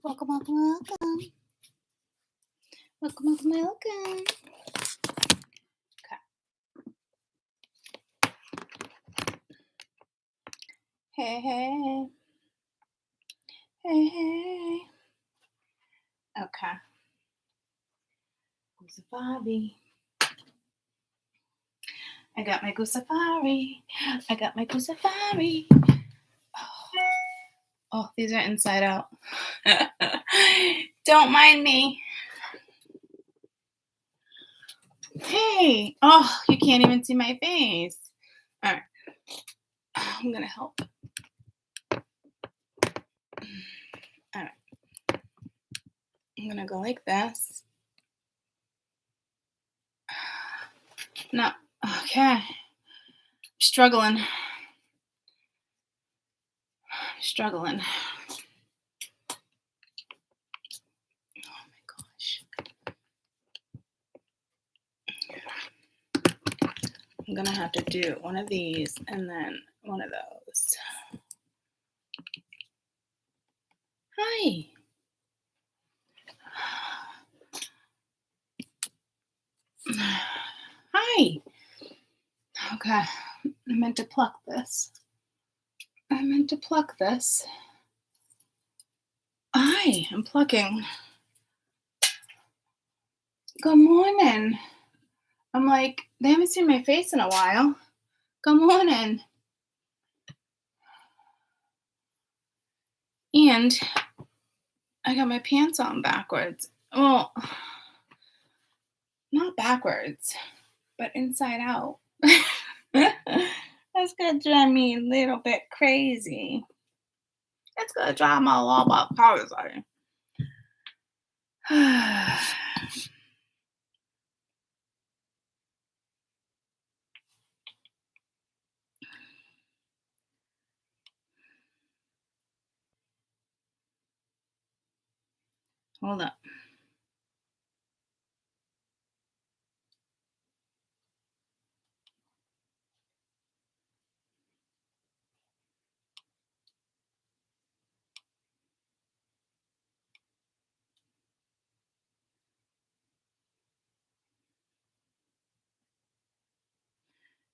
Welcome, welcome, welcome. Welcome, welcome, welcome. Okay. Hey, hey. Hey, hey. Okay. Safari. I got my Safari. I got my Safari. Oh, these are inside out. Don't mind me. Hey. Oh, you can't even see my face. All right. I'm going to help. All right. I'm going to go like this. No. Okay. Struggling. Oh my gosh. I'm gonna have to do one of these and then one of those. Hi. Hi. Okay. I meant to pluck this. Hi, I'm plucking. Good morning. I'm like, they haven't seen my face in a while. Good morning. And I got my pants on backwards. Well, not backwards, but inside out. That's gonna drive me a little bit crazy. It's gonna drive my little bit crazy. Hold up.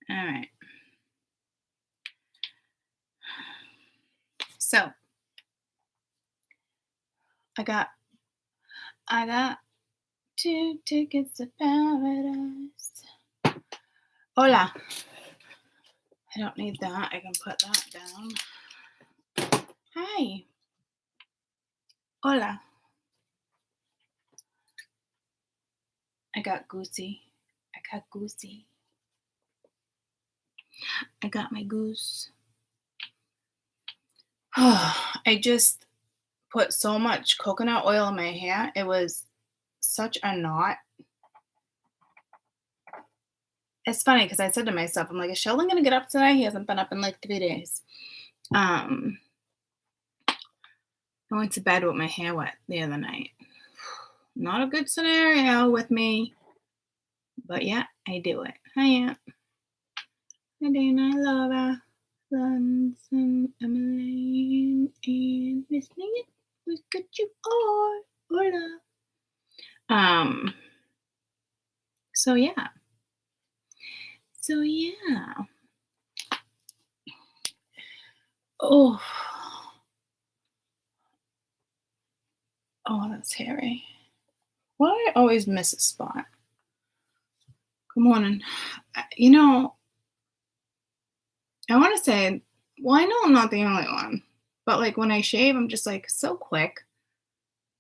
All right. So I got 2 tickets to paradise. Hola. I don't need that. I can put that down. Hi. Hola. I got Goosey. I got my goose. I just put so much coconut oil in my hair. It was such a knot. It's funny because I said to myself, I'm like, is Sheldon going to get up today? He hasn't been up in like 3 days. I went to bed with my hair wet the other night. Not a good scenario with me. But yeah, I do it. Hi, Aunt. Hi, Dana, Laura, Lonson, Emily, and Miss Megan. Look at you all. Hola. So yeah. Oh, that's hairy. Why do I always miss a spot? Good morning. You know, I want to say, well, I know I'm not the only one, but like when I shave, I'm just like so quick.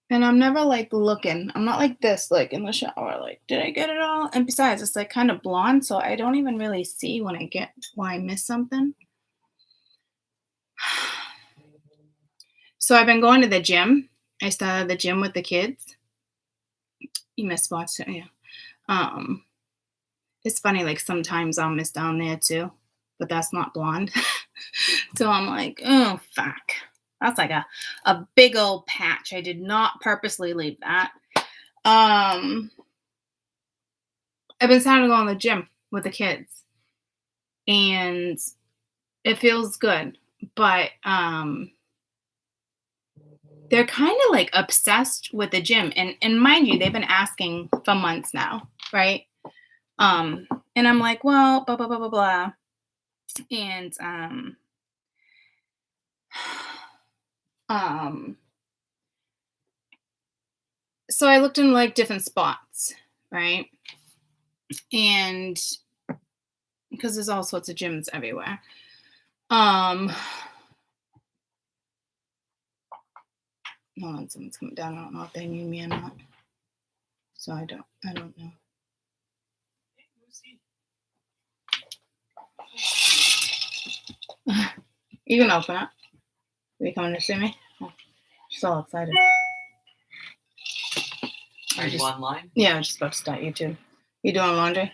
And I'm never like looking. I'm not like this, like in the shower, like, did I get it all? And besides, it's like kind of blonde, so I don't even really see when I miss something. So I've been going to the gym. I started the gym with the kids. You miss spots, yeah. It's funny, like sometimes I'll miss down there too, but that's not blonde. So I'm like, oh fuck. That's like a big old patch. I did not purposely leave that. I've been starting to go in the gym with the kids, and it feels good. But they're kind of like obsessed with the gym. And mind you, they've been asking for months now, right? And I'm like, well, blah, blah, blah, blah, blah. And so I looked in like different spots, right? And because there's all sorts of gyms everywhere. Hold on, someone's coming down. I don't know if they need me or not. So I don't know. You can open it. Are you coming to see me? Oh, she's all excited. Are you online? Yeah, I was just about to start YouTube. You doing laundry?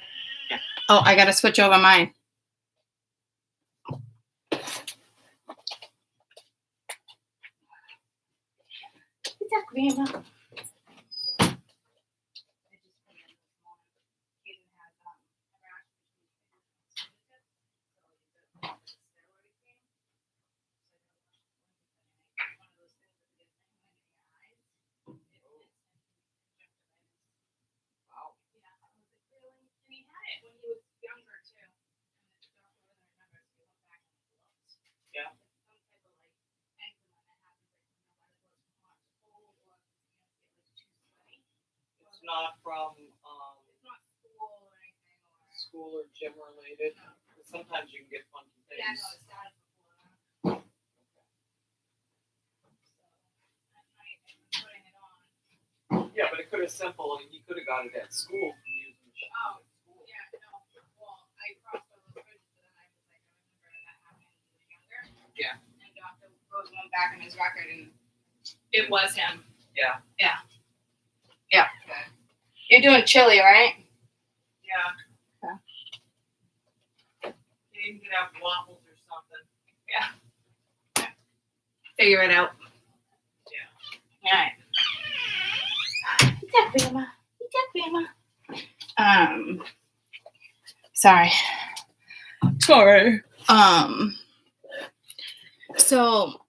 Yeah. Oh, I gotta switch over mine. Not from school or gym related. Sometimes you can get funky things. Yeah, no, it's not before. Yeah, but it could have simple. He could have got it at school from using the shop. Oh, yeah, no. Well, I crossed over the bridge, but then I was like, I remember that happening when he was younger. Yeah. And Dr. Rose went back in his record, and it was him. Yeah. Yeah. Yeah. Okay. You're doing chili, right? Yeah. Okay. You can have waffles or something. Yeah. Figure it out. Yeah. All right. Sorry. So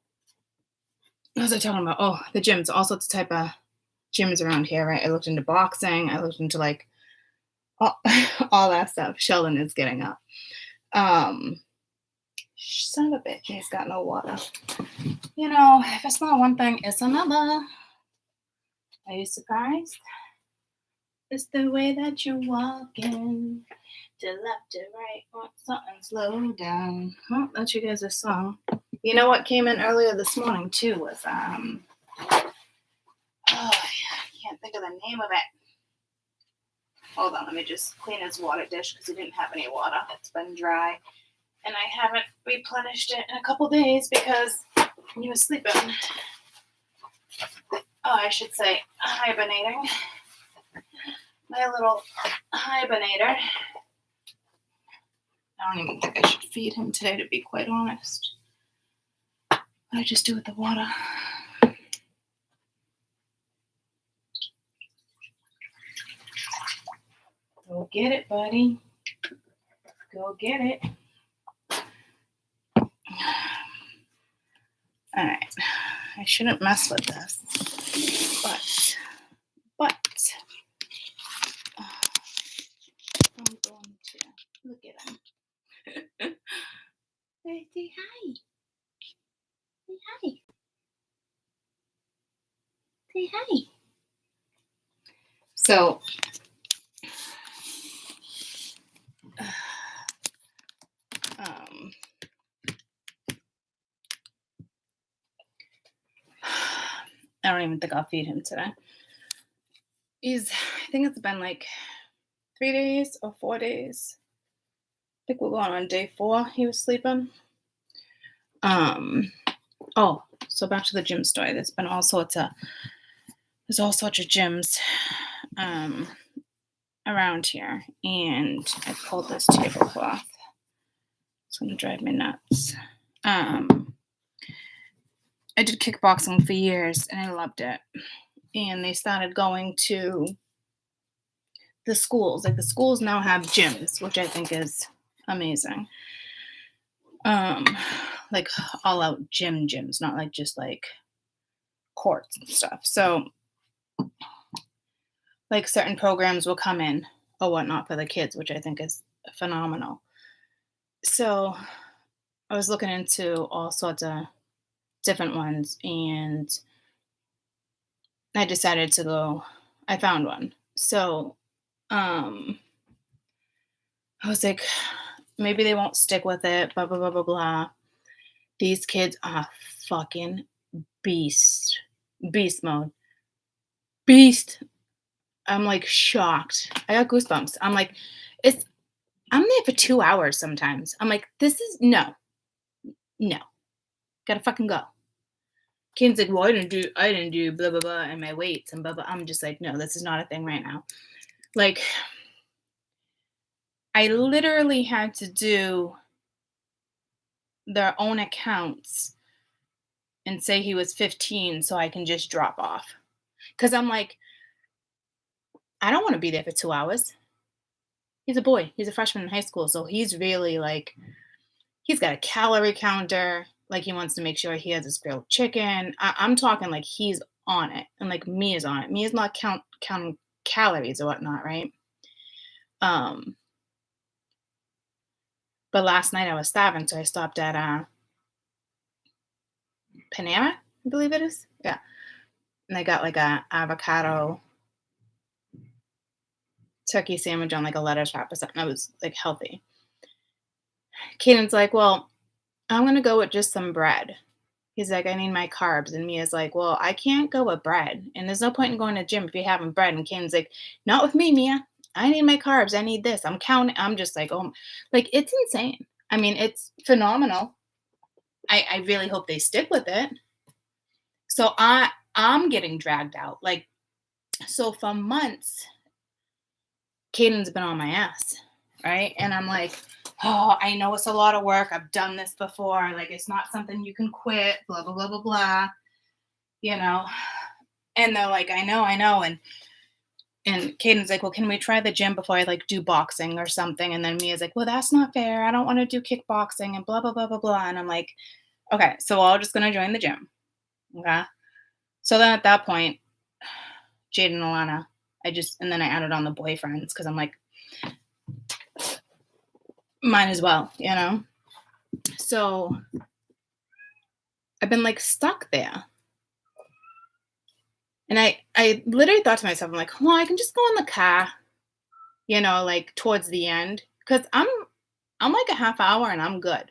what was I talking about? Oh, the gyms, all sorts of type of gyms around here, right? I looked into boxing. I looked into like all that stuff. Sheldon is getting up. Son of a bitch, he's got no water. You know, if it's not one thing, it's another. Are you surprised? It's the way that you're walking to left to right. Want something slow down. I'll let you guys a song. You know what came in earlier this morning too was I can't think of the name of it. Hold on, let me just clean his water dish because he didn't have any water. It's been dry. And I haven't replenished it in a couple days because he was sleeping. Oh, I should say hibernating. My little hibernator. I don't even think I should feed him today, to be quite honest. What do I just do with the water? Go get it, buddy. Go get it. All right. I shouldn't mess with this. But I'm going to look at him. Hey, say hi. Say hi. Say hi. So, I don't even think I'll feed him today. I think it's been like 3 days or 4 days. I think we're going on day 4. He was sleeping. So back to the gym story. There's all sorts of gyms around here, and I pulled this tablecloth. It's gonna drive me nuts. I did kickboxing for years and I loved it. And they started going to the schools. Like the schools now have gyms, which I think is amazing. Like all out gyms, not like just like courts and stuff. So like certain programs will come in or whatnot for the kids, which I think is phenomenal. So I was looking into all sorts of different ones and I decided to go, I found one. So um I was like, maybe they won't stick with it, blah blah blah blah blah. These kids are fucking beast. Beast mode. Beast. I'm like shocked. I got goosebumps. I'm like, it's I'm there for 2 hours sometimes. I'm like, this is no. Gotta fucking go. Kane's like, well, I didn't do blah blah blah and my weights and blah blah. I'm just like, no, this is not a thing right now. Like, I literally had to do their own accounts and say he was 15 so I can just drop off. Cause I'm like, I don't want to be there for 2 hours. He's a boy. He's a freshman in high school. So he's really like, he's got a calorie counter. Like he wants to make sure he has his grilled chicken. I'm talking like he's on it. And like me is on it. Me is not counting calories or whatnot, right? But last night I was starving, so I stopped at Panera, I believe it is. Yeah. And I got like a avocado turkey sandwich on like a lettuce wrap or something that was like healthy. Caden's like, well, I'm gonna go with just some bread. He's like, I need my carbs. And Mia's like, well, I can't go with bread. And there's no point in going to the gym if you're having bread. And Caden's like, not with me, Mia. I need my carbs. I need this. I'm counting. I'm just like, oh, like it's insane. I mean, it's phenomenal. I really hope they stick with it. So I'm getting dragged out. Like, so for months, Caden's been on my ass, right? And I'm like, oh, I know it's a lot of work. I've done this before. Like, it's not something you can quit, blah, blah, blah, blah, blah, you know? And they're like, I know. And Caden's like, well, can we try the gym before I like do boxing or something? And then Mia's like, well, that's not fair. I don't want to do kickboxing and blah, blah, blah, blah, blah. And I'm like, okay, so we're all just going to join the gym. Okay. So then at that point, Jade and Alana, and then I added on the boyfriends because I'm like, might as well, you know? So I've been like stuck there. And I literally thought to myself, I'm like, well, I can just go in the car, you know, like towards the end. Cause I'm like a half hour and I'm good.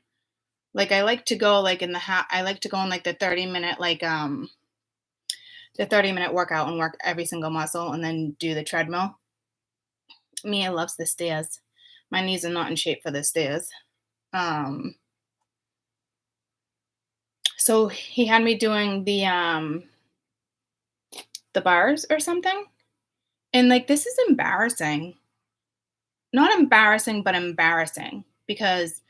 Like I like to go like I like to go in like the 30-minute, like the 30-minute workout and work every single muscle and then do the treadmill. Mia loves the stairs. My knees are not in shape for the stairs. So he had me doing the bars or something. And like this is embarrassing. Not embarrassing, but embarrassing because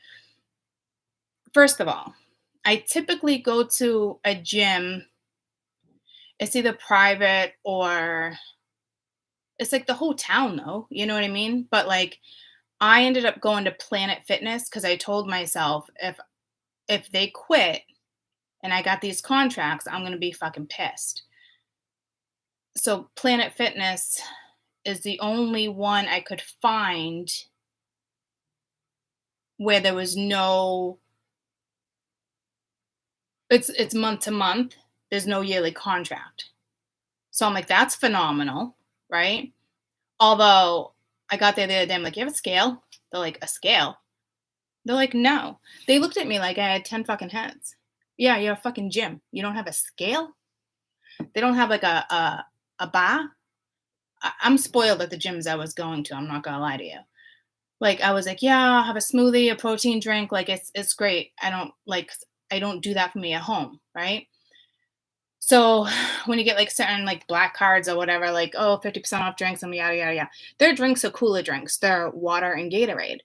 first of all, I typically go to a gym. It's either private or it's like the whole town though, you know what I mean? But like I ended up going to Planet Fitness because I told myself if they quit and I got these contracts, I'm gonna be fucking pissed. So Planet Fitness is the only one I could find where there was no it's month to month. There's no yearly contract. So I'm like, that's phenomenal, right? Although I got there the other day, I'm like, you have a scale? They're like, a scale? They're like, no. They looked at me like I had 10 fucking heads. Yeah, you're a fucking gym. You don't have a scale? They don't have like a bar? I'm spoiled at the gyms I was going to. I'm not gonna lie to you. Like I was like, yeah, I'll have a smoothie, a protein drink. Like it's great. I don't do that for me at home, right? So when you get like certain like black cards or whatever, like, oh, 50% off drinks and yada, yada, yada. Their drinks are cooler drinks. They're water and Gatorade.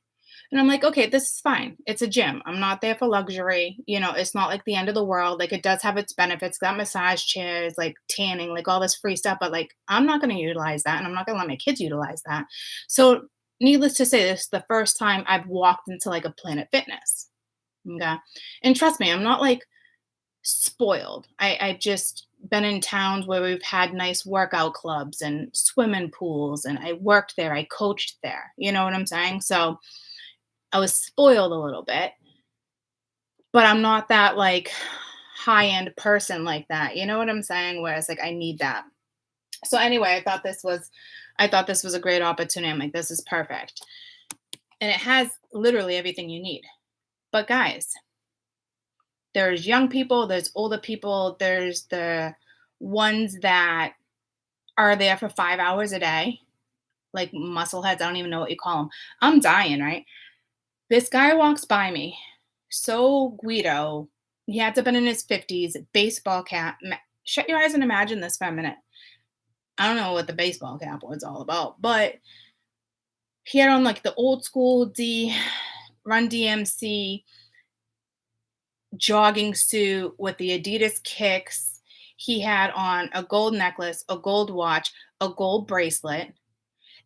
And I'm like, okay, this is fine. It's a gym. I'm not there for luxury. You know, it's not like the end of the world. Like it does have its benefits. Got massage chairs, like tanning, like all this free stuff. But like, I'm not going to utilize that. And I'm not going to let my kids utilize that. So needless to say, this is the first time I've walked into like a Planet Fitness. Okay. And trust me, I'm not like spoiled. I've just been in towns where we've had nice workout clubs and swimming pools, and I worked there, I coached there. You know what I'm saying? So I was spoiled a little bit, but I'm not that like high end person like that. You know what I'm saying? Where it's like I need that. So anyway, I thought this was a great opportunity. I'm like, this is perfect. And it has literally everything you need. But guys, there's young people, there's older people, there's the ones that are there for 5 hours a day, like muscleheads. I don't even know what you call them. I'm dying, right? This guy walks by me, so Guido. He had to have been in his 50s, baseball cap. Shut your eyes and imagine this for a minute. I don't know what the baseball cap was all about, but he had on like the old school Run DMC jogging suit with the Adidas kicks. He had on a gold necklace, a gold watch, a gold bracelet.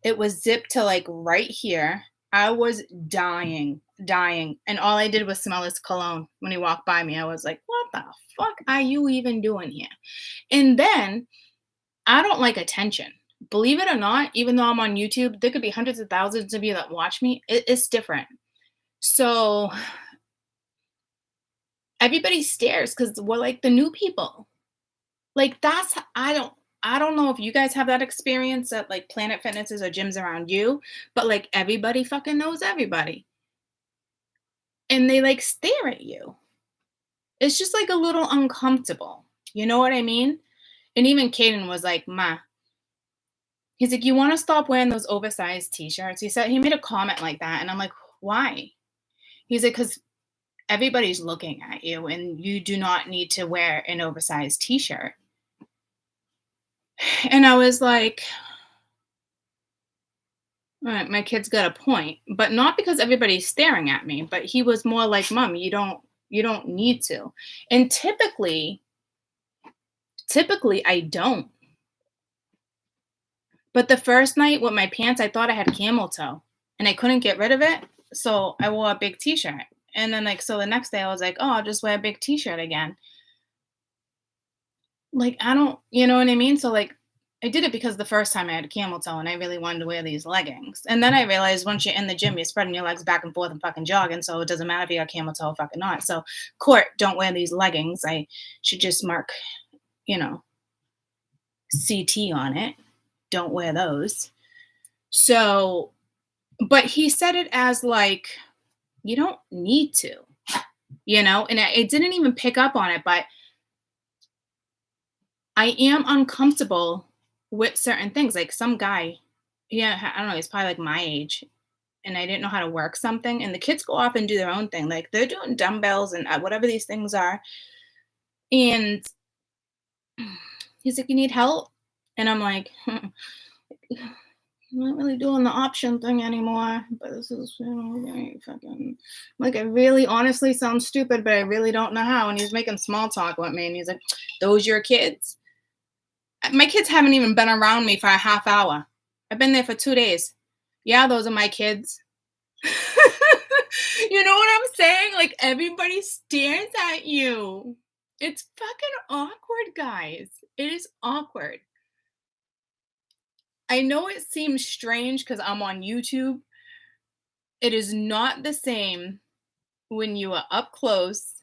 It was zipped to like right here. I was dying, dying. And all I did was smell his cologne when he walked by me. I was like, what the fuck are you even doing here? And then I don't like attention. Believe it or not, even though I'm on YouTube, there could be hundreds of thousands of you that watch me. It's different. So everybody stares because we're like the new people. Like I don't know if you guys have that experience at like Planet Fitnesses or gyms around you, but like everybody fucking knows everybody. And they like stare at you. It's just like a little uncomfortable. You know what I mean? And even Caden was like, Ma, he's like, you want to stop wearing those oversized t-shirts? He made a comment like that. And I'm like, why? He's like, because everybody's looking at you and you do not need to wear an oversized t-shirt. And I was like, all right, my kid's got a point, but not because everybody's staring at me, but he was more like, Mom, you don't need to. And typically I don't. But the first night with my pants, I thought I had camel toe and I couldn't get rid of it. So I wore a big t-shirt. And then like so the next day I was like, oh, I'll just wear a big t-shirt again. Like I don't, you know what I mean? So like I did it because the first time I had a camel toe and I really wanted to wear these leggings. And then I realized once you're in the gym, you're spreading your legs back and forth and fucking jogging. So it doesn't matter if you got camel toe or fucking not. So court, don't wear these leggings. I should just mark, you know, CT on it. Don't wear those. So, but he said it as like, you don't need to, and it didn't even pick up on it, but I am uncomfortable with certain things. Like some guy, yeah, I don't know, he's probably like my age, and I didn't know how to work something. And the kids go off and do their own thing. Like they're doing dumbbells and whatever these things are. And he's like, you need help? And I'm like, I'm not really doing the option thing anymore, but this is, very fucking, like, I really honestly sound stupid, but I really don't know how. And he's making small talk with me, and he's like, those your kids? My kids haven't even been around me for a half hour. I've been there for 2 days. Yeah, those are my kids. You know what I'm saying? Like, everybody stares at you. It's fucking awkward, guys. It is awkward. I know it seems strange because I'm on YouTube. It is not the same when you are up close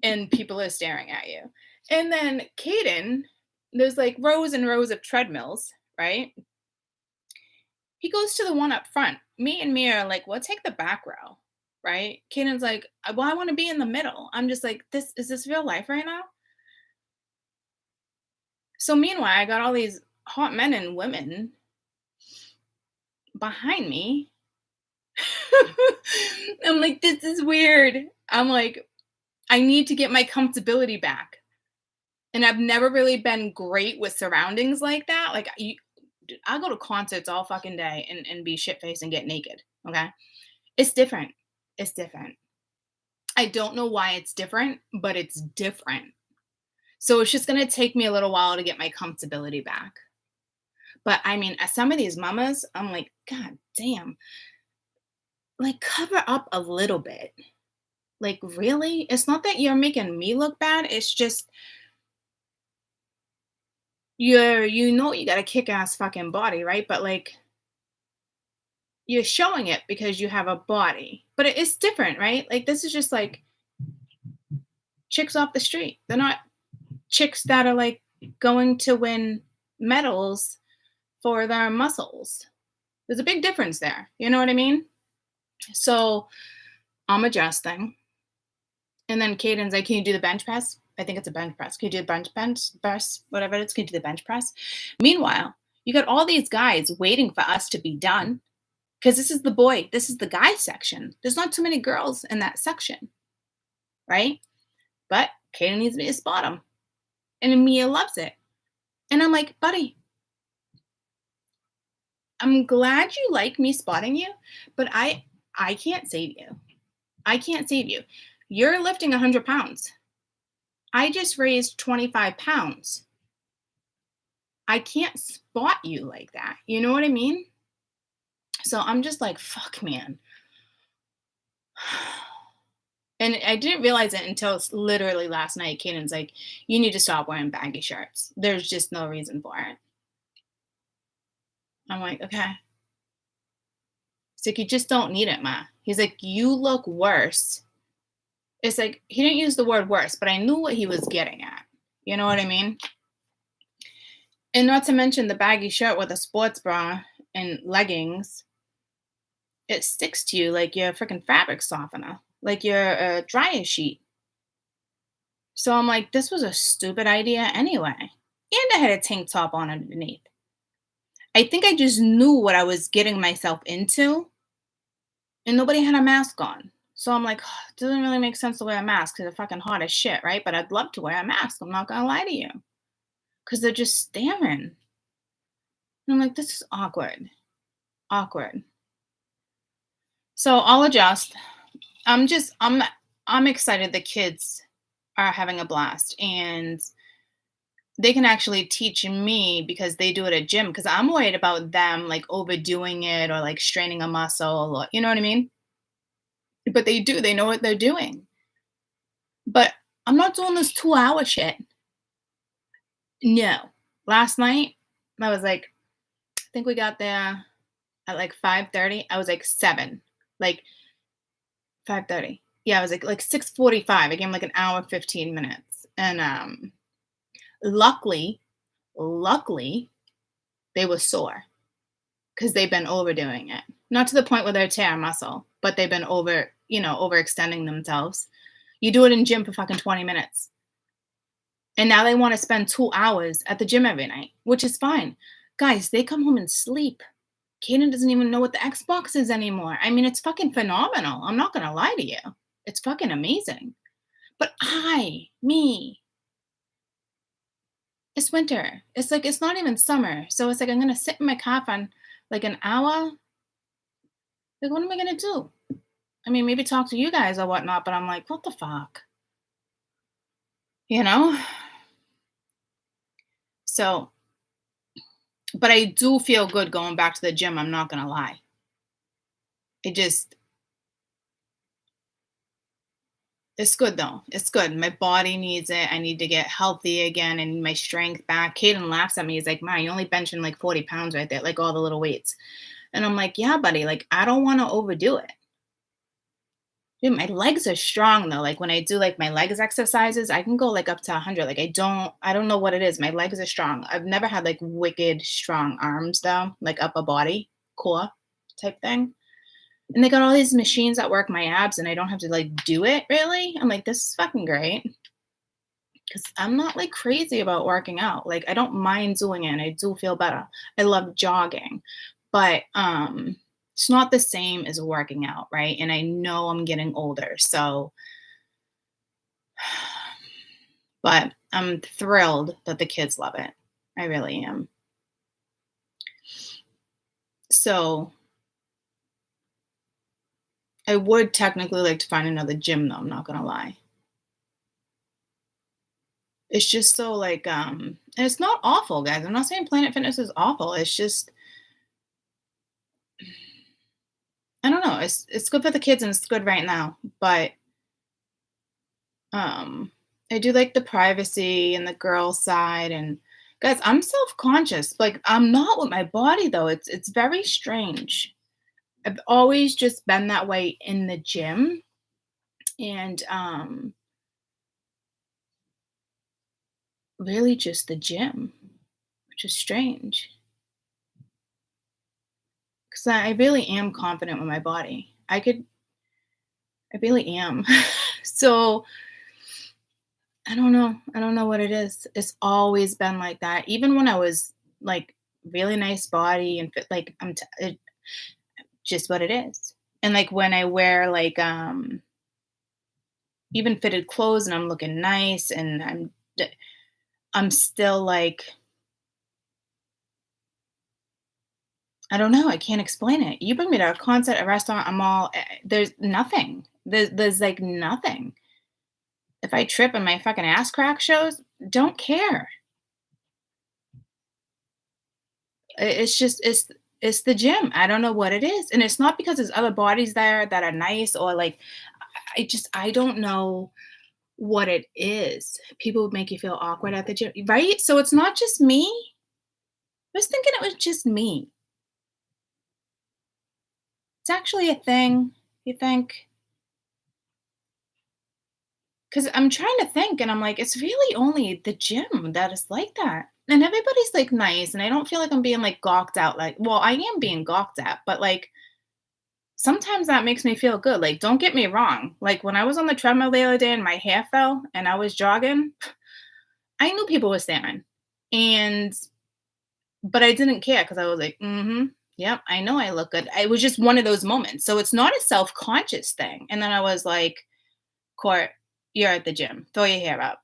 and people are staring at you. And then Caden, there's like rows and rows of treadmills, right? He goes to the one up front. Me and Mia are like, we'll take the back row, right? Caden's like, well, I want to be in the middle. I'm just like, is this real life right now? So meanwhile, I got all these hot men and women behind me. I'm like, this is weird. I'm like, I need to get my comfortability back. And I've never really been great with surroundings like that. Like, I go to concerts all fucking day and be shit faced and get naked. Okay. It's different. It's different. I don't know why it's different, but it's different. So it's just going to take me a little while to get my comfortability back. But I mean, some of these mamas, I'm like, God damn. Like, cover up a little bit. Like, really? It's not that you're making me look bad. It's just you got a kick-ass fucking body, right? But like you're showing it because you have a body. But it's different, right? Like this is just like chicks off the street. They're not chicks that are like going to win medals for their muscles. There's a big difference there. You know what I mean? So I'm adjusting. And then Caden's like, can you do the bench press? I think it's a bench press. Can you do the bench press, whatever it is? Can you do the bench press? Meanwhile, you got all these guys waiting for us to be done because this is the guy section. There's not too many girls in that section, right? But Caden needs me to spot him. And Mia loves it. And I'm like, buddy, I'm glad you like me spotting you, but I can't save you. I can't save you. You're lifting 100 pounds. I just raised 25 pounds. I can't spot you like that. You know what I mean? So I'm just like, fuck, man. And I didn't realize it until literally last night. Caden's like, you need to stop wearing baggy shirts. There's just no reason for it. I'm like, okay. He's like, you just don't need it, Ma. He's like, you look worse. It's like, he didn't use the word worse, but I knew what he was getting at. You know what I mean? And not to mention the baggy shirt with a sports bra and leggings, it sticks to you like you're a freaking fabric softener, like you're a dryer sheet. So I'm like, this was a stupid idea anyway. And I had a tank top on underneath. I think I just knew what I was getting myself into, and nobody had a mask on. So I'm like, it doesn't really make sense to wear a mask because it's fucking hot as shit, right? But I'd love to wear a mask. I'm not gonna lie to you. Because they're just staring. And I'm like, this is awkward. Awkward. So I'll adjust. I'm excited the kids are having a blast and they can actually teach me because they do it at gym because I'm worried about them like overdoing it or like straining a muscle or you know what I mean? But they know what they're doing. But I'm not doing this 2 hour shit. No. Last night, I was like, I think we got there at like 5:30. I was like 7. Like 5:30. Yeah, I was like 6:45. I gave him like an hour, 15 minutes. And luckily, luckily, they were sore because they've been overdoing it. Not to the point where they're tearing muscle, but they've been overextending themselves. You do it in gym for fucking 20 minutes. And now they want to spend 2 hours at the gym every night, which is fine. Guys, they come home and sleep. Kaden doesn't even know what the Xbox is anymore. I mean, it's fucking phenomenal. I'm not going to lie to you. It's fucking amazing. But it's winter. It's like, it's not even summer. So it's like, I'm going to sit in my car for like an hour. Like, what am I going to do? I mean, maybe talk to you guys or whatnot, but I'm like, what the fuck? You know? So, but I do feel good going back to the gym. I'm not going to lie. It's good though. It's good. My body needs it. I need to get healthy again and my strength back. Caden laughs at me. He's like, "Ma, you only benching like 40 pounds right there, like all the little weights." And I'm like, "Yeah, buddy. Like, I don't want to overdo it." Dude, my legs are strong though. Like when I do like my legs exercises, I can go like up to 100. Like I don't know what it is. My legs are strong. I've never had like wicked strong arms though, like upper body, core type thing. And they got all these machines that work my abs and I don't have to like do it really. I'm like, this is fucking great. Cause I'm not like crazy about working out. Like I don't mind doing it and I do feel better. I love jogging. But it's not the same as working out, right? And I know I'm getting older. So but I'm thrilled that the kids love it. I really am. So I would technically like to find another gym though, I'm not gonna lie. It's just so like and it's not awful, guys. I'm not saying Planet Fitness is awful. It's just I don't know. It's good for the kids and it's good right now. But Um, I do like the privacy and the girl side, and guys, I'm self-conscious. Like I'm not with my body though. It's very strange. I've always just been that way in the gym, and really just the gym, which is strange because I really am confident with my body. I really am. So I don't know. I don't know what it is. It's always been like that. Even when I was like really nice body and fit, like it, just what it is. And like when I wear like even fitted clothes and I'm looking nice and I'm still like I don't know. I can't explain it. You bring me to a concert, a restaurant, I'm all there's nothing. There's like nothing. If I trip and my fucking ass crack shows, don't care. It's just it's the gym. I don't know what it is, and it's not because there's other bodies there that are nice or like I don't know what it is. People would make you feel awkward at the gym, right? So it's not just me. I was thinking it was just me. It's actually a thing. You think? Because I'm trying to think, and I'm like, it's really only the gym that is like that. And everybody's like nice, and I don't feel like I'm being like gawked out. Like, well, I am being gawked at, but like sometimes that makes me feel good. Like, don't get me wrong. Like when I was on the treadmill the other day and my hair fell and I was jogging, I knew people were staring. And but I didn't care because I was like, mm-hmm. Yep, I know I look good. It was just one of those moments. So it's not a self-conscious thing. And then I was like, Court, you're at the gym. Throw your hair up.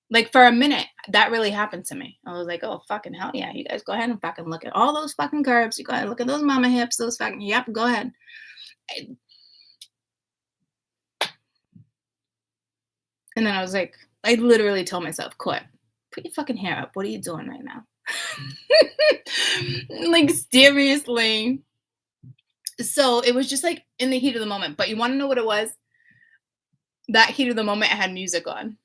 Like for a minute, that really happened to me. I was like, oh fucking hell yeah. You guys go ahead and fucking look at all those fucking curves. You go ahead and look at those mama hips, those fucking yep, go ahead. And then I was like, I literally told myself, quit. Put your fucking hair up. What are you doing right now? Like seriously. So it was just like in the heat of the moment. But you want to know what it was? That heat of the moment, I had music on.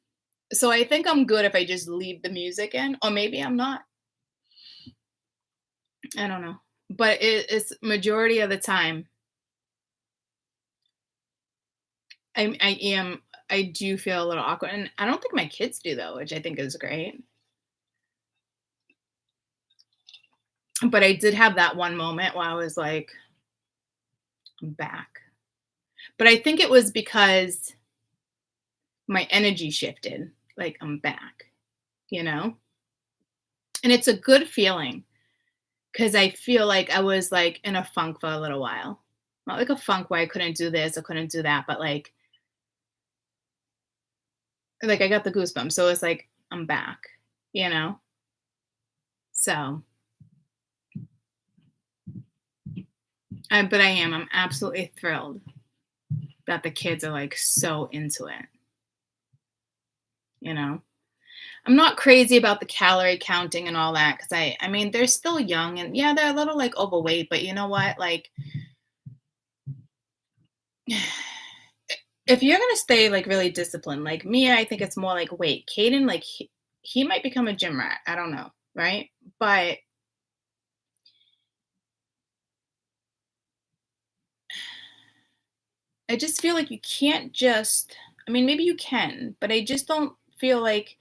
So I think I'm good if I just leave the music in, or maybe I'm not. I don't know. But it's majority of the time I am I do feel a little awkward. And I don't think my kids do though, which I think is great. But I did have that one moment where I was like, I'm back. But I think it was because my energy shifted. Like I'm back, you know? And it's a good feeling because I feel like I was like in a funk for a little while. Not like a funk where I couldn't do this or couldn't do that, but like I got the goosebumps. So it's like I'm back, you know? So but I am. I'm absolutely thrilled that the kids are like so into it, you know? I'm not crazy about the calorie counting and all that because I mean they're still young and yeah they're a little like overweight, but you know what, like if you're gonna stay like really disciplined like me, I think it's more like wait, Caden, like he might become a gym rat, I don't know, right? But I just feel like you can't just, I mean maybe you can, but I just don't feel like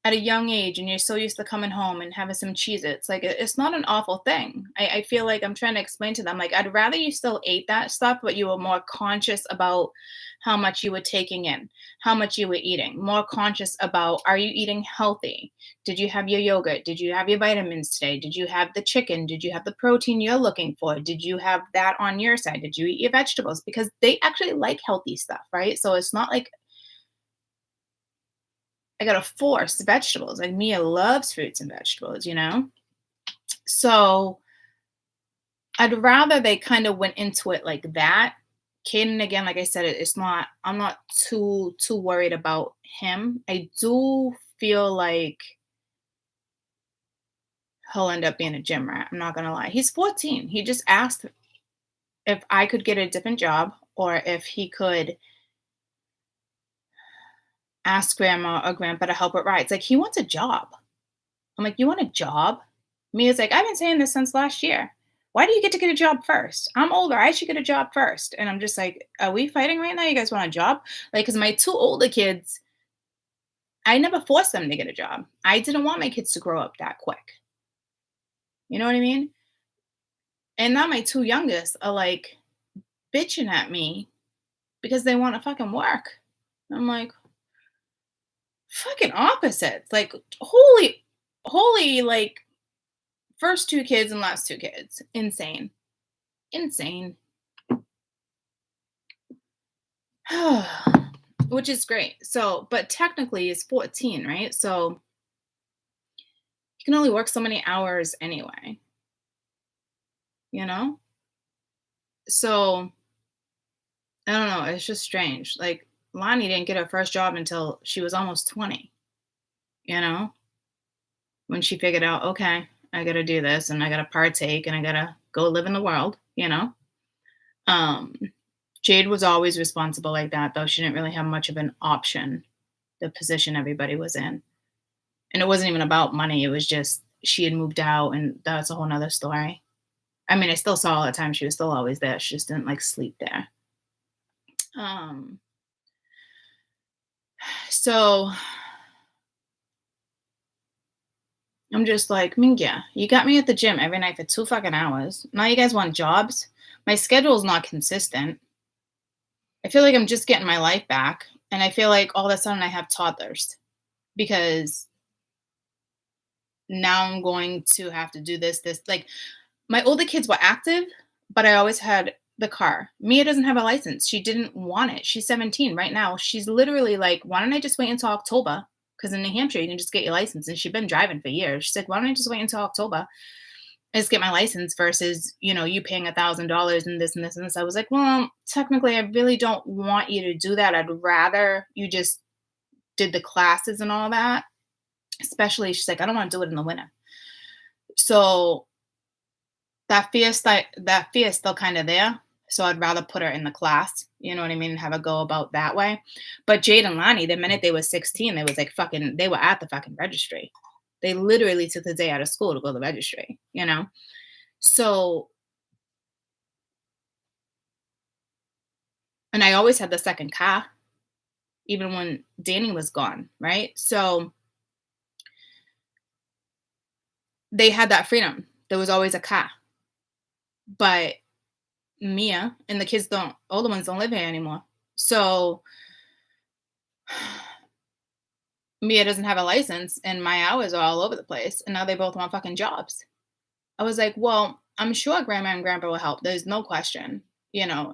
at a young age and you're so used to coming home and having some cheez its like it's not an awful thing. I feel like I'm trying to explain to them like I'd rather you still ate that stuff but you were more conscious about how much you were taking in, how much you were eating, more conscious about are you eating healthy, did you have your yogurt, did you have your vitamins today, did you have the chicken, did you have the protein you're looking for, did you have that on your side, did you eat your vegetables, because they actually like healthy stuff, right? So it's not like I gotta force vegetables. Like Mia loves fruits and vegetables, you know? So I'd rather they kind of went into it like that. Caden, again, like I said, it's not, I'm not too worried about him. I do feel like he'll end up being a gym rat. I'm not gonna lie. He's 14. He just asked if I could get a different job or if he could ask grandma or grandpa to help with rides. Like, he wants a job. I'm like, "You want a job?" Mia's like, "I've been saying this since last year. Why do you get a job first? I'm older. I should get a job first." And I'm just like, "Are we fighting right now? You guys want a job?" Like, because my two older kids, I never forced them to get a job. I didn't want my kids to grow up that quick. You know what I mean? And now my two youngest are like bitching at me because they want to fucking work. I'm like, fucking opposites. Like, holy, like, first two kids and last two kids. Insane. Insane. Which is great. So, but technically it's 14, right? So you can only work so many hours anyway, you know? So I don't know. It's just strange. Like, Lonnie didn't get her first job until she was almost 20, you know? When she figured out, okay, I gotta do this and I gotta partake and I gotta go live in the world, you know? Um, Jade was always responsible like that, though. She didn't really have much of an option, the position everybody was in. And it wasn't even about money. It was just she had moved out, and that's a whole nother story. I mean, I still saw her all the time. She was still always there. She just didn't like sleep there. Um, so I'm just like, Mingya, you got me at the gym every night for 2 fucking hours. Now you guys want jobs? My schedule is not consistent. I feel like I'm just getting my life back. And I feel like all of a sudden I have toddlers because now I'm going to have to do this. Like, my older kids were active, but I always had the car. Mia doesn't have a license. She didn't want it. She's 17 right now. She's literally like, why don't I just wait until October? Because in New Hampshire, you can just get your license. And she's been driving for years. She's like, why don't I just wait until October and just get my license versus, you paying $1,000 and this and this and this. I was like, well, technically, I really don't want you to do that. I'd rather you just did the classes and all that. Especially, she's like, I don't want to do it in the winter. So that fear is still kind of there. So I'd rather put her in the class, you know what I mean, and have her go about that way. But Jade and Lonnie, the minute they were 16, they was like they were at the fucking registry. They literally took the day out of school to go to the registry, you know? So, and I always had the second car, even when Danny was gone, right? So they had that freedom. There was always a car. But Mia and the kids older ones don't live here anymore. So Mia doesn't have a license and my hours are all over the place. And now they both want fucking jobs. I was like, well, I'm sure grandma and grandpa will help. There's no question,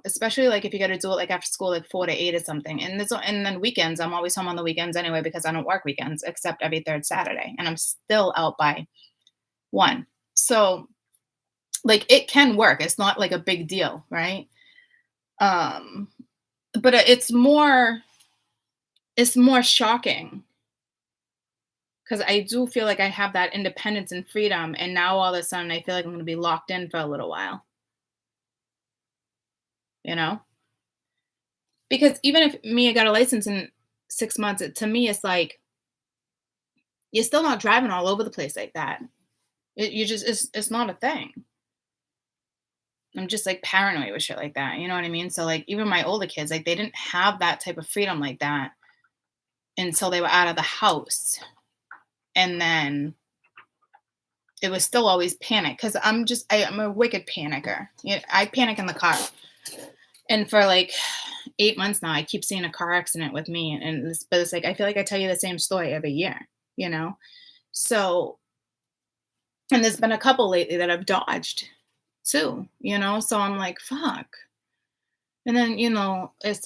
especially like if you got to do it like after school, like 4 to 8 or something. And then weekends, I'm always home on the weekends anyway, because I don't work weekends except every third Saturday. And I'm still out by 1. So like it can work. It's not like a big deal, right? But it's more shocking because I do feel like I have that independence and freedom, and now all of a sudden I feel like I'm going to be locked in for a little while, you know? Because even if Mia got a license in 6 months, to me it's like you're still not driving all over the place like that. It's not a thing. I'm just like paranoid with shit like that. You know what I mean? So like even my older kids, like they didn't have that type of freedom like that until they were out of the house. And then it was still always panic because I'm a wicked panicker. I panic in the car. And for like 8 months now, I keep seeing a car accident with me. But it's like, I feel like I tell you the same story every year, So, and there's been a couple lately that I've dodged too, so I'm like, fuck. And then,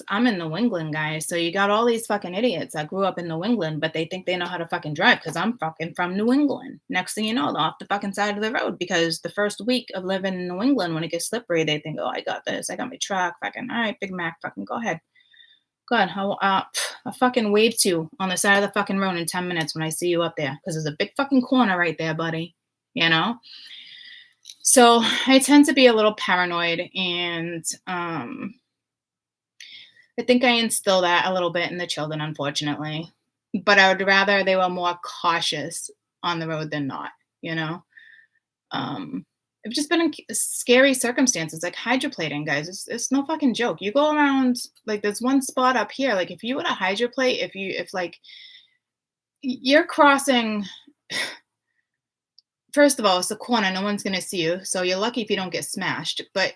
I'm in New England, guys. So you got all these fucking idiots that grew up in New England, but they think they know how to fucking drive because I'm fucking from New England. Next thing you know, they're off the fucking side of the road because the first week of living in New England, when it gets slippery, they think, oh, I got this. I got my truck. Fucking, all right, Big Mac, fucking go ahead. Go ahead. I fucking wave to you on the side of the fucking road in 10 minutes when I see you up there because there's a big fucking corner right there, buddy. So I tend to be a little paranoid, and I think I instill that a little bit in the children, unfortunately. but I would rather they were more cautious on the road than not, you know? Um, I've just been in scary circumstances, like hydroplating, guys. It's no fucking joke. You go around, like, there's one spot up here, like, if you were to hydroplate, if like, you're crossing, first of all, it's a corner, no one's gonna see you, so you're lucky if you don't get smashed, but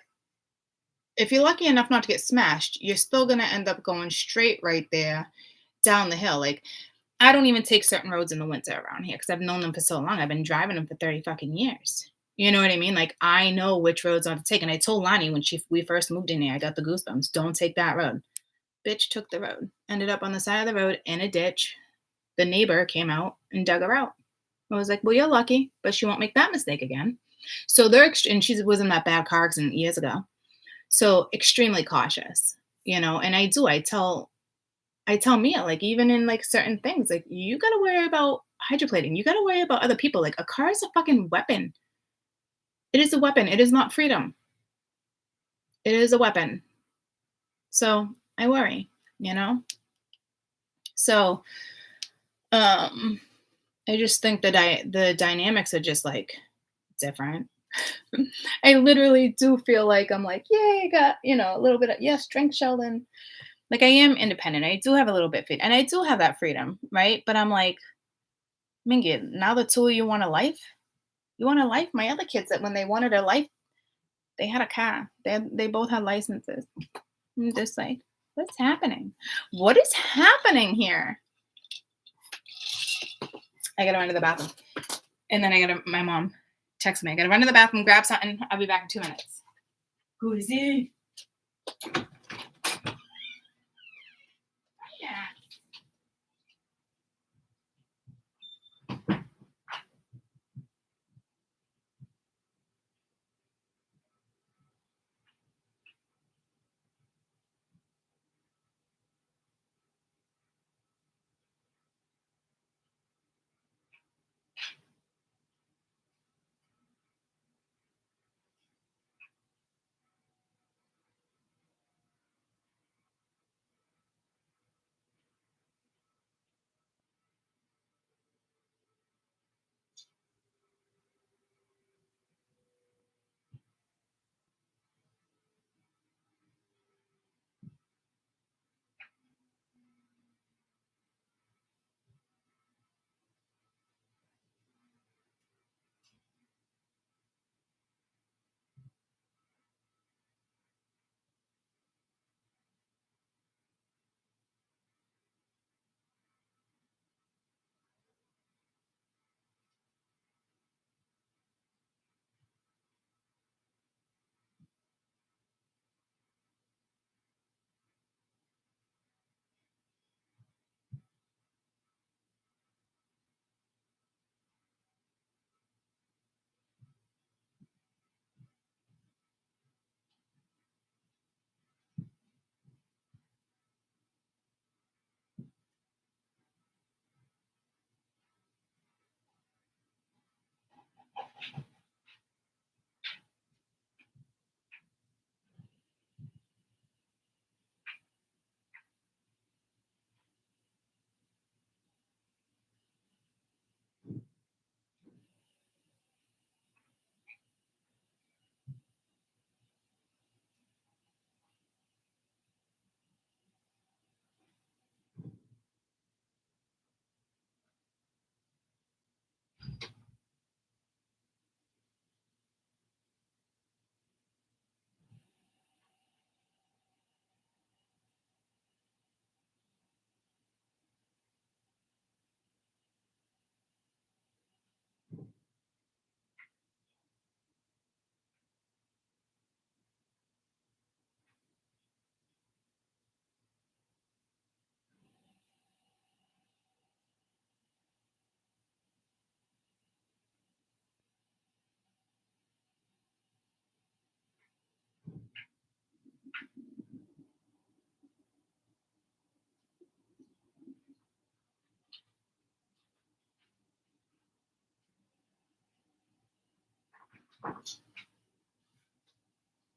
if you're lucky enough not to get smashed, you're still gonna end up going straight right there down the hill. Like, I don't even take certain roads in the winter around here because I've known them for so long. I've been driving them for 30 fucking years. You know what I mean? Like, I know which roads not to take. And I told Lonnie when we first moved in here, I got the goosebumps. Don't take that road. Bitch took the road. Ended up on the side of the road in a ditch. The neighbor came out and dug her out. I was like, well, you're lucky, but she won't make that mistake again. So and she was in that bad car accident years ago. So extremely cautious, and I tell Mia, like, even in like certain things, like, you gotta worry about hydroplating. You gotta worry about other people. Like, a car is a fucking weapon. It is a weapon. It is not freedom. It is a weapon. So I worry, you know? So I just think that the dynamics are just like different. I literally do feel like I'm like, yay, I got, a little bit of, yes, drink Sheldon. Like, I am independent. I do have a little bit fit and I do have that freedom, right? But I'm like, Mingy, now the two of you want a life? You want a life? My other kids, that when they wanted a life, they had a car. They both had licenses. I'm just like, what's happening? What is happening here? I gotta run to the bathroom. And then my mom texts me. I gotta run to the bathroom, grab something. I'll be back in 2 minutes. Goozy. Yeah.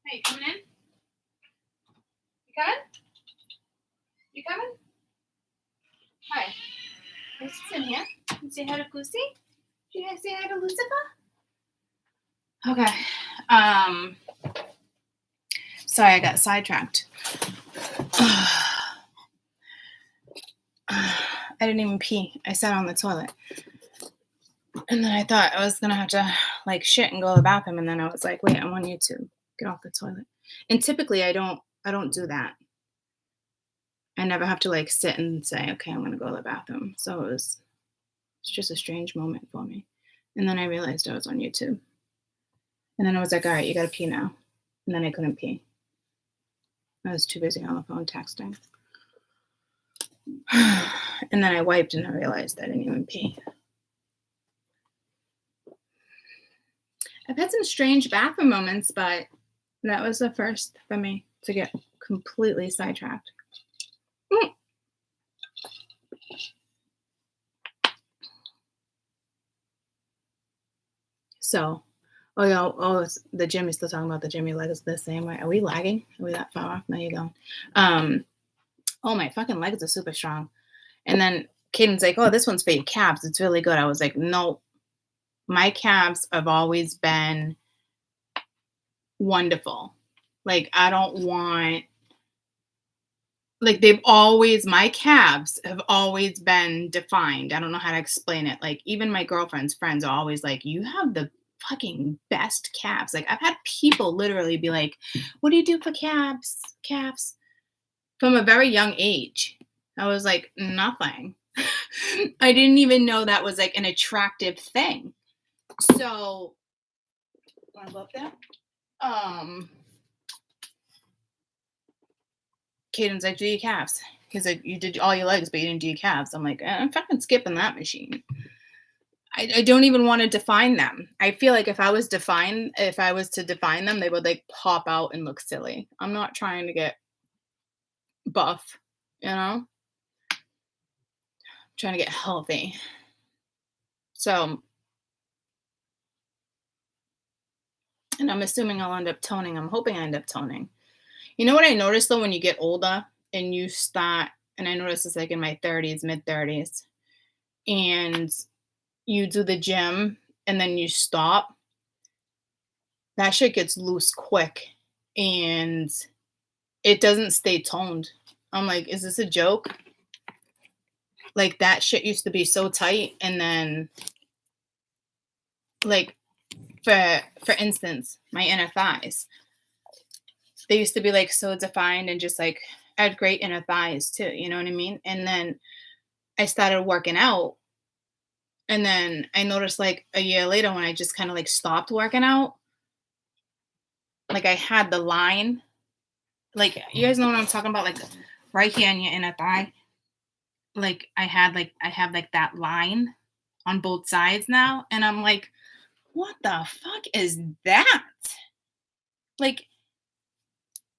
Hey, you coming in? You coming? You coming? Hi. Lucy's in here. You say hi to Lucy? Did you guys say hi to Lucifer? Okay. Sorry, I got sidetracked. I didn't even pee. I sat on the toilet. And then I thought I was gonna have to like shit and go to the bathroom, and then I was like, wait, I'm on YouTube. Get off the toilet. And typically I don't do that. I never have to like sit and say, okay, I'm gonna go to the bathroom. So it's just a strange moment for me. And then I realized I was on YouTube. And then I was like, all right, you gotta pee now. And then I couldn't pee. I was too busy on the phone texting. And then I wiped and I realized I didn't even pee. I've had some strange bathroom moments, but that was the first for me to get completely sidetracked. So, the gym is still talking about the gym. Your leg is the same way. Are we lagging? Are we that far off? No, you go. My fucking legs are super strong. And then Caden's like, oh, this one's for your calves. It's really good. I was like, no, my calves have always been wonderful. Like, I don't want, like, my calves have always been defined. I don't know how to explain it. Like, even my girlfriend's friends are always like, you have the fucking best calves. Like, I've had people literally be like, what do you do for calves? From a very young age. I was like, nothing. I didn't even know that was like an attractive thing. So, wanna go up there? Caden's like, do your calves. He's like, you did all your legs, but you didn't do your calves. I'm like, I'm fucking skipping that machine. I don't even want to define them. I feel like if I was to define them, they would like pop out and look silly. I'm not trying to get buff, you know? I'm trying to get healthy. So, and I'm assuming I'll end up toning. I'm hoping I end up toning. You know what I noticed though, when you get older and you start, and I noticed this like in my 30s, mid 30s, and you do the gym and then you stop, that shit gets loose quick and it doesn't stay toned. I'm like, is this a joke? Like, that shit used to be so tight, and then like for instance, my inner thighs, they used to be like so defined and just like I had great inner thighs too, you know what I mean? And then I started working out, and then I noticed like a year later when I just kind of like stopped working out, like I had the line, like you guys know what I'm talking about, like right here in your inner thigh, like I have like that line on both sides now, and I'm like, what the fuck is that? Like,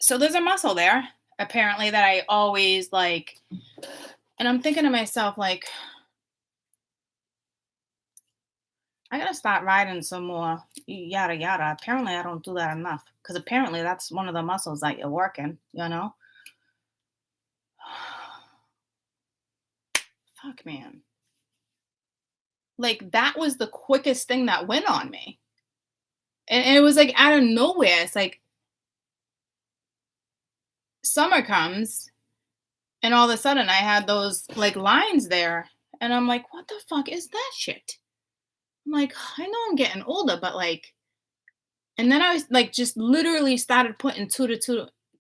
so there's a muscle there apparently that I always like, and I'm thinking to myself like, I gotta start riding some more yada yada. Apparently I don't do that enough, because apparently that's one of the muscles that you're working, you know? Fuck, man. Like, that was the quickest thing that went on me. And it was like out of nowhere. It's like summer comes and all of a sudden I had those like lines there. And I'm like, what the fuck is that shit? I'm like, I know I'm getting older, but like, and then I was like, just literally started putting two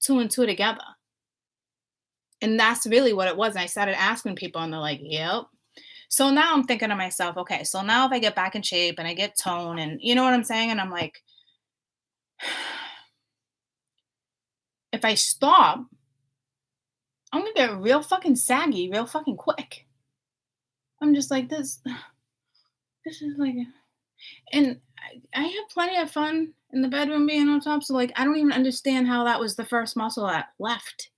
and two together. And that's really what it was. And I started asking people, and they're like, yep. So now I'm thinking to myself, okay, so now if I get back in shape and I get tone, and you know what I'm saying? And I'm like, if I stop, I'm gonna get real fucking saggy real fucking quick. I'm just like, this is like, and I have plenty of fun in the bedroom being on top. So like, I don't even understand how that was the first muscle that left.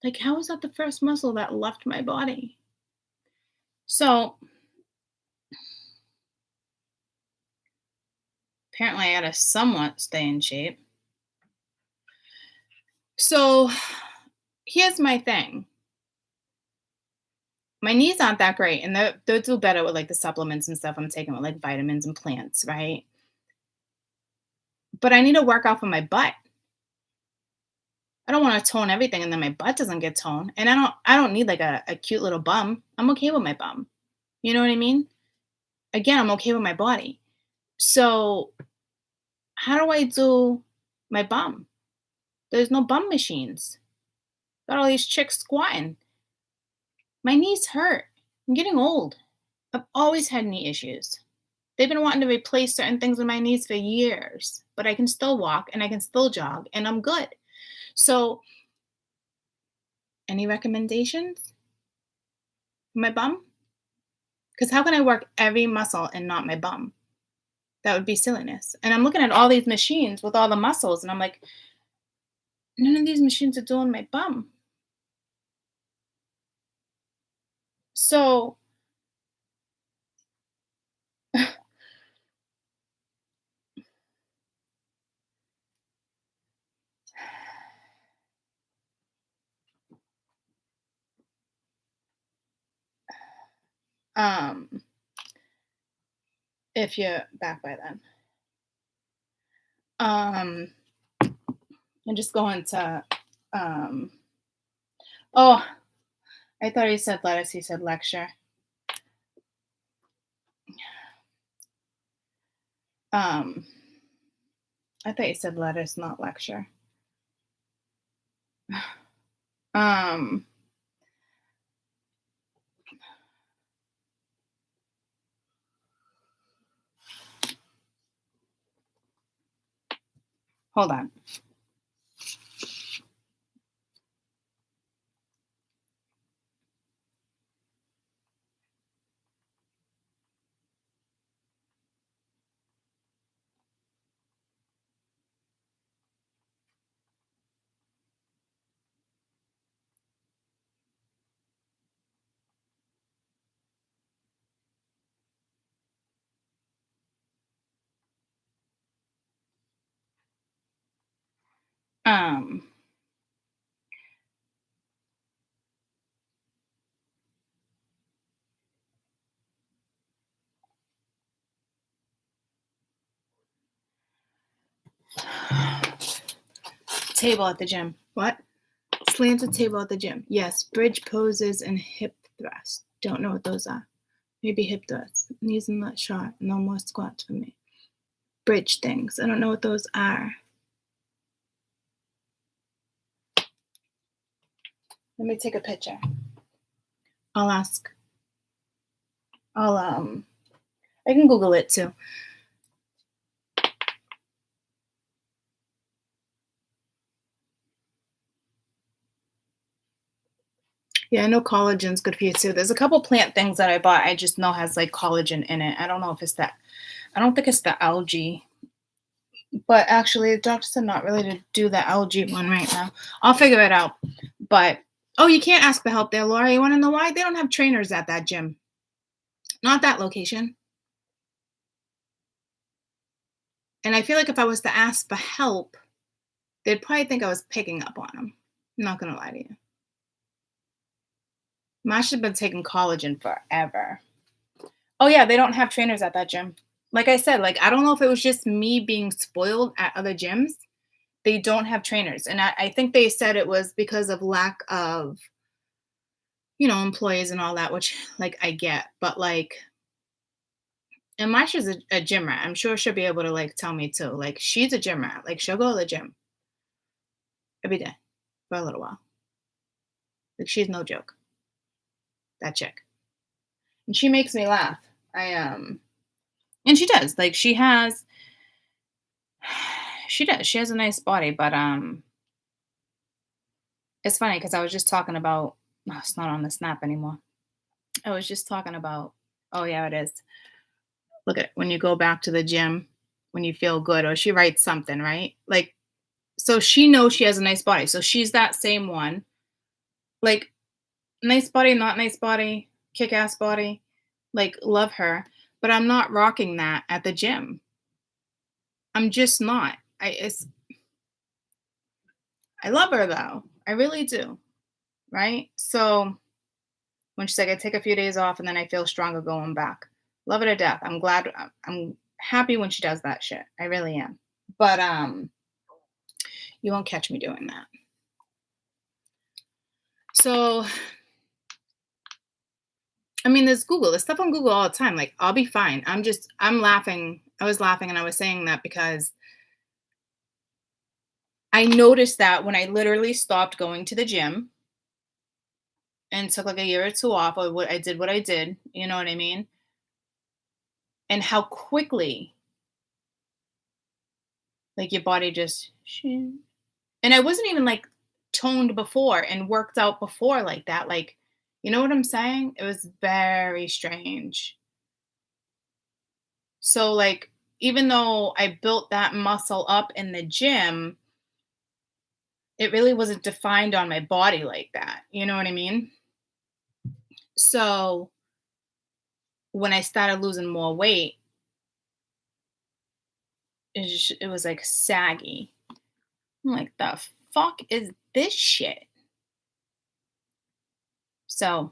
Like, how was that the first muscle that left my body? So apparently I gotta somewhat stay in shape. So here's my thing. My knees aren't that great, and they'll do better with like the supplements and stuff I'm taking with like vitamins and plants, right? But I need to work out for my butt. I don't want to tone everything and then my butt doesn't get toned. And I don't need like a cute little bum. I'm okay with my bum. You know what I mean? Again, I'm okay with my body. So how do I do my bum? There's no bum machines. Got all these chicks squatting. My knees hurt. I'm getting old. I've always had knee issues. They've been wanting to replace certain things with my knees for years, but I can still walk and I can still jog and I'm good. So, any recommendations for my bum? Because how can I work every muscle and not my bum? That would be silliness. And I'm looking at all these machines with all the muscles, and I'm like, none of these machines are doing my bum. So, um, if you're back by then, I'm just going to, um, oh, I thought he said lettuce. He said lecture. Um, I thought you said lettuce, not lecture. Um, hold on. Um, Table at the gym. What? Slanted table at the gym. Yes. Bridge poses and hip thrusts. Don't know what those are. Maybe hip thrusts. Knees in that shot. No more squats for me. Bridge things. I don't know what those are. Let me take a picture. I'll ask. I can Google it too. Yeah, I know collagen's good for you too. There's a couple plant things that I bought. I just know has like collagen in it. I don't know if it's that. I don't think it's the algae. But actually, the doctor said not really to do the algae one right now. I'll figure it out. But oh, you can't ask for help there, Laura. You want to know why? They don't have trainers at that gym. Not that location. And I feel like if I was to ask for help, they'd probably think I was picking up on them. I'm not gonna lie to you. Masha's been taking collagen forever. Oh yeah, they don't have trainers at that gym. Like I said, like I don't know if it was just me being spoiled at other gyms. They don't have trainers. And I think they said it was because of lack of, employees and all that, which like I get. But like and Masha's a gym rat. I'm sure she'll be able to like tell me too. Like she's a gym rat. Like she'll go to the gym every day for a little while. Like she's no joke. That chick. And she makes me laugh. And she does. Like she does. She has a nice body, but it's funny because I was just talking about no, it's not on the snap anymore. I was just talking about oh yeah, it is. Look at when you go back to the gym when you feel good, or she writes something, right? Like so she knows she has a nice body. So she's that same one. Like nice body, not nice body, kick ass body. Like love her. But I'm not rocking that at the gym. I'm just not. I love her though. I really do. Right? So When she's like, I take a few days off and then I feel stronger going back. Love her to death. I'm glad. I'm happy when she does that shit. I really am. But you won't catch me doing that. So, I mean, there's Google. There's stuff on Google all the time. Like, I'll be fine. I'm laughing. I was laughing and I was saying that because I noticed that when I literally stopped going to the gym and took like a year or two off, or what I did, you know what I mean? And how quickly like your body just and I wasn't even like toned before and worked out before like that. Like, you know what I'm saying? It was very strange. So like even though I built that muscle up in the gym, it really wasn't defined on my body like that. You know what I mean? So when I started losing more weight, it was like saggy. I'm like, the fuck is this shit? So,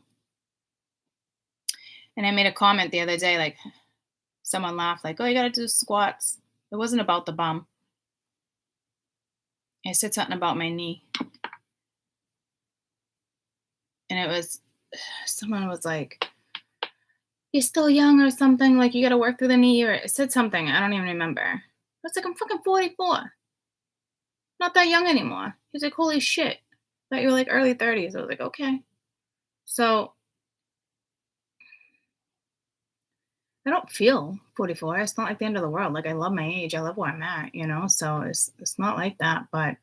and I made a comment the other day, like someone laughed, like, oh, you gotta do squats. It wasn't about the bum. I said something about my knee. And it was, someone was like, you're still young or something, like you gotta work through the knee, or it said something, I don't even remember. I was like, I'm fucking 44. Not that young anymore. He's like, holy shit. Thought you were like early 30s. I was like, okay. So I don't feel 44. It's not like the end of the world. Like I love my age. I love where I'm at, you know? So it's not like that, but I've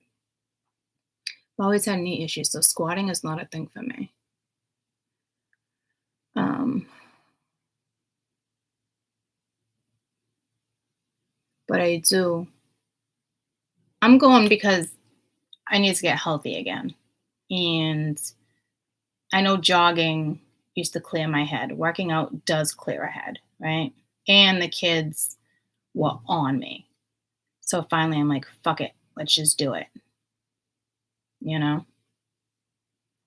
always had knee issues. So squatting is not a thing for me. But I do. I'm going because I need to get healthy again. And I know jogging used to clear my head. Working out does clear a head, right? And the kids were on me. So finally I'm like, fuck it. Let's just do it. You know?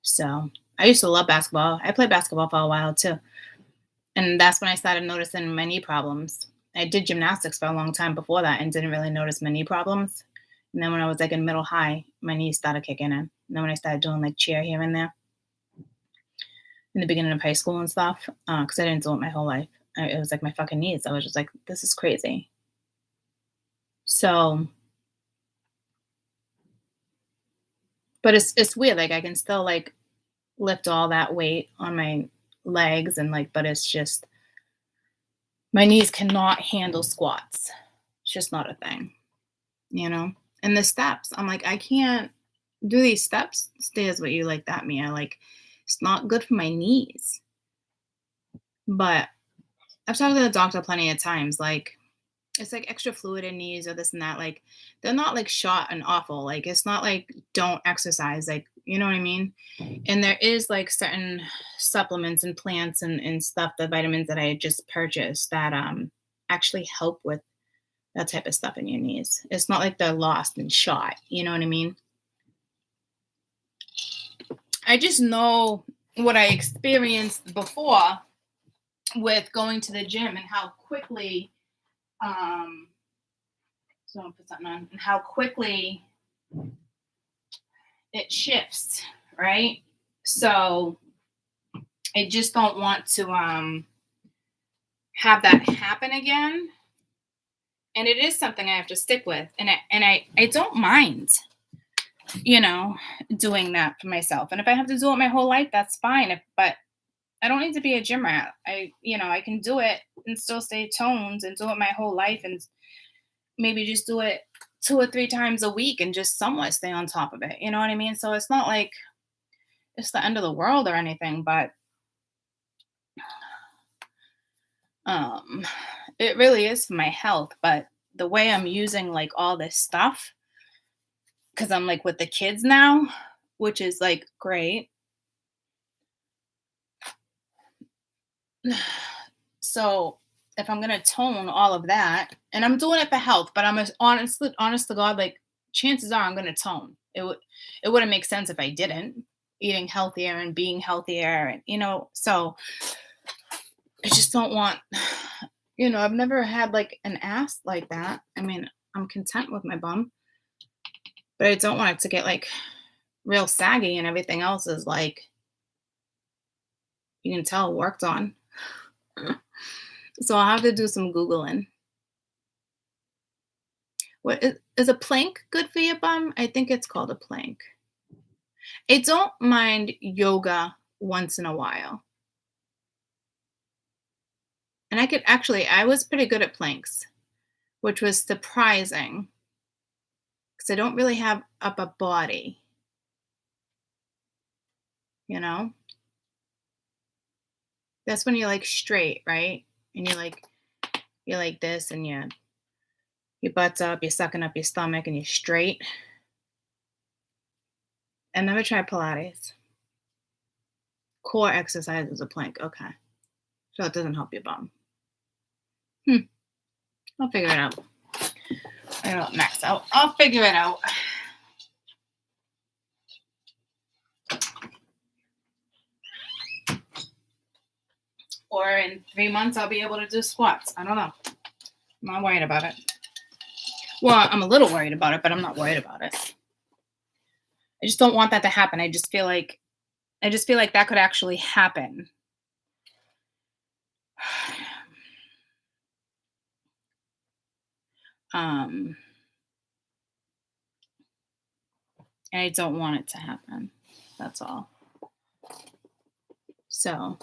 So I used to love basketball. I played basketball for a while too. And that's when I started noticing my knee problems. I did gymnastics for a long time before that and didn't really notice my knee problems. And then when I was like in middle high, my knees started kicking in. And then when I started doing like cheer here and there in the beginning of high school and stuff, because I didn't do it my whole life. It was like my fucking knees. I was just like, this is crazy. So, but it's weird. Like I can still like lift all that weight on my legs and like, but it's just my knees cannot handle squats. It's just not a thing, you know? And the steps, I'm like, I can't do these steps stairs with you like that, Mia. Like, it's not good for my knees. But I've talked to the doctor plenty of times. Like, it's like extra fluid in knees or this and that. Like, they're not like shot and awful. Like, it's not like don't exercise. Like, you know what I mean? And there is like certain supplements and plants and stuff, the vitamins that I just purchased that actually help with that type of stuff in your knees. It's not like they're lost and shot. You know what I mean? I just know what I experienced before with going to the gym and how quickly, so I'll put something on, and how quickly it shifts, right? So I just don't want to have that happen again. And it is something I have to stick with. And I don't mind, you know, doing that for myself. And if I have to do it my whole life, that's fine. But I don't need to be a gym rat. I can do it and still stay toned and do it my whole life and maybe just do it 2 or 3 times a week and just somewhat stay on top of it. You know what I mean? So it's not like it's the end of the world or anything, but it really is for my health. But the way I'm using like all this stuff, because I'm like with the kids now, which is like great. So if I'm gonna tone all of that, and I'm doing it for health, but I'm honest to God, like chances are I'm gonna tone. It wouldn't make sense if I didn't, eating healthier and being healthier, and so I just don't want, I've never had like an ass like that. I mean, I'm content with my bum, but I don't want it to get like real saggy and everything else is like, you can tell worked on. So I'll have to do some Googling. What is a plank good for your bum? I think it's called a plank. I don't mind yoga once in a while. And I was pretty good at planks, which was surprising because I don't really have upper body, you know? That's when you're like straight, right? And you're like this and your butt's up, you're sucking up your stomach and you're straight. I never tried Pilates. Core exercise is a plank. Okay. So it doesn't help your bum. I'll figure it out. I don't max out. I'll figure it out. Or in 3 months, I'll be able to do squats. I don't know. I'm not worried about it. Well, I'm a little worried about it, but I'm not worried about it. I just don't want that to happen. I just feel like that could actually happen. And I don't want it to happen. That's all. So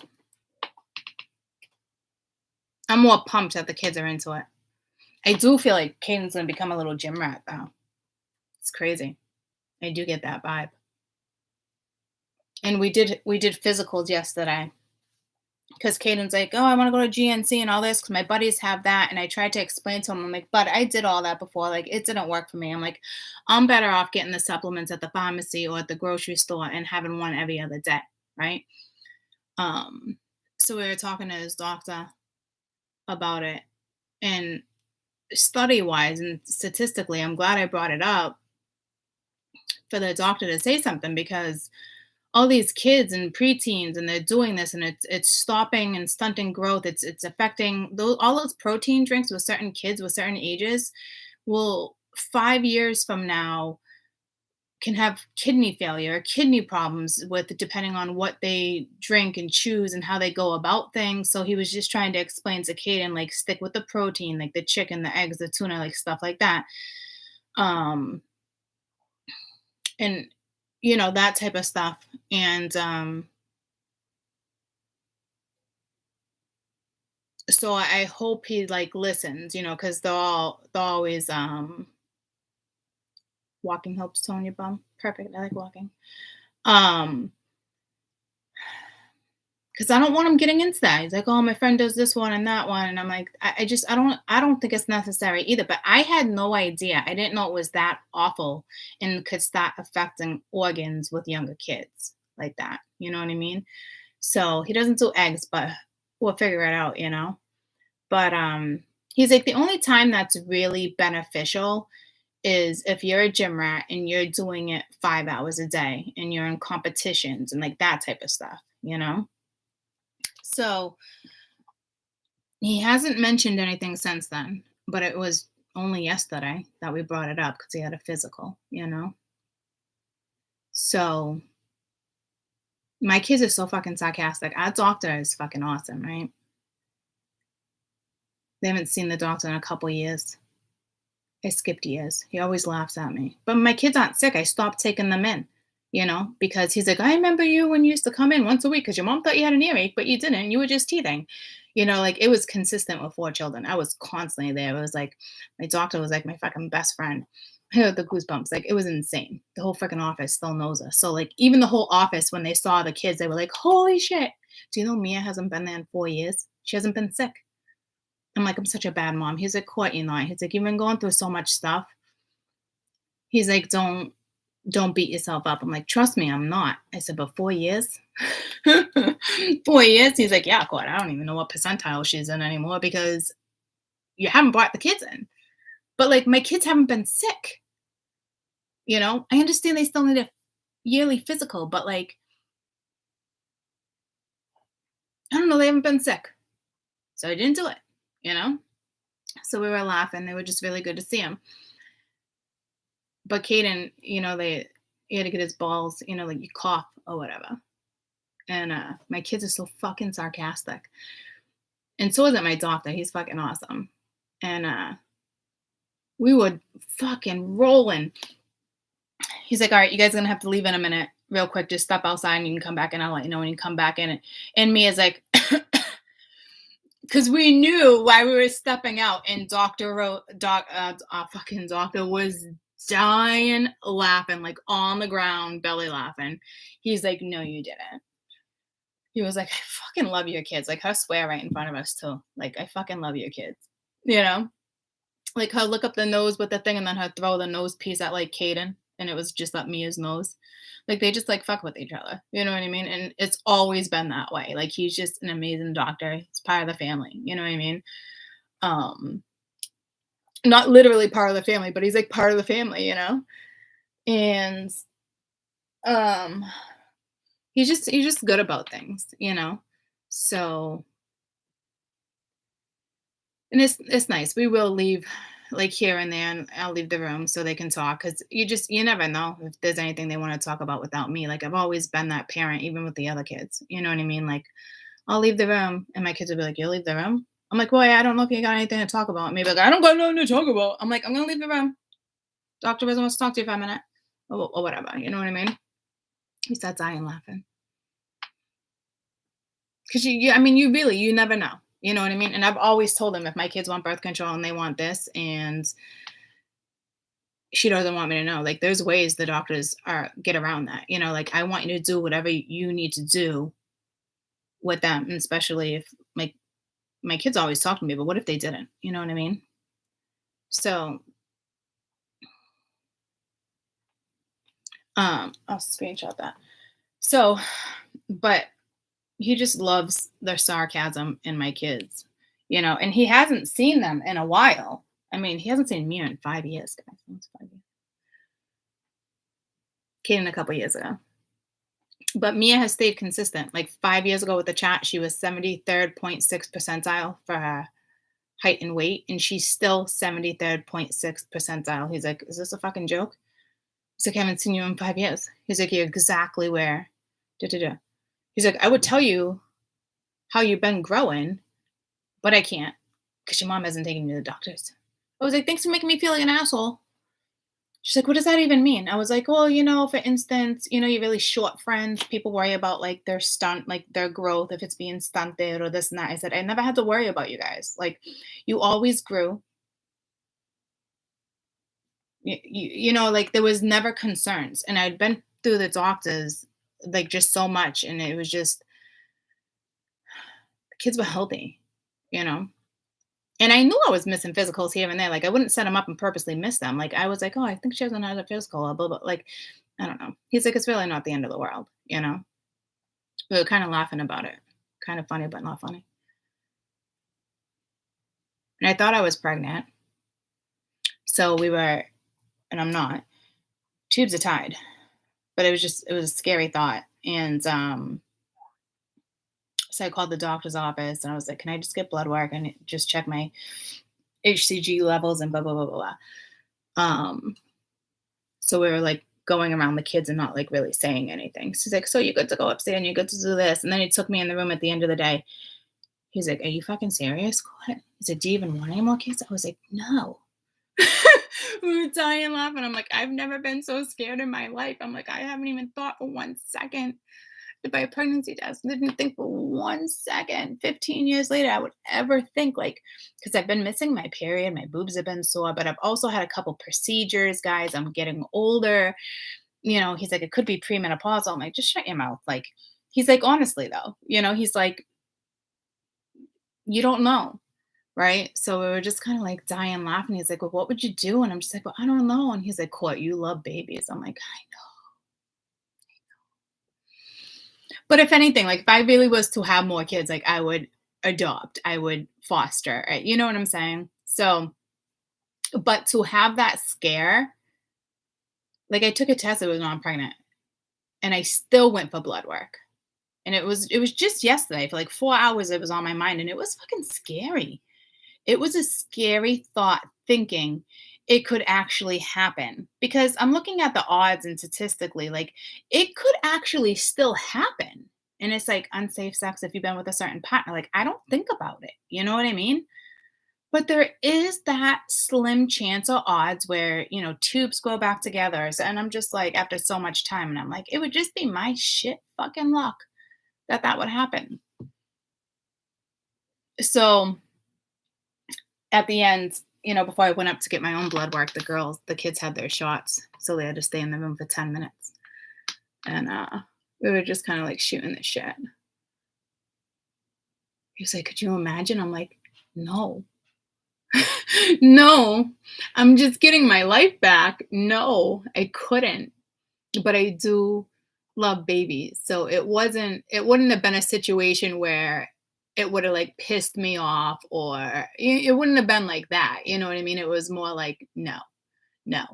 I'm more pumped that the kids are into it. I do feel like Caden's gonna become a little gym rat though. It's crazy. I do get that vibe. And we did physicals yesterday. Because Caden's like, oh, I want to go to GNC and all this because my buddies have that. And I tried to explain to him, I'm like, but I did all that before. Like, it didn't work for me. I'm like, I'm better off getting the supplements at the pharmacy or at the grocery store and having one every other day, right? So we were talking to his doctor about it. And study-wise and statistically, I'm glad I brought it up for the doctor to say something because all these kids and preteens and they're doing this and it's stopping and stunting growth. It's affecting all those protein drinks with certain kids with certain ages will 5 years from now can have kidney failure or kidney problems with depending on what they drink and choose and how they go about things. So he was just trying to explain to Caden, like, stick with the protein, like the chicken, the eggs, the tuna, like stuff like that. And that type of stuff. And so I hope he like listens, because they're always walking helps tone your bum. Perfect. I like walking. Because I don't want him getting into that. He's like, oh, my friend does this one and that one. And I'm like, I don't think it's necessary either. But I had no idea. I didn't know it was that awful and could start affecting organs with younger kids like that. You know what I mean? So he doesn't do eggs, but we'll figure it out, But he's like, the only time that's really beneficial is if you're a gym rat and you're doing it 5 hours a day and you're in competitions and like that type of stuff, So he hasn't mentioned anything since then, but it was only yesterday that we brought it up because he had a physical, So my kids are so fucking sarcastic. Our doctor is fucking awesome, right? They haven't seen the doctor in a couple years. I skipped years. He always laughs at me. But my kids aren't sick. I stopped taking them in, because he's like, I remember you when you used to come in once a week because your mom thought you had an earache, but you didn't. You were just teething. Like it was consistent with 4 children. I was constantly there. It was like my doctor was like my fucking best friend. I had the goosebumps. Like it was insane. The whole freaking office still knows us. So like even the whole office, when they saw the kids, they were like, holy shit. Do you know Mia hasn't been there in 4 years? She hasn't been sick. I'm like, I'm such a bad mom. He's like, what, He's like, you've been going through so much stuff. He's like, don't beat yourself up. I'm like, trust me, I'm not. I said, but 4 years? 4 years? He's like, yeah, God, I don't even know what percentile she's in anymore because you haven't brought the kids in. But like, my kids haven't been sick. I understand they still need a yearly physical, but like, I don't know, they haven't been sick. So I didn't do it, you know? So we were laughing. They were just really good to see him. But Caden, he had to get his balls, like you cough or whatever. And my kids are so fucking sarcastic. And so isn't my doctor. He's fucking awesome. And we were fucking rolling. He's like, all right, you guys are gonna have to leave in a minute, real quick. Just step outside and you can come back and I'll let you know when you come back in. And me is like, because we knew why we were stepping out, and our fucking doctor was dying laughing, like on the ground, belly laughing. He's like, no, you didn't. He was like, I fucking love your kids. Like, her swear right in front of us too. Like, I fucking love your kids. Like her look up the nose with the thing and then her throw the nose piece at like Caden, and it was just at Mia's nose. Like they just like fuck with each other. You know what I mean? And it's always been that way. Like he's just an amazing doctor. He's part of the family. You know what I mean? Not literally part of the family, but he's like part of the family, And he's just good about things. So, and it's nice. We will leave like here and there, and I'll leave the room so they can talk, because you never know if there's anything they want to talk about without me. Like I've always been that parent, even with the other kids. You know what I mean? Like I'll leave the room and my kids will be like, "You'll leave the room?" I'm like, "Well, I don't know if you got anything to talk about." Maybe like, "I don't got nothing to talk about." I'm like, "I'm gonna leave the room. Doctor doesn't want to talk to you for a minute," or whatever. You know what I mean? He starts dying laughing. Because you never know. You know what I mean? And I've always told them, if my kids want birth control and they want this, and she doesn't want me to know, like there's ways the doctors get around that. Like I want you to do whatever you need to do with them, and especially if like my kids always talk to me, but what if they didn't? You know what I mean? So I'll screenshot that. So, but he just loves their sarcasm in my kids, and he hasn't seen them in a while. I mean, he hasn't seen me in 5 years, guys. It's 5 years. Came in a couple years ago. But Mia has stayed consistent. Like 5 years ago with the chat, she was 73rd 0.6 percentile for her height and weight, and she's still 73rd 0.6 percentile. He's like, is this a fucking joke? He's like, I haven't seen you in 5 years. He's like, you're exactly where. He's like, I would tell you how you've been growing, but I can't because your mom hasn't taken you to the doctors. I was like, thanks for making me feel like an asshole. She's like, what does that even mean? I was like, well, for instance, you're really short friends. People worry about like their like their growth, if it's being stunted or this and that. I said, I never had to worry about you guys. Like you always grew. Like there was never concerns. And I'd been through the doctors like just so much. And it was just, the kids were healthy. And I knew I was missing physicals here and there. Like I wouldn't set them up and purposely miss them. Like I was like, oh, I think she has another physical, blah, blah, blah. Like, I don't know. He's like, it's really not the end of the world. We were kind of laughing about it. Kind of funny, but not funny. And I thought I was pregnant. So we were, and I'm not. Tubes are tied. But it was a scary thought. And so I called the doctor's office and I was like, can I just get blood work and just check my HCG levels and blah, blah, blah, blah, blah. So we were like going around the kids and not like really saying anything. So he's like, so you're good to go upstairs and you're good to do this. And then he took me in the room at the end of the day. He's like, are you fucking serious? What? He's like, do you even want any more kids? I was like, no. We were dying laughing. I'm like, I've never been so scared in my life. I'm like, I haven't even thought for 1 second to buy a pregnancy test. I didn't think for 1 second, 15 years later, I would ever think like, because I've been missing my period, my boobs have been sore, but I've also had a couple procedures, guys. I'm getting older. He's like, it could be premenopausal. I'm like, just shut your mouth. Like, he's like, honestly though, he's like, you don't know. Right. So we were just kind of like dying laughing. He's like, well, what would you do? And I'm just like, well, I don't know. And he's like, what? You love babies. I'm like, I know. But if anything, like if I really was to have more kids, like I would adopt, I would foster, right? You know what I'm saying? So, but to have that scare, like I took a test, it was not pregnant, and I still went for blood work. And it was just yesterday for like 4 hours it was on my mind, and it was fucking scary. It was a scary thought thinking it could actually happen because I'm looking at the odds and statistically, like, it could actually still happen. And it's like unsafe sex if you've been with a certain partner. Like, I don't think about it. You know what I mean? But there is that slim chance or odds where, tubes go back together. So, and I'm just like, after so much time, and I'm like, it would just be my shit fucking luck that that would happen. So at the end, before I went up to get my own blood work, the kids had their shots. So they had to stay in the room for 10 minutes. And we were just kind of like shooting the shit. He was like, could you imagine? I'm like, no. No, I'm just getting my life back. No, I couldn't. But I do love babies. So it wouldn't have been a situation where it would have like pissed me off, or it wouldn't have been like that. You know what I mean? It was more like, no, no,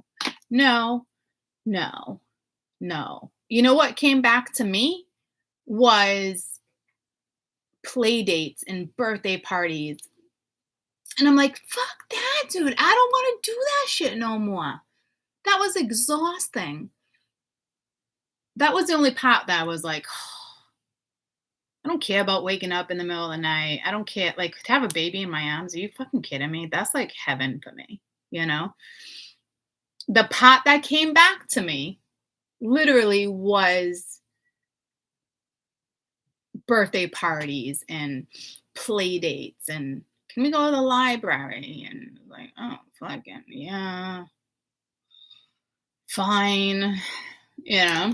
no, no, no. You know what came back to me was play dates and birthday parties. And I'm like, fuck that, dude. I don't want to do that shit no more. That was exhausting. That was the only part that I was like, I don't care about waking up in the middle of the night. I don't care. Like, to have a baby in my arms, are you fucking kidding me? That's like heaven for me, you know? The part that came back to me literally was birthday parties and play dates and can we go to the library? And like, oh, fucking, yeah, fine, you know?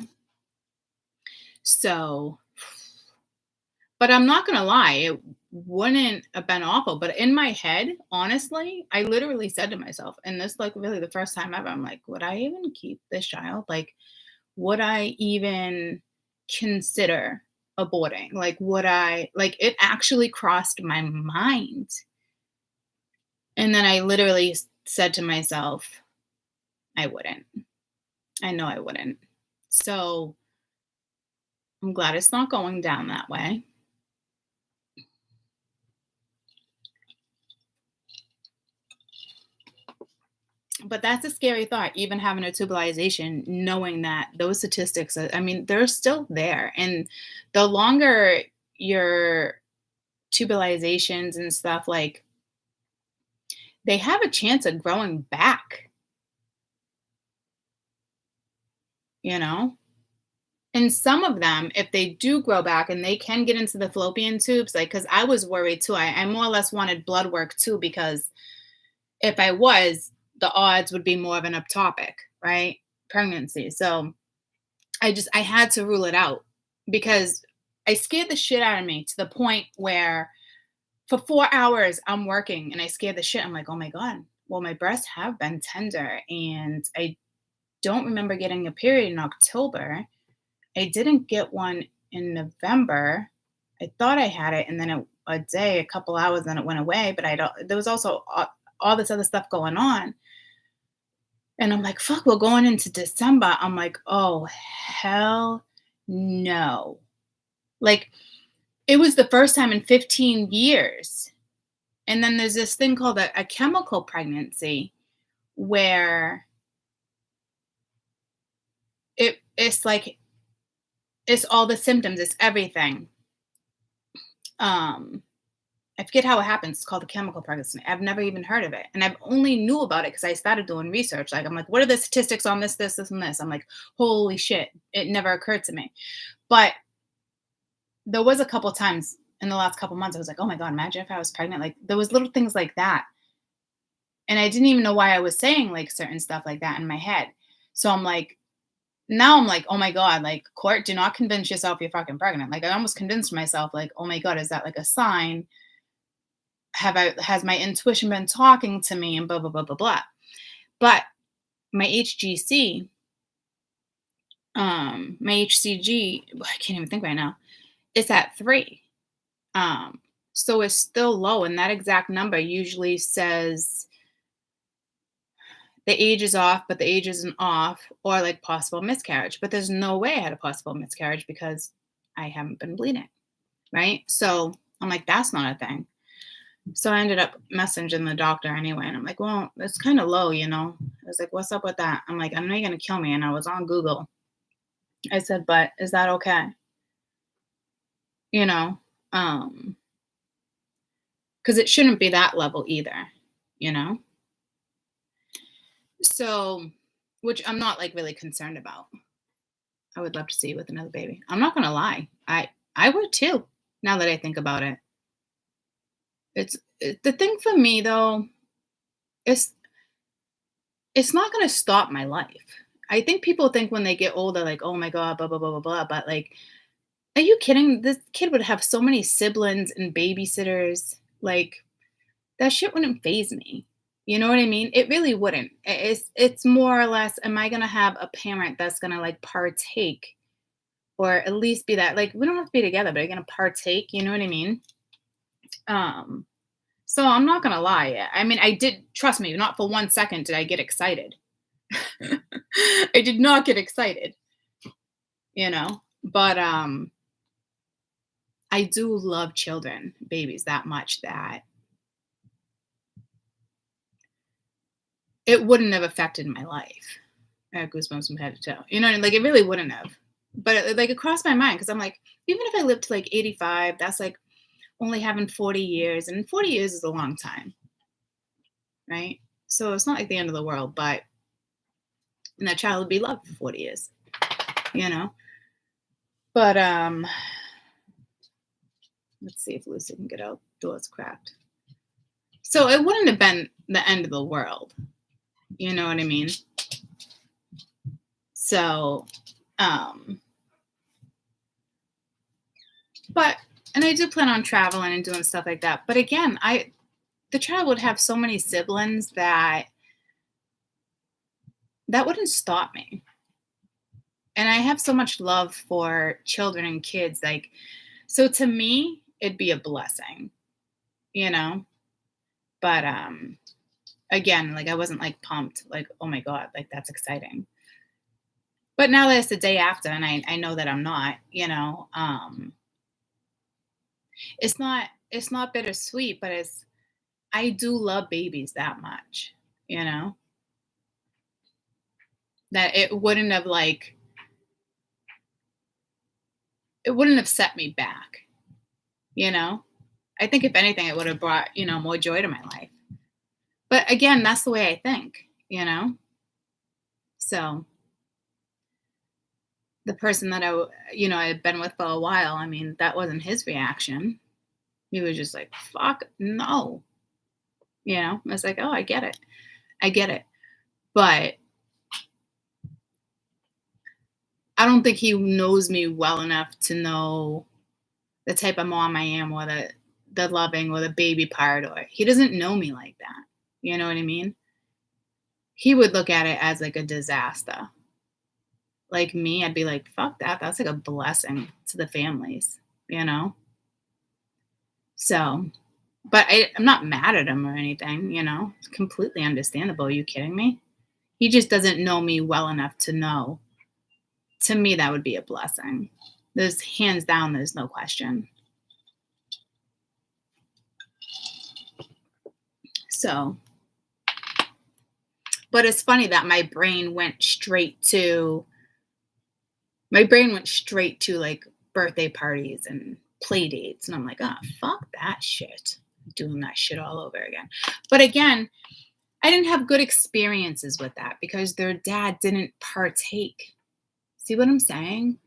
So, but I'm not gonna lie, it wouldn't have been awful. But in my head, honestly, I literally said to myself, and this like really the first time ever, I'm like, would I even keep this child? Like, would I even consider aborting? Like, would I like it actually crossed my mind. And then I literally said to myself, I wouldn't. I know I wouldn't. So I'm glad it's not going down that way. But that's a scary thought, even having a tubalization, knowing that those statistics, I mean, they're still there. And the longer your tubalizations and stuff, like, they have a chance of growing back, you know? And some of them, if they do grow back and they can get into the fallopian tubes, like, because I was worried too. I more or less wanted blood work too, because if I was, the odds would be more of an ectopic, right? Pregnancy. So I had to rule it out because I scared the shit out of me to the point where for 4 hours I'm working and I scared the shit. I'm like, oh my God, well, my breasts have been tender and I don't remember getting a period in October. I didn't get one in November. I thought I had it, and then a day, a couple hours, then it went away. But I don't. There was also all this other stuff going on, and I'm like, "Fuck." We're going into December. I'm like, "Oh hell no!" Like, it was the first time in 15 years. And then there's this thing called a chemical pregnancy, where it's like it's all the symptoms, it's everything. Um, I forget how it happens. It's called a chemical pregnancy. I've never even heard of it. And I've only knew about it because I started doing research. Like, I'm like, what are the statistics on this, this, this, and this? I'm like, holy shit. It never occurred to me. But there was a couple times in the last couple months, I was like, oh my God, imagine if I was pregnant. Like, there was little things like that. And I didn't even know why I was saying like certain stuff like that in my head. So I'm like, now I'm like, oh my God, like, Court, do not convince yourself you're fucking pregnant. Like, I almost convinced myself, like, oh my God, is that like a sign? Has my intuition been talking to me, and blah, blah, blah, blah, blah. But my HGC, my HCG, I can't even think right now, it's at 3. So it's still low. And that exact number usually says the age is off, but the age isn't off, or like possible miscarriage. But there's no way I had a possible miscarriage because I haven't been bleeding, right? So I'm like, that's not a thing. So I ended up messaging the doctor anyway. And I'm like, well, it's kind of low, you know? I was like, what's up with that? I'm like, I know you're going to kill me. And I was on Google. I said, but is that okay? You know, because it shouldn't be that level either, you know? So, which I'm not like really concerned about. I would love to see you with another baby. I'm not going to lie. I would too. Now that I think about it, the thing for me though, is it's not going to stop my life. I think people think when they get older, like, oh my God, blah, blah, blah, blah, blah. But like, are you kidding? This kid would have so many siblings and babysitters. Like, that shit wouldn't phase me. You know what I mean? It really wouldn't. It's more or less, am I gonna have a parent that's gonna like partake or at least be that like we don't have to be together, but are you gonna partake? You know what I mean? Um, so I'm not gonna lie. I mean, I did trust me, not for 1 second did I get excited. I did not get excited, you know. But I do love children, babies that much that it wouldn't have affected my life. I have goosebumps from head to toe. You know, what I mean? Like it really wouldn't have. But like it crossed my mind because I'm like, even if I lived to like 85, that's like only having 40 years, and 40 years is a long time, right? So it's not like the end of the world, but and that child would be loved for 40 years, you know. But let's see if Lucy can get outdoors cracked. So it wouldn't have been the end of the world, you know what I mean? So, but and I do plan on traveling and doing stuff like that. But again, the child would have so many siblings that wouldn't stop me. And I have so much love for children and kids. Like, so to me, it'd be a blessing, you know? But again, like I wasn't like pumped, like, oh my God, like that's exciting. But now that it's the day after and I know that I'm not, you know, it's not bittersweet, but I do love babies that much, you know, that it wouldn't have set me back, you know. I think if anything, it would have brought, you know, more joy to my life. But again, that's the way I think, you know. So the person that I had been with for a while, I mean, that wasn't his reaction. He was just like, fuck no. You know, I was like, oh, I get it. I get it. But I don't think he knows me well enough to know the type of mom I am or the loving or the baby part, or he doesn't know me like that. You know what I mean? He would look at it as like a disaster. Like me, I'd be like, fuck that. That's like a blessing to the families, you know? So, but I'm not mad at him or anything, you know? It's completely understandable. Are you kidding me? He just doesn't know me well enough to know. To me, that would be a blessing. There's hands down, there's no question. So, but it's funny that my brain went straight to like birthday parties and play dates. And I'm like, oh, fuck that shit. Doing that shit all over again. But again, I didn't have good experiences with that because their dad didn't partake. See what I'm saying?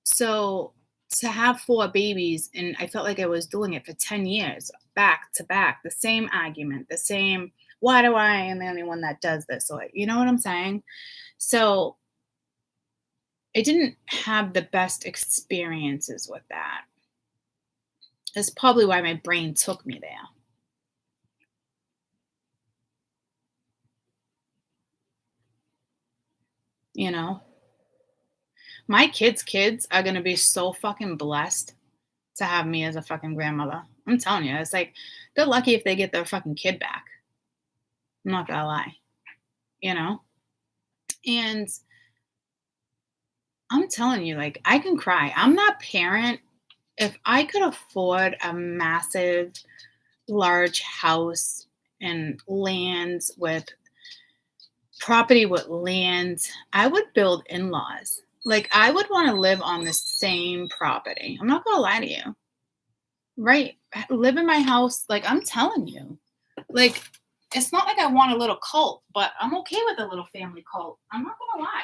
So to have 4 babies, and I felt like I was doing it for 10 years, back to back, the same argument, the same, why do I am the only one that does this? Or, you know what I'm saying? So I didn't have the best experiences with that. That's probably why my brain took me there. You know, my kids are going to be so fucking blessed to have me as a fucking grandmother. I'm telling you, it's like they're lucky if they get their fucking kid back. I'm not gonna lie, you know? And I'm telling you, like, I can cry. I'm not parent. If I could afford a massive, large house and lands with property with land, I would build in-laws. Like, I would want to live on the same property. I'm not gonna lie to you. Right. Live in my house. Like, I'm telling you. Like, it's not like I want a little cult, but I'm okay with a little family cult. I'm not gonna lie.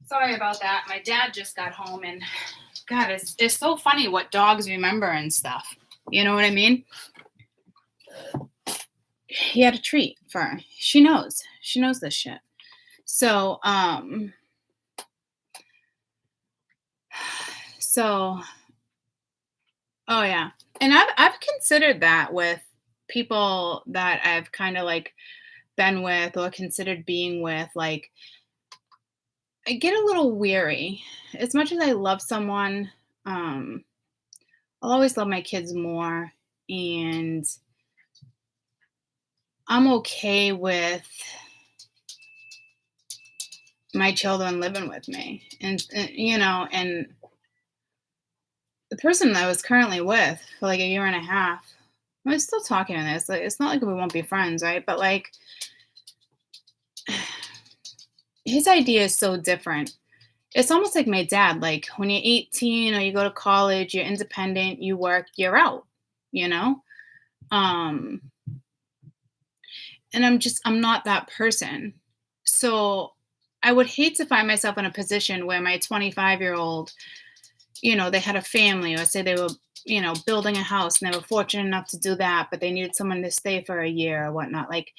Sorry about that. My dad just got home, and God, it's so funny what dogs remember and stuff. You know what I mean? He had a treat for her. She knows. She knows this shit. So, so oh yeah. And I've considered that with people that I've kind of like been with or considered being with. Like, I get a little weary. As much as I love someone, um, I'll always love my kids more. And I'm okay with my children living with me. And you know, and the person that I was currently with for like a year and a half, I'm still talking to this. Like, it's not like we won't be friends, right? But like, his idea is so different. It's almost like my dad. Like, when you're 18 or you go to college, you're independent, you work, you're out, you know? Um, and I'm not that person. So I would hate to find myself in a position where my 25-year-old, they had a family, or say they were, building a house and they were fortunate enough to do that, but they needed someone to stay for a year or whatnot. Like,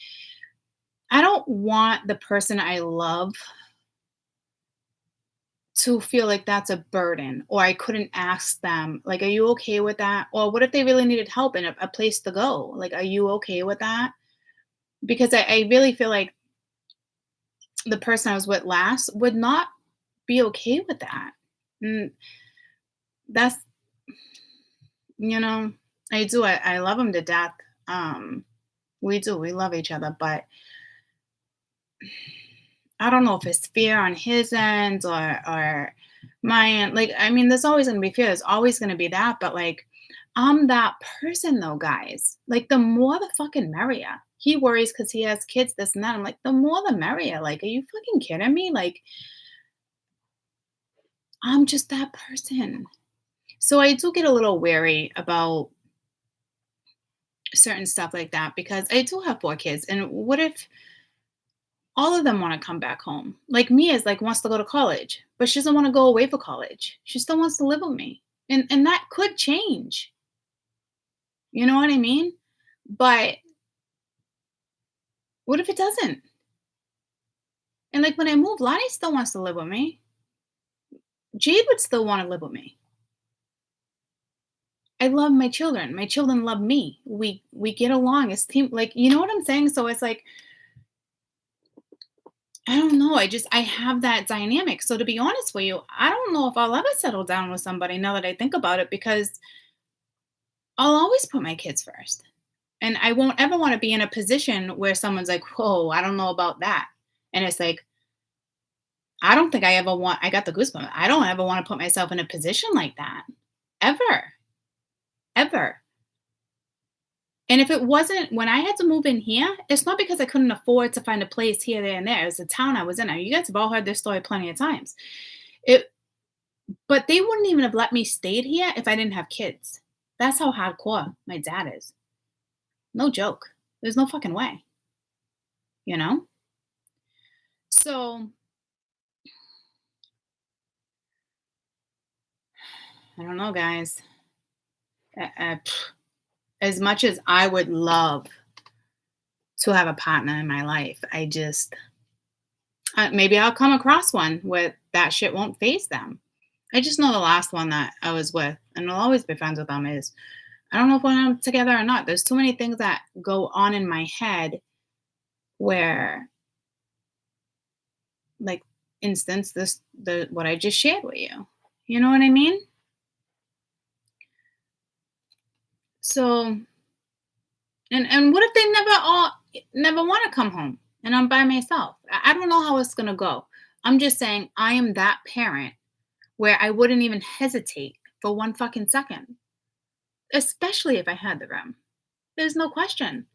I don't want the person I love to feel like that's a burden, or I couldn't ask them, like, "Are you okay with that?" Or what if they really needed help and a place to go? Like, "Are you okay with that?" Because I really feel like the person I was with last would not be okay with that. And that's, you know, I do. I love him to death. We do. We love each other, but I don't know if it's fear on his end or my end. Like, I mean, there's always gonna be fear. There's always gonna be that. But like, I'm that person though, guys. Like, the more the fucking merrier. He worries because he has kids, this and that. I'm like, the more the merrier. Like, are you fucking kidding me? Like, I'm just that person. So I do get a little wary about certain stuff like that because I do have 4 kids. And what if all of them want to come back home? Like, Mia is like wants to go to college, but she doesn't want to go away for college. She still wants to live with me. And that could change. You know what I mean? But what if it doesn't? And like, when I move, Lonnie still wants to live with me. Jade would still want to live with me. I love my children. My children love me. We get along as team. Like, you know what I'm saying? So it's like, I don't know. I have that dynamic. So to be honest with you, I don't know if I'll ever settle down with somebody now that I think about it, because I'll always put my kids first. And I won't ever want to be in a position where someone's like, whoa, I don't know about that. And it's like, I don't think I got the goosebumps. I don't ever want to put myself in a position like that. Ever. Ever. And if it wasn't when I had to move in here, it's not because I couldn't afford to find a place here, there, and there. It was the town I was in. Now, you guys have all heard this story plenty of times. It, but they wouldn't even have let me stay here if I didn't have kids. That's how hardcore my dad is. No joke. There's no fucking way. You know? So, I don't know, guys. As much as I would love to have a partner in my life, I just, maybe I'll come across one where that shit won't phase them. I just know the last one that I was with, and I'll always be friends with them, is I don't know if when I'm together or not. There's too many things that go on in my head where, like, instance, what I just shared with you. You know what I mean? So, and what if they never want to come home and I'm by myself? I don't know how it's gonna go. I'm just saying I am that parent where I wouldn't even hesitate for one fucking second, especially if I had the room. There's no question.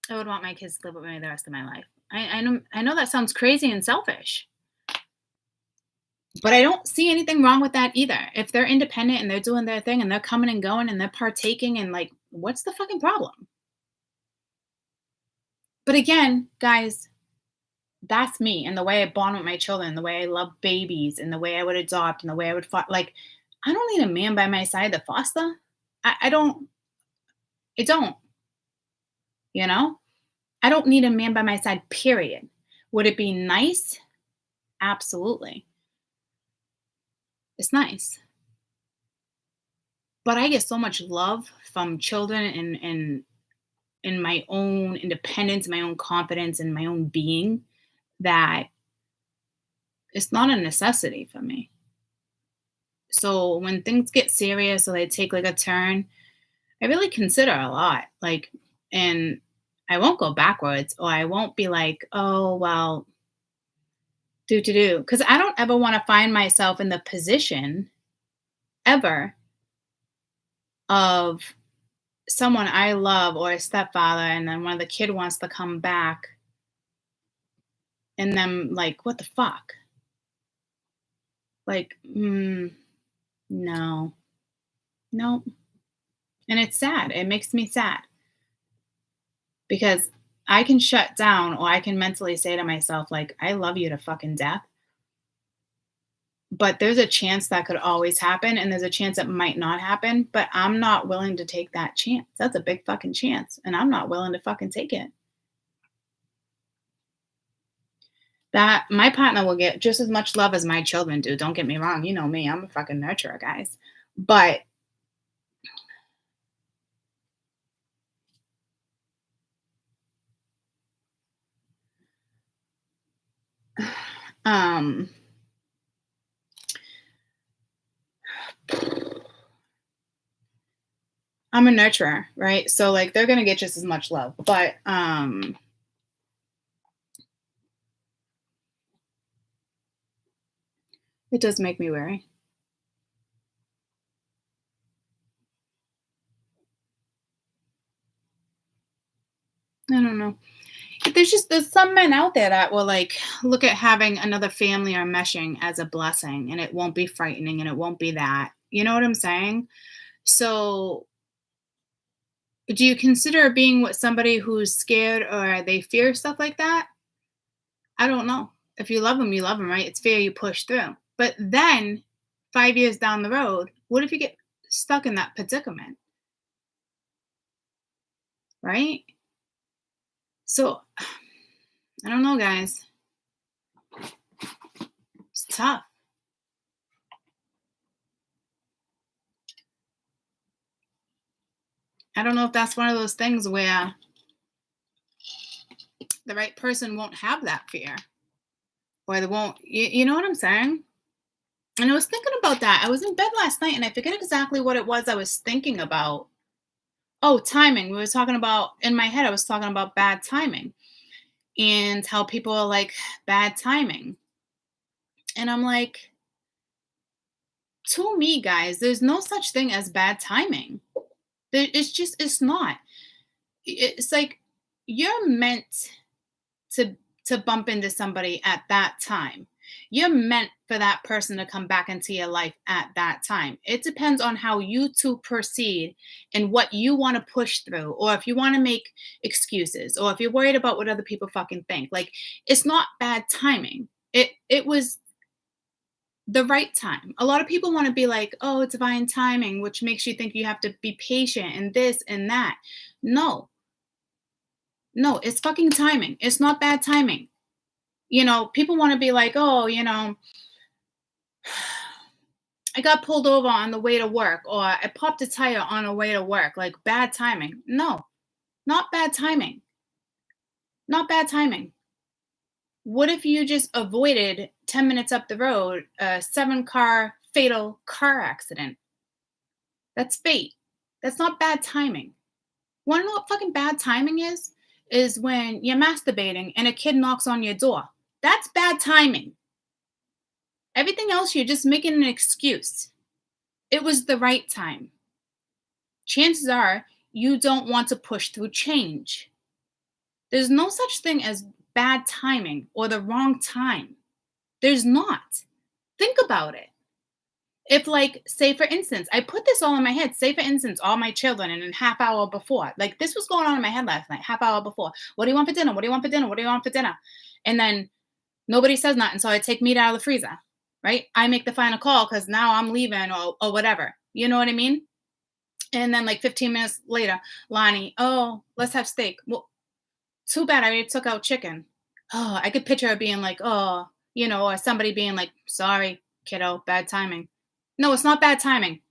I would want my kids to live with me the rest of my life. I know that sounds crazy and selfish, but I don't see anything wrong with that either. If they're independent and they're doing their thing and they're coming and going and they're partaking, and like, what's the fucking problem? But again, guys, that's me and the way I bond with my children, the way I love babies, and the way I would adopt, and the way I would like. I don't need a man by my side to foster. I don't. I don't. You know, I don't need a man by my side. Period. Would it be nice? Absolutely. It's nice. But I get so much love from children and my own independence, my own confidence, and my own being that it's not a necessity for me. So when things get serious or they take like a turn, I really consider a lot. Like, and I won't go backwards, or I won't be like, oh, well, do. Because I don't ever want to find myself in the position ever of someone I love or a stepfather, and then when the kid wants to come back, and then like, what the fuck? Like, no, no. And it's sad. It makes me sad because I can shut down, or I can mentally say to myself, like, I love you to fucking death. But there's a chance that could always happen, and there's a chance it might not happen, but I'm not willing to take that chance. That's a big fucking chance, and I'm not willing to fucking take it. That my partner will get just as much love as my children do. Don't get me wrong. You know me. I'm a fucking nurturer, guys. But um I'm a nurturer, right? So like they're gonna get just as much love. But it does make me worry. I don't know. There's some men out there that will like look at having another family or meshing as a blessing, and it won't be frightening, and it won't be that. You know what I'm saying? So do you consider being with somebody who's scared or they fear stuff like that? I don't know. If you love them, right? It's fair you push through. But then 5 years down the road, what if you get stuck in that predicament? Right? So I don't know, guys. It's tough. I don't know if that's one of those things where the right person won't have that fear, or they won't, you know what I'm saying? And I was thinking about that. I was in bed last night and I forget exactly what it was I was thinking about. Oh, timing. We were talking about, in my head, I was talking about bad timing and how people are like, bad timing. And I'm like, to me, guys, there's no such thing as bad timing. It's not. It's like you're meant to bump into somebody at that time. You're meant for that person to come back into your life at that time. It depends on how you two proceed and what you want to push through, or if you want to make excuses, or if you're worried about what other people fucking think. Like, it's not bad timing. It was the right time. A lot of people want to be like, oh, it's divine timing, which makes you think you have to be patient and this and that. No, no, it's fucking timing. It's not bad timing. People want to be like, oh, I got pulled over on the way to work, or I popped a tire on the way to work. Like, bad timing. No, not bad timing. Not bad timing. What if you just avoided 10 minutes up the road a 7-car fatal car accident? That's fate. That's not bad timing. Want to know what fucking bad timing is? Is when you're masturbating and a kid knocks on your door. That's bad timing. Everything else, you're just making an excuse. It was the right time. Chances are you don't want to push through change. There's no such thing as bad timing or the wrong time. There's not. Think about it. If, like, say for instance, I put this all in my head, say for instance, all my children, and in half hour before, like, this was going on in my head last night, half hour before. What do you want for dinner? What do you want for dinner? What do you want for dinner? And then nobody says nothing, so I take meat out of the freezer, right? I make the final call because now I'm leaving, or whatever. You know what I mean? And then, like, 15 minutes later, Lonnie, oh, let's have steak. Well, too bad I already took out chicken. Oh, I could picture her being like, oh, or somebody being like, sorry, kiddo, bad timing. No, it's not bad timing.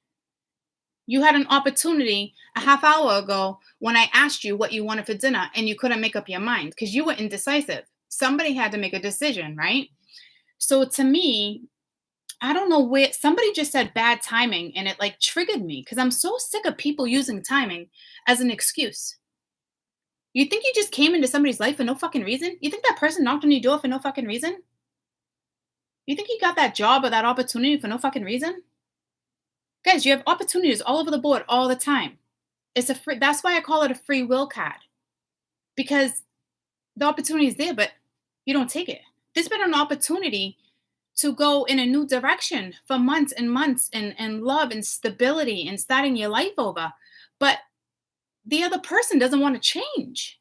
You had an opportunity a half hour ago when I asked you what you wanted for dinner and you couldn't make up your mind because you were indecisive. Somebody had to make a decision, right? So to me, I don't know where somebody just said bad timing and it like triggered me because I'm so sick of people using timing as an excuse. You think you just came into somebody's life for no fucking reason? You think that person knocked on your door for no fucking reason? You think you got that job or that opportunity for no fucking reason? Guys, you have opportunities all over the board all the time. That's why I call it a free will card. Because the opportunity is there, but you don't take it. There's been an opportunity to go in a new direction for months and months and love and stability and starting your life over. But the other person doesn't want to change.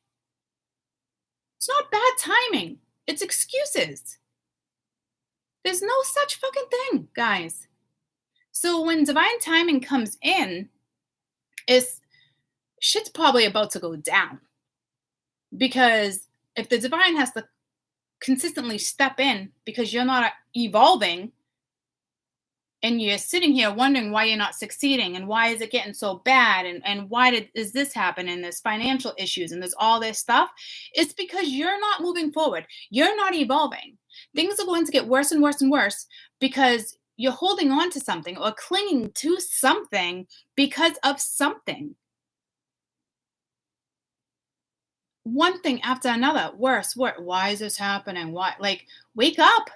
It's not bad timing. It's excuses. There's no such fucking thing, guys. So when divine timing comes in, shit's probably about to go down. Because if the divine has to consistently step in because you're not evolving and you're sitting here wondering why you're not succeeding and why is it getting so bad and why is this happen and there's financial issues and there's all this stuff, it's because you're not moving forward. You're not evolving. Things are going to get worse and worse and worse because you're holding on to something or clinging to something because of something. One thing after another, worse. Why is this happening? Why? Like, wake up.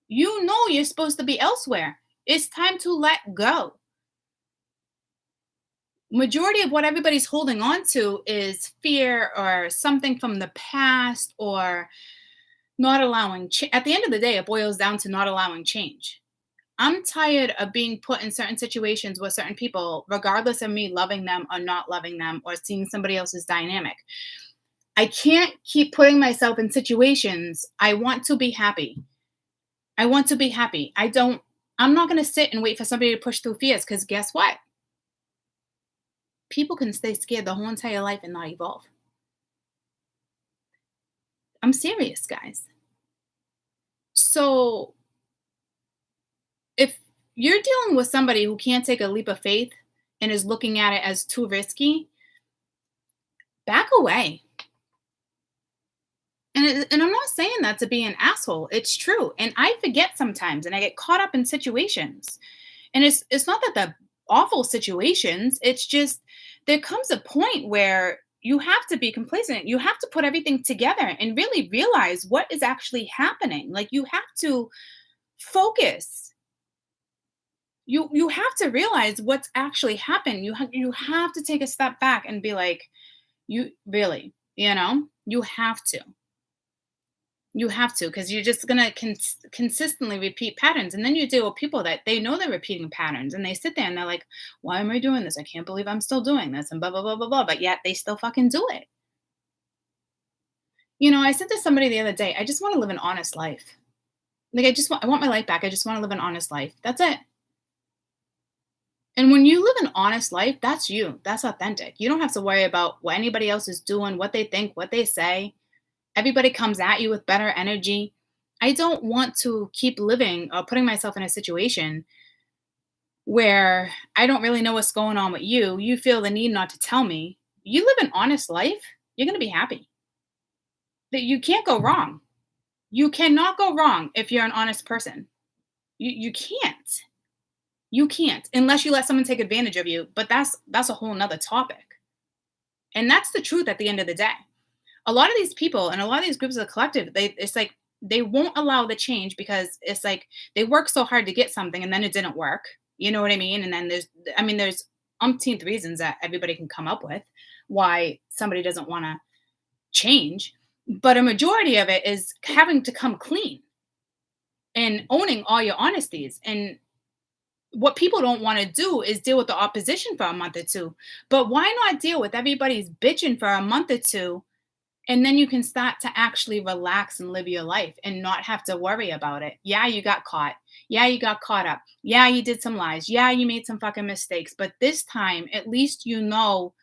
You know you're supposed to be elsewhere. It's time to let go. Majority of what everybody's holding on to is fear or something from the past or not allowing. At the end of the day, it boils down to not allowing change. I'm tired of being put in certain situations with certain people, regardless of me loving them or not loving them or seeing somebody else's dynamic. I can't keep putting myself in situations. I want to be happy. I want to be happy. I'm not going to sit and wait for somebody to push through fears because guess what? People can stay scared the whole entire life and not evolve. I'm serious, guys. So if you're dealing with somebody who can't take a leap of faith and is looking at it as too risky, back away. And I'm not saying that to be an asshole. It's true. And I forget sometimes and I get caught up in situations. And it's not that the awful situations, it's just there comes a point where you have to be complacent. You have to put everything together and really realize what is actually happening. Like you have to focus. You have to realize what's actually happened. You have to take a step back and be like, you really, you have to. You have to, because you're just gonna consistently repeat patterns, and then you deal with people that they know they're repeating patterns, and they sit there and they're like, "Why am I doing this? I can't believe I'm still doing this," and blah blah blah blah blah. But yet they still fucking do it. I said to somebody the other day, I just want to live an honest life. Like I want my life back. I just want to live an honest life. That's it. And when you live an honest life, that's you. That's authentic. You don't have to worry about what anybody else is doing, what they think, what they say. Everybody comes at you with better energy. I don't want to keep living or putting myself in a situation where I don't really know what's going on with you. You feel the need not to tell me. You live an honest life, you're going to be happy. That you can't go wrong. You cannot go wrong if you're an honest person. You can't. You can't unless you let someone take advantage of you. But that's a whole nother topic. And that's the truth at the end of the day. A lot of these people and a lot of these groups of the collective, it's like they won't allow the change because it's like they work so hard to get something and then it didn't work. You know what I mean? And then there's umpteenth reasons that everybody can come up with why somebody doesn't want to change. But a majority of it is having to come clean and owning all your honesties. And what people don't want to do is deal with the opposition for a month or two. But why not deal with everybody's bitching for a month or two? And then you can start to actually relax and live your life and not have to worry about it. Yeah, you got caught. Yeah, you got caught up. Yeah, you did some lies. Yeah, you made some fucking mistakes. But this time, at least you know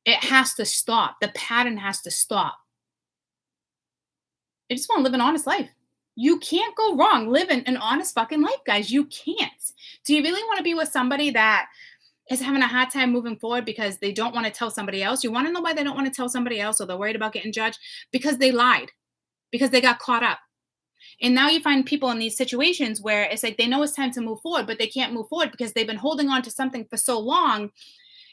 it has to stop. The pattern has to stop. I just want to live an honest life. You can't go wrong living an honest fucking life, guys. You can't. Do you really want to be with somebody that is having a hard time moving forward because they don't want to tell somebody else? You want to know why they don't want to tell somebody else or they're worried about getting judged? Because they lied, because they got caught up. And now you find people in these situations where it's like they know it's time to move forward, but they can't move forward because they've been holding on to something for so long,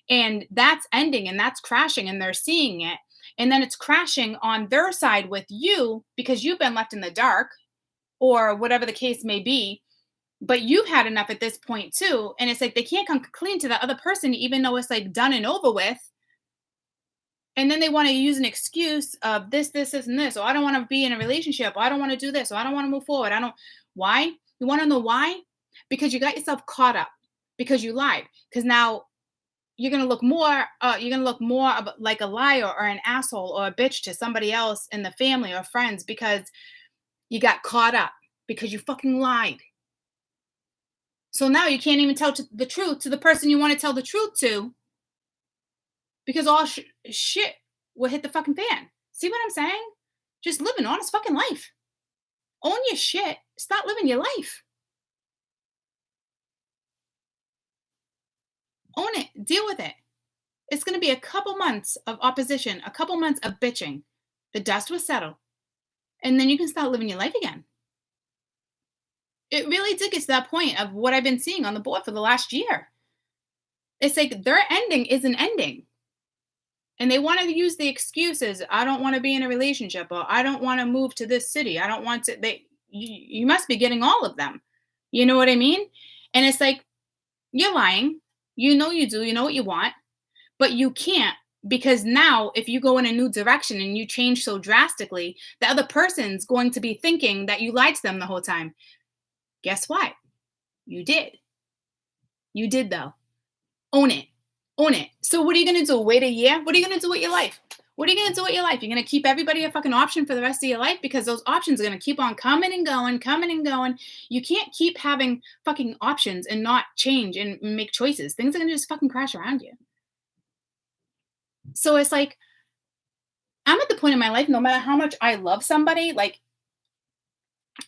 and that's ending and that's crashing and they're seeing it. And then it's crashing on their side with you because you've been left in the dark or whatever the case may be. But you've had enough at this point too. And it's like they can't come clean to the other person, even though it's like done and over with. And then they want to use an excuse of this, and this. Or I don't want to be in a relationship. Or I don't want to do this. Or I don't want to move forward. Why? You want to know why? Because you got yourself caught up. Because you lied. Because now you're gonna look more. Like a liar or an asshole or a bitch to somebody else in the family or friends because you got caught up because you fucking lied. So now you can't even tell the truth to the person you want to tell the truth to because all shit will hit the fucking fan. See what I'm saying? Just live an honest fucking life. Own your shit. Start living your life. Own it. Deal with it. It's going to be a couple months of opposition, a couple months of bitching. The dust will settle. And then you can start living your life again. It really did get to that point of what I've been seeing on the board for the last year. It's like their ending is an ending. And they want to use the excuses. I don't want to be in a relationship, or I don't want to move to this city. I don't want to. You must be getting all of them. You know what I mean? And it's like, you're lying. You know you do. You know what you want. But you can't, because now if you go in a new direction and you change so drastically, the other person's going to be thinking that you lied to them the whole time. Guess what? You did. You did, though. Own it. Own it. So what are you going to do? Wait a year? What are you going to do with your life? What are you going to do with your life? You're going to keep everybody a fucking option for the rest of your life because those options are going to keep on coming and going, coming and going. You can't keep having fucking options and not change and make choices. Things are going to just fucking crash around you. So it's like, I'm at the point in my life, no matter how much I love somebody, like,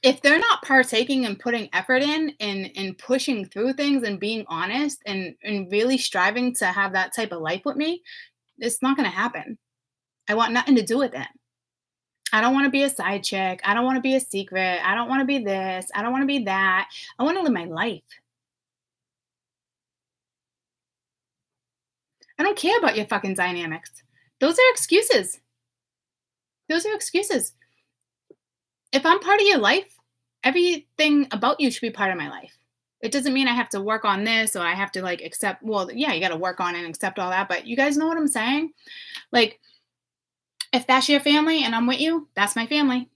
if they're not partaking and putting effort in and pushing through things and being honest and really striving to have that type of life with me, it's not going to happen. I want nothing to do with it. I don't want to be a side chick. I don't want to be a secret. I don't want to be this. I don't want to be that. I want to live my life. I don't care about your fucking dynamics. Those are excuses. Those are excuses. If I'm part of your life, everything about you should be part of my life. It doesn't mean I have to work on this or I have to like accept, well, yeah, you got to work on it and accept all that. But you guys know what I'm saying? Like, if that's your family and I'm with you, that's my family.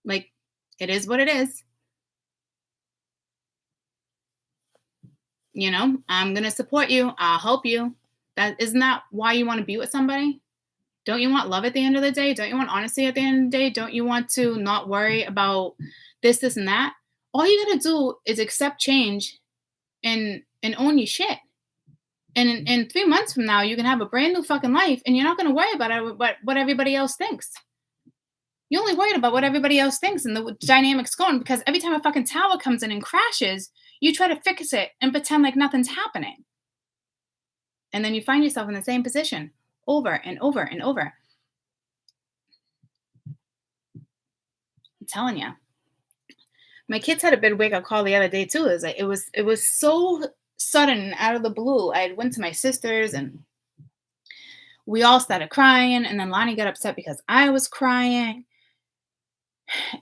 Like, it is what it is. You know, I'm going to support you. I'll help you. That isn't that why you want to be with somebody? Don't you want love at the end of the day? Don't you want honesty at the end of the day? Don't you want to not worry about this, and that? All you gotta do is accept change and own your shit. And in 3 months from now, you can have a brand new fucking life, and you're not gonna worry about what everybody else thinks. You're only worried about what everybody else thinks and the dynamics going because every time a fucking tower comes in and crashes, you try to fix it and pretend like nothing's happening. And then you find yourself in the same position over and over and over. I'm telling you. My kids had a big wake up call the other day too. It was so sudden and out of the blue. I went to my sister's and we all started crying, and then Lonnie got upset because I was crying.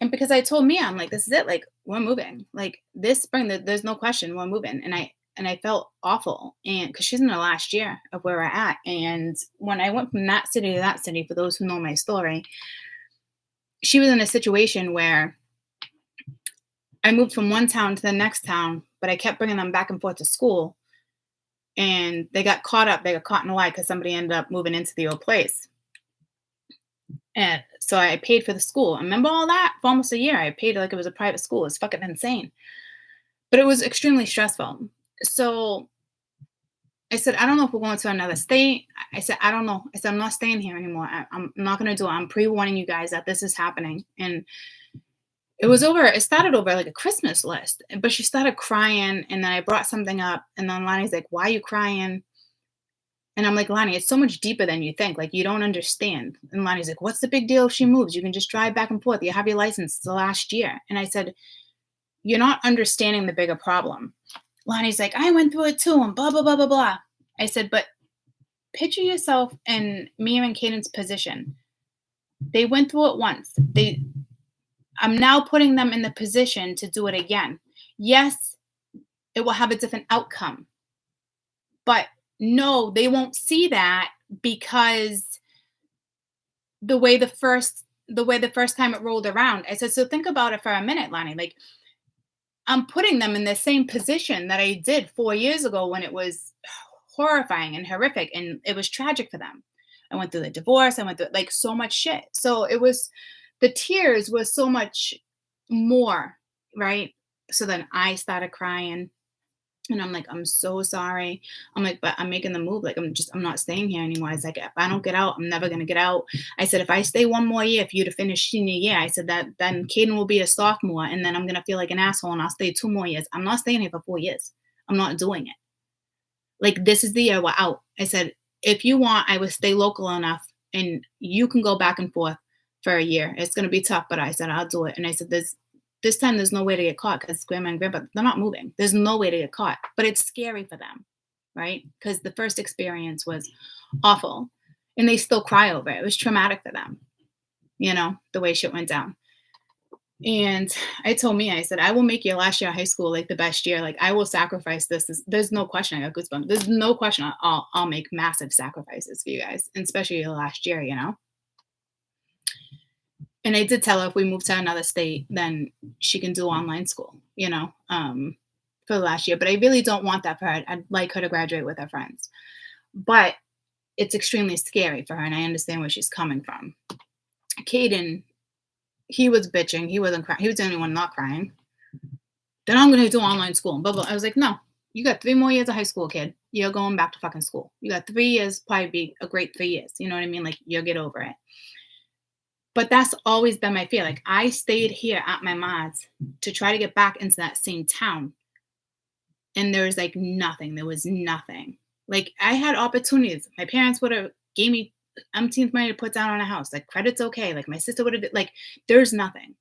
And because I told Mia, I'm like, this is it. Like, we're moving. Like this spring, there's no question we're moving. And I felt awful, and because she's in the last year of where we're at. And when I went from that city to that city, for those who know my story, she was in a situation where I moved from one town to the next town, but I kept bringing them back and forth to school. And they got caught up. They got caught in a lie because somebody ended up moving into the old place. And so I paid for the school. Remember all that? For almost a year, I paid like it was a private school. It's fucking insane. But it was extremely stressful. So I said, I don't know if we're going to another state. I said, I don't know. I said, I'm not staying here anymore. I'm not going to do it. I'm pre-warning you guys that this is happening. And it started over like a Christmas list, but she started crying, and then I brought something up, and then Lonnie's like, why are you crying? And I'm like, Lonnie, it's so much deeper than you think. Like, you don't understand. And Lonnie's like, what's the big deal if she moves? You can just drive back and forth. You have your license the last year. And I said, you're not understanding the bigger problem. Lonnie's like, I went through it too, and blah, blah, blah, blah, blah. I said, but picture yourself in Mia and Caden's position. They went through it once. I'm now putting them in the position to do it again. Yes, it will have a different outcome. But no, they won't see that because the way the first time it rolled around. I said, so think about it for a minute, Lonnie. Like, I'm putting them in the same position that I did 4 years ago when it was horrifying and horrific, and it was tragic for them. I went through the divorce. I went through like so much shit. So the tears was so much more, right? So then I started crying, and I'm like, I'm so sorry. I'm like, but I'm making the move. Like, I'm not staying here anymore. I was like, if I don't get out, I'm never going to get out. I said, if I stay one more year for you to finish senior year, I said that then Caden will be a sophomore, and then I'm going to feel like an asshole, and I'll stay 2 more years. I'm not staying here for 4 years. I'm not doing it. Like, this is the year we're out. I said, if you want, I would stay local enough, and you can go back and forth for a year. It's going to be tough, but I said, I'll do it. And I said, this time there's no way to get caught because grandma and grandpa, they're not moving. There's no way to get caught, but it's scary for them, right? Because the first experience was awful, and they still cry over it. It was traumatic for them, the way shit went down. And I told Mia, I said, I will make your last year of high school like the best year. Like, I will sacrifice this. There's no question. I got goosebumps. There's no question. I'll make massive sacrifices for you guys, and especially your last year, And I did tell her if we move to another state, then she can do online school, for the last year. But I really don't want that for her. I'd like her to graduate with her friends. But it's extremely scary for her, and I understand where she's coming from. Caden, he was bitching. He wasn't crying. He was the only one not crying. Then I'm going to do online school. Blah, blah. I was like, no, you got 3 more years of high school, kid. You're going back to fucking school. You got 3 years, probably be a great 3 years. You know what I mean? Like, you'll get over it. But that's always been my fear. Like, I stayed here at my mom's to try to get back into that same town. And there was like nothing. There was nothing. Like, I had opportunities. My parents would have gave me umpteenth money to put down on a house. Like, credit's okay. Like, my sister would have, like, there's nothing.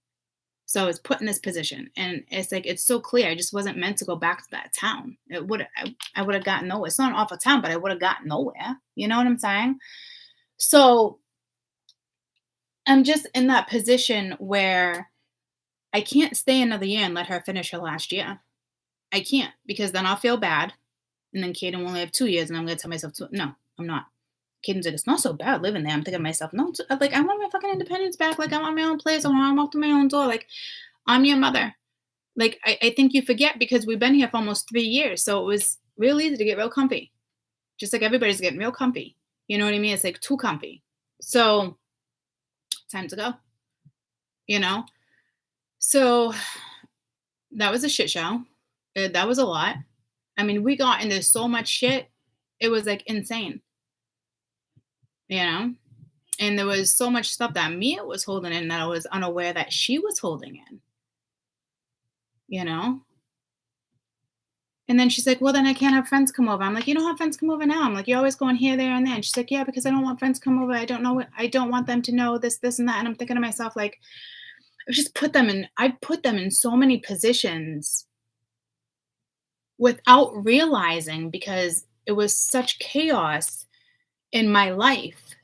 So I was put in this position, and it's like it's so clear. I just wasn't meant to go back to that town. I would have gotten nowhere. It's not an awful town, but I would have gotten nowhere. You know what I'm saying? So I'm just in that position where I can't stay another year and let her finish her last year. I can't because then I'll feel bad, and then Kaden will only have 2 years, and I'm gonna tell myself, no, I'm not. Caden's like, it's not so bad living there. I'm thinking to myself, no, like I want my fucking independence back. Like I want my own place. I want to walk through my own door. Like I'm your mother. Like I think you forget because we've been here for almost 3 years. So it was real easy to get real comfy. Just like everybody's getting real comfy. You know what I mean? It's like too comfy. So time to go, you know? So that was a shit show. That was a lot. I mean, we got into so much shit. It was like insane, you know? And there was so much stuff that Mia was holding in that I was unaware that she was holding in, you know? And then she's like, well, then I can't have friends come over. I'm like, you don't have friends come over now. I'm like, you're always going here, there, and there. And she's like, yeah, because I don't want friends come over. I don't know what, I don't want them to know this, this, and that. And I'm thinking to myself, like, I put them in so many positions without realizing because it was such chaos in my life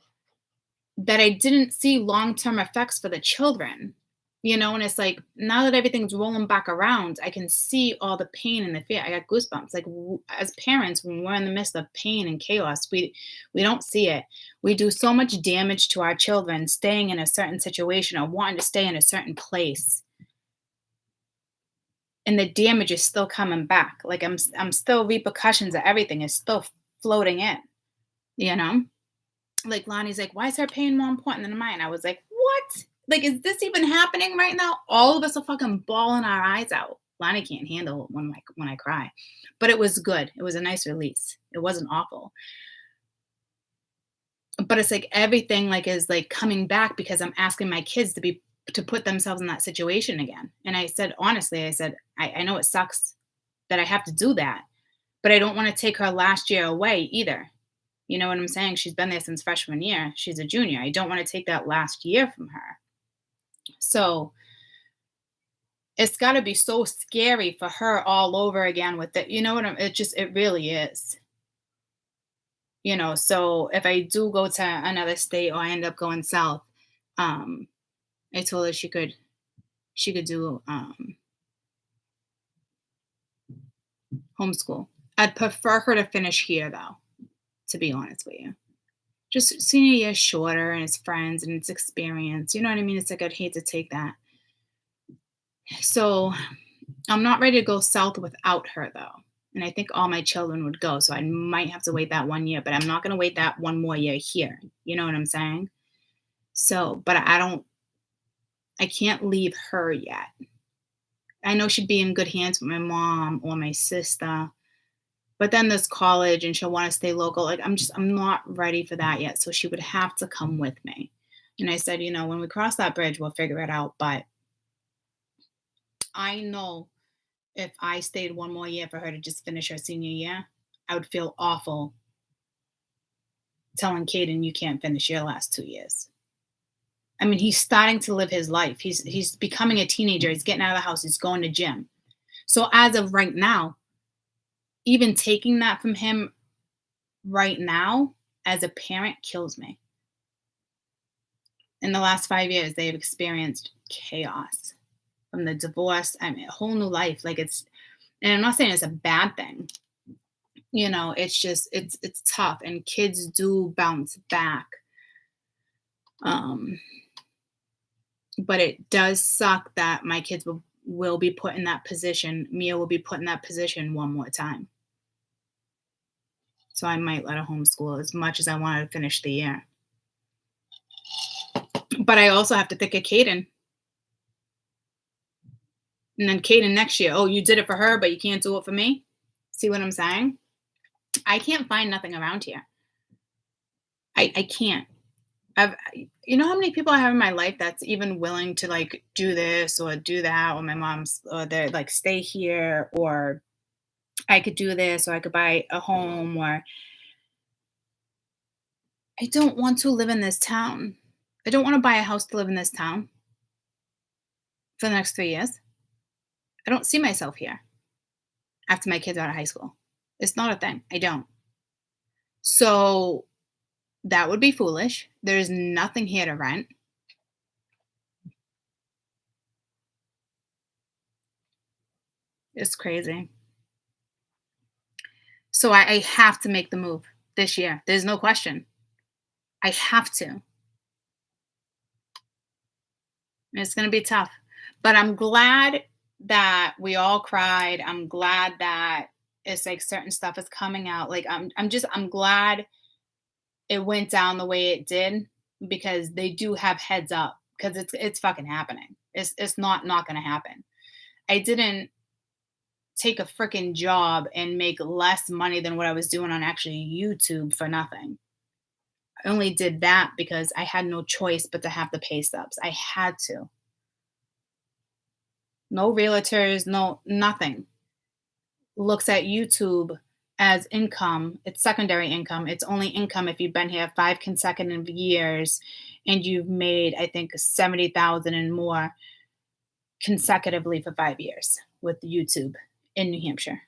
that I didn't see long-term effects for the children, you know, and it's like now that everything's rolling back around, I can see all the pain and the fear. I got goosebumps. Like as parents, when we're in the midst of pain and chaos, we don't see it. We do so much damage to our children staying in a certain situation or wanting to stay in a certain place, and the damage is still coming back. Like I'm still repercussions of everything is still floating in, you know. Like Lonnie's like, why is her pain more important than mine? I was like, what? Like, is this even happening right now? All of us are fucking bawling our eyes out. Lonnie can't handle it when I cry, but it was good. It was a nice release. It wasn't awful, but it's like everything like is like coming back because I'm asking my kids to put themselves in that situation again. And I said honestly, I said I know it sucks that I have to do that, but I don't want to take her last year away either. You know what I'm saying? She's been there since freshman year. She's a junior. I don't want to take that last year from her. So it's got to be so scary for her all over again with it. You know what it really is. You know, so if I do go to another state or I end up going south, um, I told her she could do homeschool. I'd prefer her to finish here though, to be honest with you. Just senior year shorter and it's friends and it's experience. You know what I mean? It's like I'd hate to take that. So I'm not ready to go south without her though. And I think all my children would go. So I might have to wait that 1 year, but I'm not going to wait that one more year here. You know what I'm saying? So, but I can't leave her yet. I know she'd be in good hands with my mom or my sister, but then there's college and she'll want to stay local. Like I'm not ready for that yet. So she would have to come with me. And I said, you know, when we cross that bridge, we'll figure it out. But I know if I stayed one more year for her to just finish her senior year, I would feel awful telling Caden you can't finish your last 2 years. I mean, he's starting to live his life. He's becoming a teenager. He's getting out of the house. He's going to gym. So as of right now, even taking that from him right now as a parent kills me. In the last 5 years, they've experienced chaos from the divorce. I mean, a whole new life. Like and I'm not saying it's a bad thing. You know, it's just it's tough, and kids do bounce back. But it does suck that my kids will be put in that position. Mia will be put in that position one more time. So I might let her homeschool as much as I wanted to finish the year. But I also have to think of Caden. And then Caden next year, oh, you did it for her, but you can't do it for me. See what I'm saying? I can't find nothing around here. I can't. You know how many people I have in my life that's even willing to like do this or do that, or my mom's, or they're like stay here, or I could do this, or I could buy a home, or I don't want to live in this town. I don't want to buy a house to live in this town. for the next 3 years. I don't see myself here after my kids are out of high school. It's not a thing. I don't. So that would be foolish. There's nothing here to rent. It's crazy. So I have to make the move this year. There's no question. I have to. It's going to be tough. But I'm glad that we all cried. I'm glad that it's like certain stuff is coming out. Like I'm glad it went down the way it did because they do have heads up because it's fucking happening. It's not going to happen. I didn't take a freaking job and make less money than what I was doing on actually YouTube for nothing. I only did that because I had no choice but to have the pay stubs. I had to. No realtors, no nothing. Looks at YouTube as income. It's secondary income. It's only income if you've been here 5 consecutive years and you've made, I think, 70,000 and more consecutively for 5 years with YouTube in New Hampshire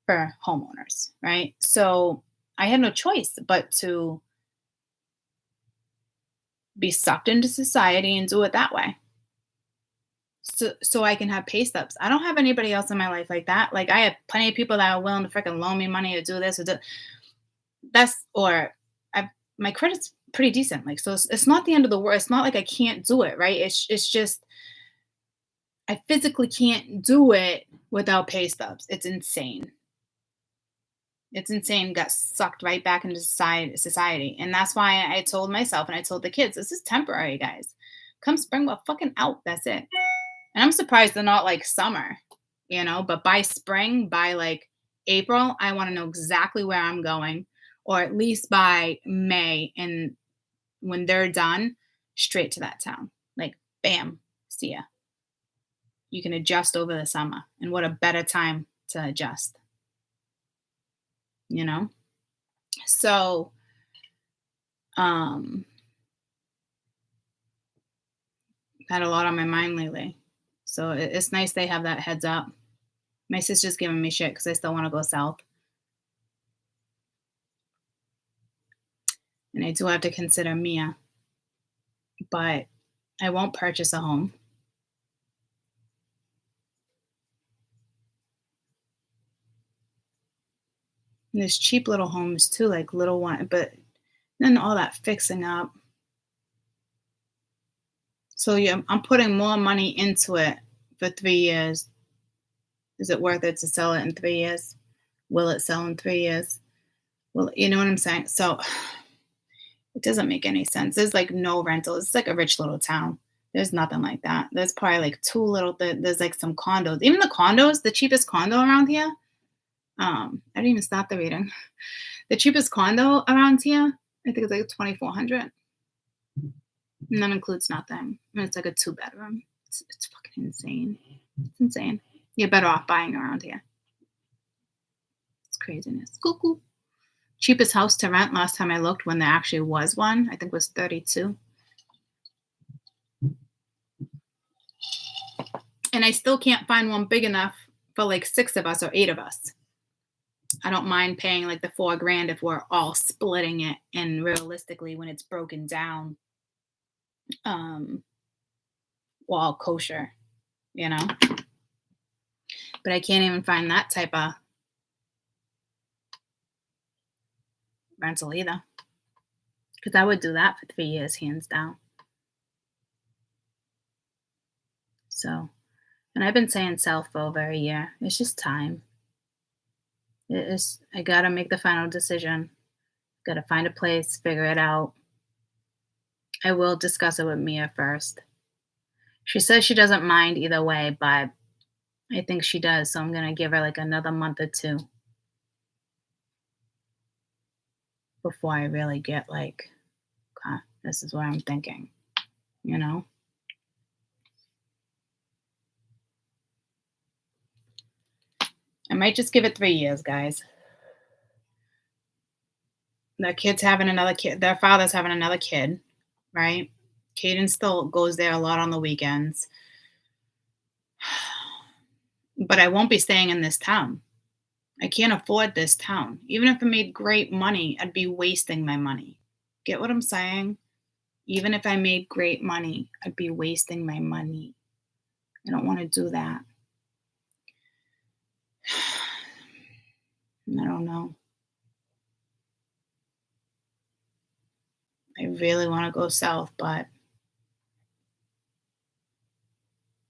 for homeowners, right? So I had no choice but to be sucked into society and do it that way. So I can have pay stubs. I don't have anybody else in my life like that. Like I have plenty of people that are willing to freaking loan me money to do this or do my credit's pretty decent. Like so it's not the end of the world. It's not like I can't do it, right? It's just I physically can't do it without pay stubs. It's insane. It's insane. Got sucked right back into society. And that's why I told myself and I told the kids, this is temporary, guys. Come spring, well, fucking out. That's it. And I'm surprised they're not like summer, but by spring, by like April, I want to know exactly where I'm going, or at least by May. And when they're done, straight to that town. Like, bam, see ya. You can adjust over the summer. And what a better time to adjust, So, had a lot on my mind lately. So it's nice they have that heads up. My sister's giving me shit because I still want to go south. And I do have to consider Mia. But I won't purchase a home. And there's cheap little homes too, like little one, but then all that fixing up. So yeah, I'm putting more money into it for 3 years. Is it worth it to sell it in 3 years? Will it sell in 3 years? Well, you know what I'm saying? So it doesn't make any sense. There's like no rental. It's like a rich little town. There's nothing like that. There's probably like there's like some condos. Even the condos, the cheapest condo around here. I didn't even start the reading. The cheapest condo around here, I think it's like 2,400. And that includes nothing. And it's like a 2-bedroom. It's fucking insane. It's insane. You're better off buying around here. It's craziness. Cool. Cheapest house to rent last time I looked when there actually was one, I think was 32. And I still can't find one big enough for like 6 of us or 8 of us. I don't mind paying like the $4,000 if we're all splitting it. And realistically, when it's broken down, all kosher, But I can't even find that type of rental either. Because I would do that for 3 years, hands down. So, and I've been saying sell for over a year. It's just time. I got to make the final decision. Got to find a place, figure it out. I will discuss it with Mia first. She says she doesn't mind either way, but I think she does. So I'm going to give her like another month or 2 before I really get like, okay, this is what I'm thinking, I might just give it 3 years, guys. Their kid's having another kid. Their father's having another kid, right? Caden still goes there a lot on the weekends. but I won't be staying in this town. I can't afford this town. Even if I made great money, I'd be wasting my money. Get what I'm saying? Even if I made great money, I'd be wasting my money. I don't want to do that. I don't know. I really want to go south, but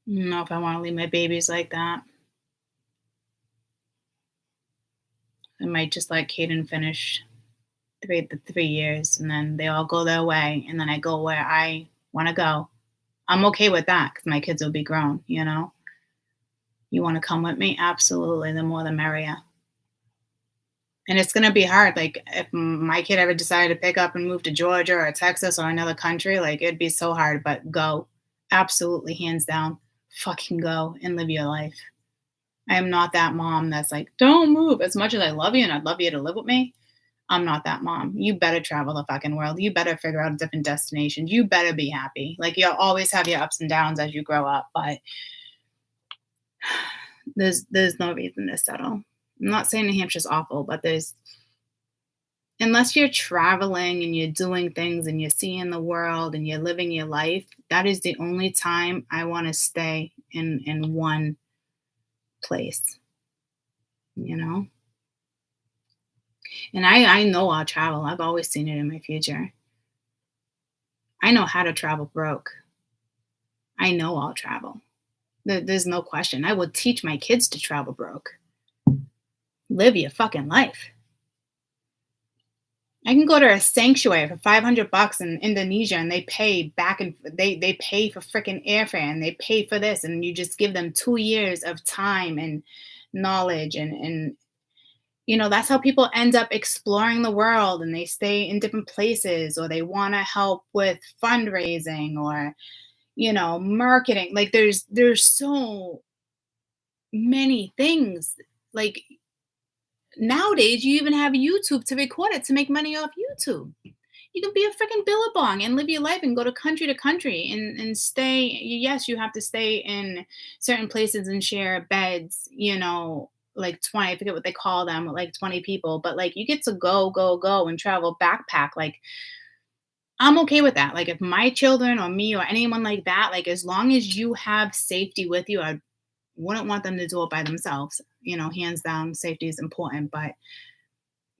I don't know if I want to leave my babies like that. I might just let Caden finish the 3 years and then they all go their way and then I go where I want to go. I'm okay with that because my kids will be grown, you know? You want to come with me? Absolutely. The more the merrier. And it's going to be hard. Like, if my kid ever decided to pick up and move to Georgia or Texas or another country, like, it'd be so hard, but go. Absolutely, hands down. Fucking go and live your life. I am not that mom that's like, don't move. As much as I love you and I'd love you to live with me, I'm not that mom. You better travel the fucking world. You better figure out different destinations. You better be happy. Like, you'll always have your ups and downs as you grow up, but there's no reason to settle. I'm not saying New Hampshire's awful, but unless you're traveling and you're doing things and you're seeing the world and you're living your life, that is the only time I want to stay in one place, you know? And I know I'll travel. I've always seen it in my future. I know how to travel broke. I know I'll travel. There's no question. I would teach my kids to travel broke. Live your fucking life. I can go to a sanctuary for $500 in Indonesia and they pay back and they pay for freaking airfare and they pay for this and you just give them 2 years of time and knowledge and you know, that's how people end up exploring the world and they stay in different places or they want to help with fundraising or, you know, marketing. Like, there's so many things. Like, nowadays you even have YouTube to record it to make money off YouTube. You can be a freaking billabong and live your life and go to country and stay. Yes, you have to stay in certain places and share beds, you know, like 20, I forget what they call them, like 20 people, but like you get to go and travel backpack. Like, I'm okay with that. Like, if my children or me or anyone like that, like, as long as you have safety with you, I wouldn't want them to do it by themselves. You know, hands down, safety is important, but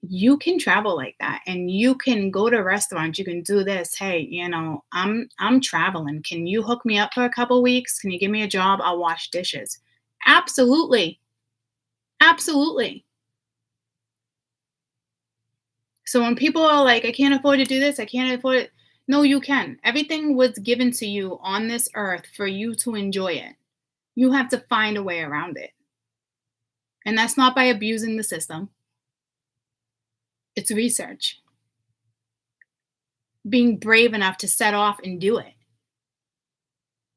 you can travel like that and you can go to restaurants, you can do this. Hey, you know, I'm traveling. Can you hook me up for a couple weeks? Can you give me a job? I'll wash dishes. Absolutely. Absolutely. So when people are like, I can't afford to do this, I can't afford it. No, you can. Everything was given to you on this earth for you to enjoy it. You have to find a way around it. And that's not by abusing the system. It's research. Being brave enough to set off and do it.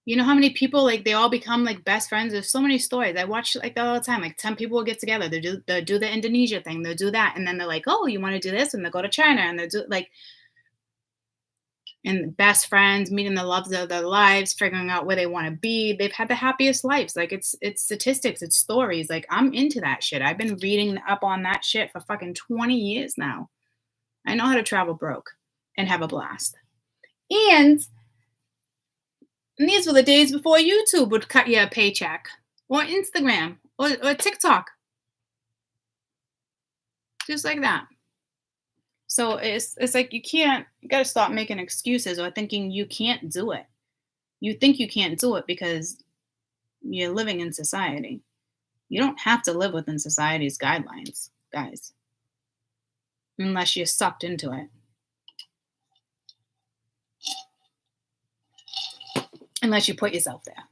You know how many people, like, they all become like best friends? There's so many stories. I watch like that all the time. Like, 10 people will get together. They'll do the Indonesia thing. They'll do that. And then they're like, oh, you want to do this? And they'll go to China and they'll do like, and best friends, meeting the loves of their lives, figuring out where they want to be. They've had the happiest lives. Like, it's statistics, it's stories. Like, I'm into that shit. I've been reading up on that shit for fucking 20 years now. I know how to travel broke and have a blast. And these were the days before YouTube would cut you a paycheck, or Instagram, or TikTok. Just like that. So it's like you gotta stop making excuses or thinking you can't do it. You think you can't do it because you're living in society. You don't have to live within society's guidelines, guys, unless you're sucked into it. Unless you put yourself there.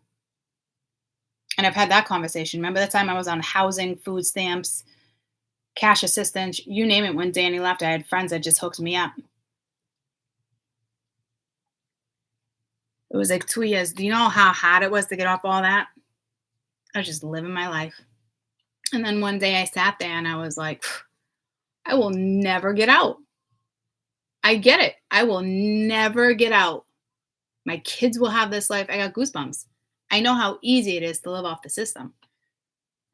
And I've had that conversation. Remember the time I was on housing, food stamps, cash assistance, you name it. When Danny left, I had friends that just hooked me up. It was like 2 years. Do you know how hard it was to get off all that? I was just living my life. And then one day I sat there and I was like, I will never get out. I get it. I will never get out. My kids will have this life. I got goosebumps. I know how easy it is to live off the system.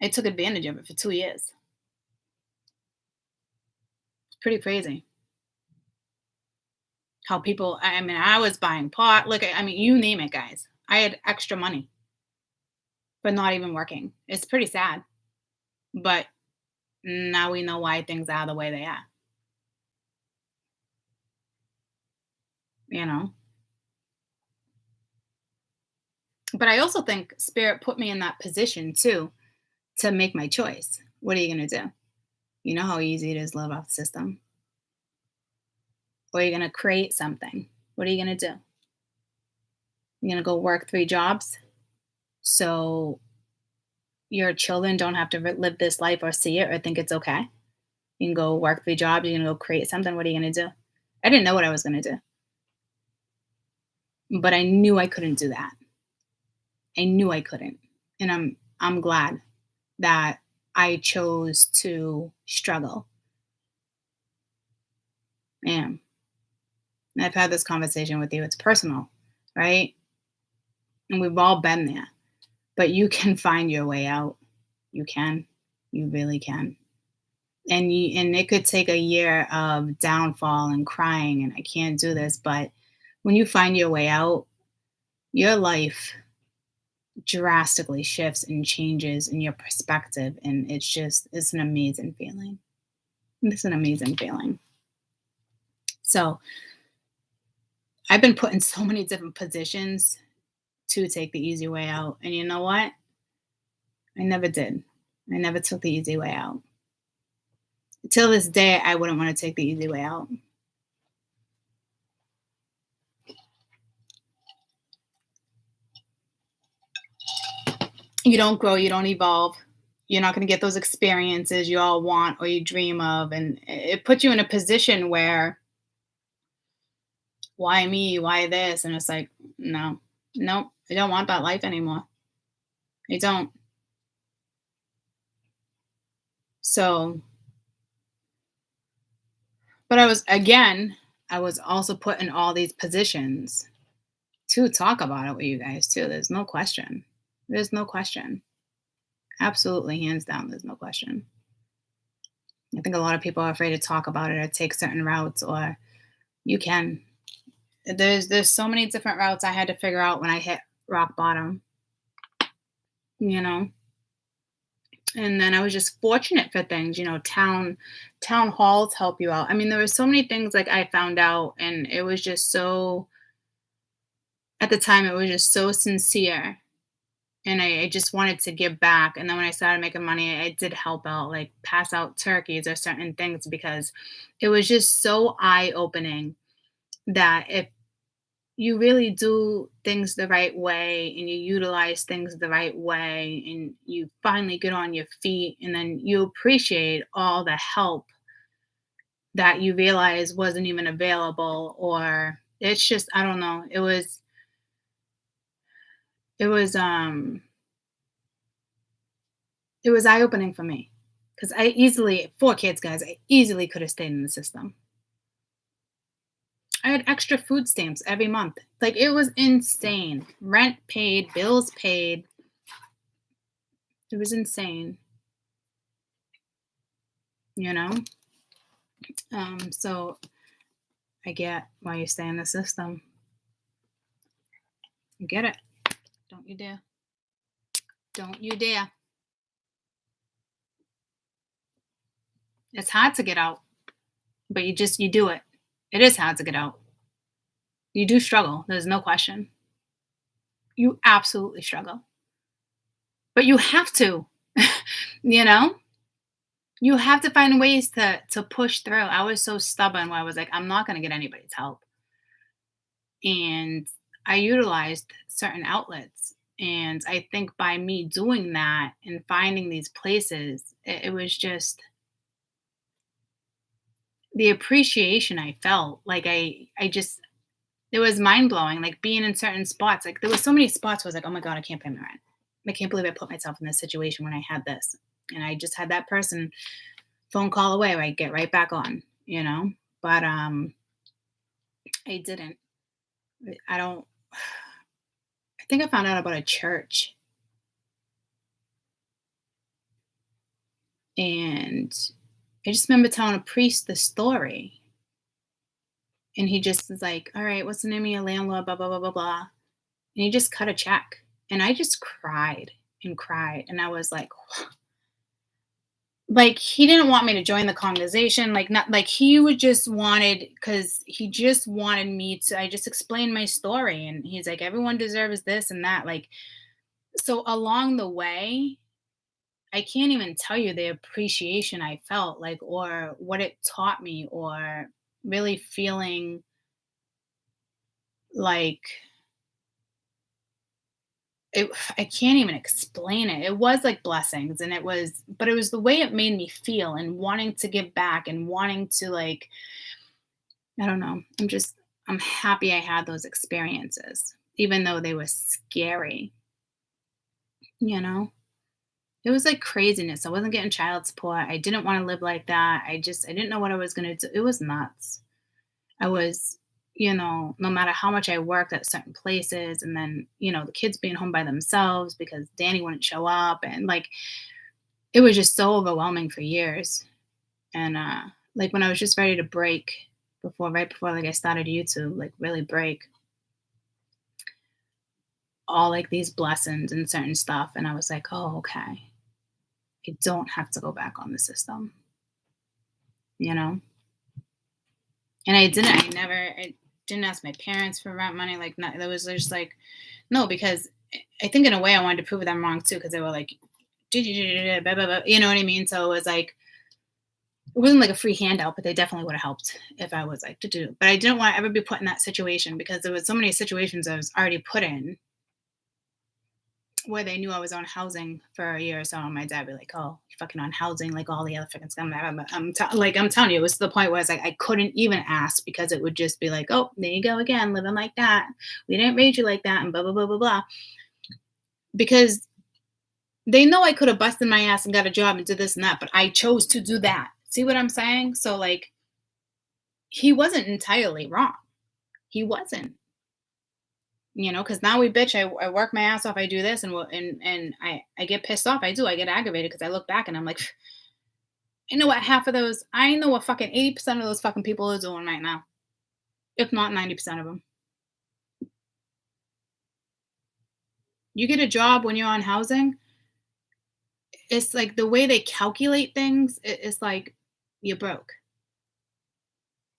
I took advantage of it for 2 years. It's pretty crazy how people, I mean, I was buying pot. Look, I mean, you name it, guys. I had extra money, but not even working. It's pretty sad. But now we know why things are the way they are, you know? But I also think spirit put me in that position too to make my choice. What are you going to do? You know how easy it is to live off the system? Or you're going to create something. What are you going to do? You're going to go work 3 jobs so your children don't have to live this life or see it or think it's okay? You can go work 3 jobs. You're going to go create something. What are you going to do? I didn't know what I was going to do, but I knew I couldn't do that. I knew I couldn't. And I'm glad that I chose to struggle. I am. And I've had this conversation with you. It's personal, right? And we've all been there. But you can find your way out. You can. You really can. And it could take a year of downfall and crying and I can't do this, but when you find your way out, your life drastically shifts and changes in your perspective, and it's an amazing feeling. It's an amazing feeling. So I've been put in so many different positions to take the easy way out, and you know what? I never did. I never took the easy way out. Till this day, I wouldn't want to take the easy way out. You don't grow, you don't evolve. You're not going to get those experiences you all want or you dream of, and it puts you in a position where, why me? Why this? And it's like, no, nope, I don't want that life anymore. I don't. So, but I was also put in all these positions to talk about it with you guys too. There's no question. There's no question. Absolutely, hands down, there's no question. I think a lot of people are afraid to talk about it or take certain routes, or you can. There's so many different routes I had to figure out when I hit rock bottom, you know. And then I was just fortunate for things, town halls help you out. I mean, there were so many things like I found out, and it was just so, at the time, it was just so sincere. And I just wanted to give back. And then when I started making money, I did help out, like pass out turkeys or certain things because it was just so eye opening that if you really do things the right way and you utilize things the right way and you finally get on your feet and then you appreciate all the help that you realize wasn't even available, or it's just, I don't know, it was it was eye opening for me because I easily, 4 kids, guys, I easily could have stayed in the system. I had extra food stamps every month. Like, it was insane. Rent paid, bills paid. It was insane, you know? So I get why you stay in the system. I get it. Don't you dare. Don't you dare. It's hard to get out, but you do it. It is hard to get out. You do struggle. There's no question. You absolutely struggle. But you have to, you know? You have to find ways to push through. I was so stubborn where I was like, I'm not going to get anybody's help. And I utilized certain outlets. And I think by me doing that and finding these places, it was just the appreciation I felt. Like I just, it was mind blowing. Like being in certain spots, like there was so many spots where I was like, oh my God, I can't pay my rent. I can't believe I put myself in this situation when I had this. And I just had that person phone call away where I get right back on, you know? But I didn't. I don't I think I found out about a church And I just remember telling a priest the story. And he just was like, all right, what's the name of your landlord? Blah, blah, blah, blah, blah. And he just cut a check. And I just cried and cried. And I was like he didn't want me to join the conversation. Like, not like he would just wanted, because he just wanted me to, I just explained my story. And he's like, everyone deserves this and that. Like, so along the way, I can't even tell you the appreciation I felt, like, or what it taught me, or really feeling like it. I can't even explain it. It was like blessings, and but it was the way it made me feel, and wanting to give back, and wanting to, like, I don't know. I'm happy I had those experiences, even though they were scary, you know? It was like craziness. I wasn't getting child support. I didn't want to live like that. I didn't know what I was going to do. It was nuts. I was, no matter how much I worked at certain places, and then, the kids being home by themselves because Danny wouldn't show up, and like it was just so overwhelming for years. And like when I was just ready to break, right before like I started YouTube, like really break, all like these blessings and certain stuff, and I was like, "Oh, okay. I don't have to go back on the system." You know? And I didn't ask my parents for rent money, like, not that was just like, no, because I think in a way I wanted to prove them wrong too, because they were like, blah, blah, blah, you know what I mean? So it was like, it wasn't like a free handout, but they definitely would have helped if I was like, to do. But I didn't want to ever be put in that situation, because there was so many situations I was already put in where they knew I was on housing for a year or so, and my dad would be like, "Oh, you fucking on housing like all the other fucking scum." I'm telling you, it was to the point where it's like I couldn't even ask, because it would just be like, "Oh, there you go again, living like that. We didn't raise you like that," and blah blah blah blah blah. Because they know I could have busted my ass and got a job and did this and that, but I chose to do that. See what I'm saying? So like, he wasn't entirely wrong. He wasn't. Because now we bitch. I work my ass off. I do this, and I get pissed off. I get aggravated, because I look back and I'm like, I know what half of those. I know what fucking 80% of those fucking people are doing right now, if not 90% of them. You get a job when you're on housing. It's like the way they calculate things. It's like you're broke.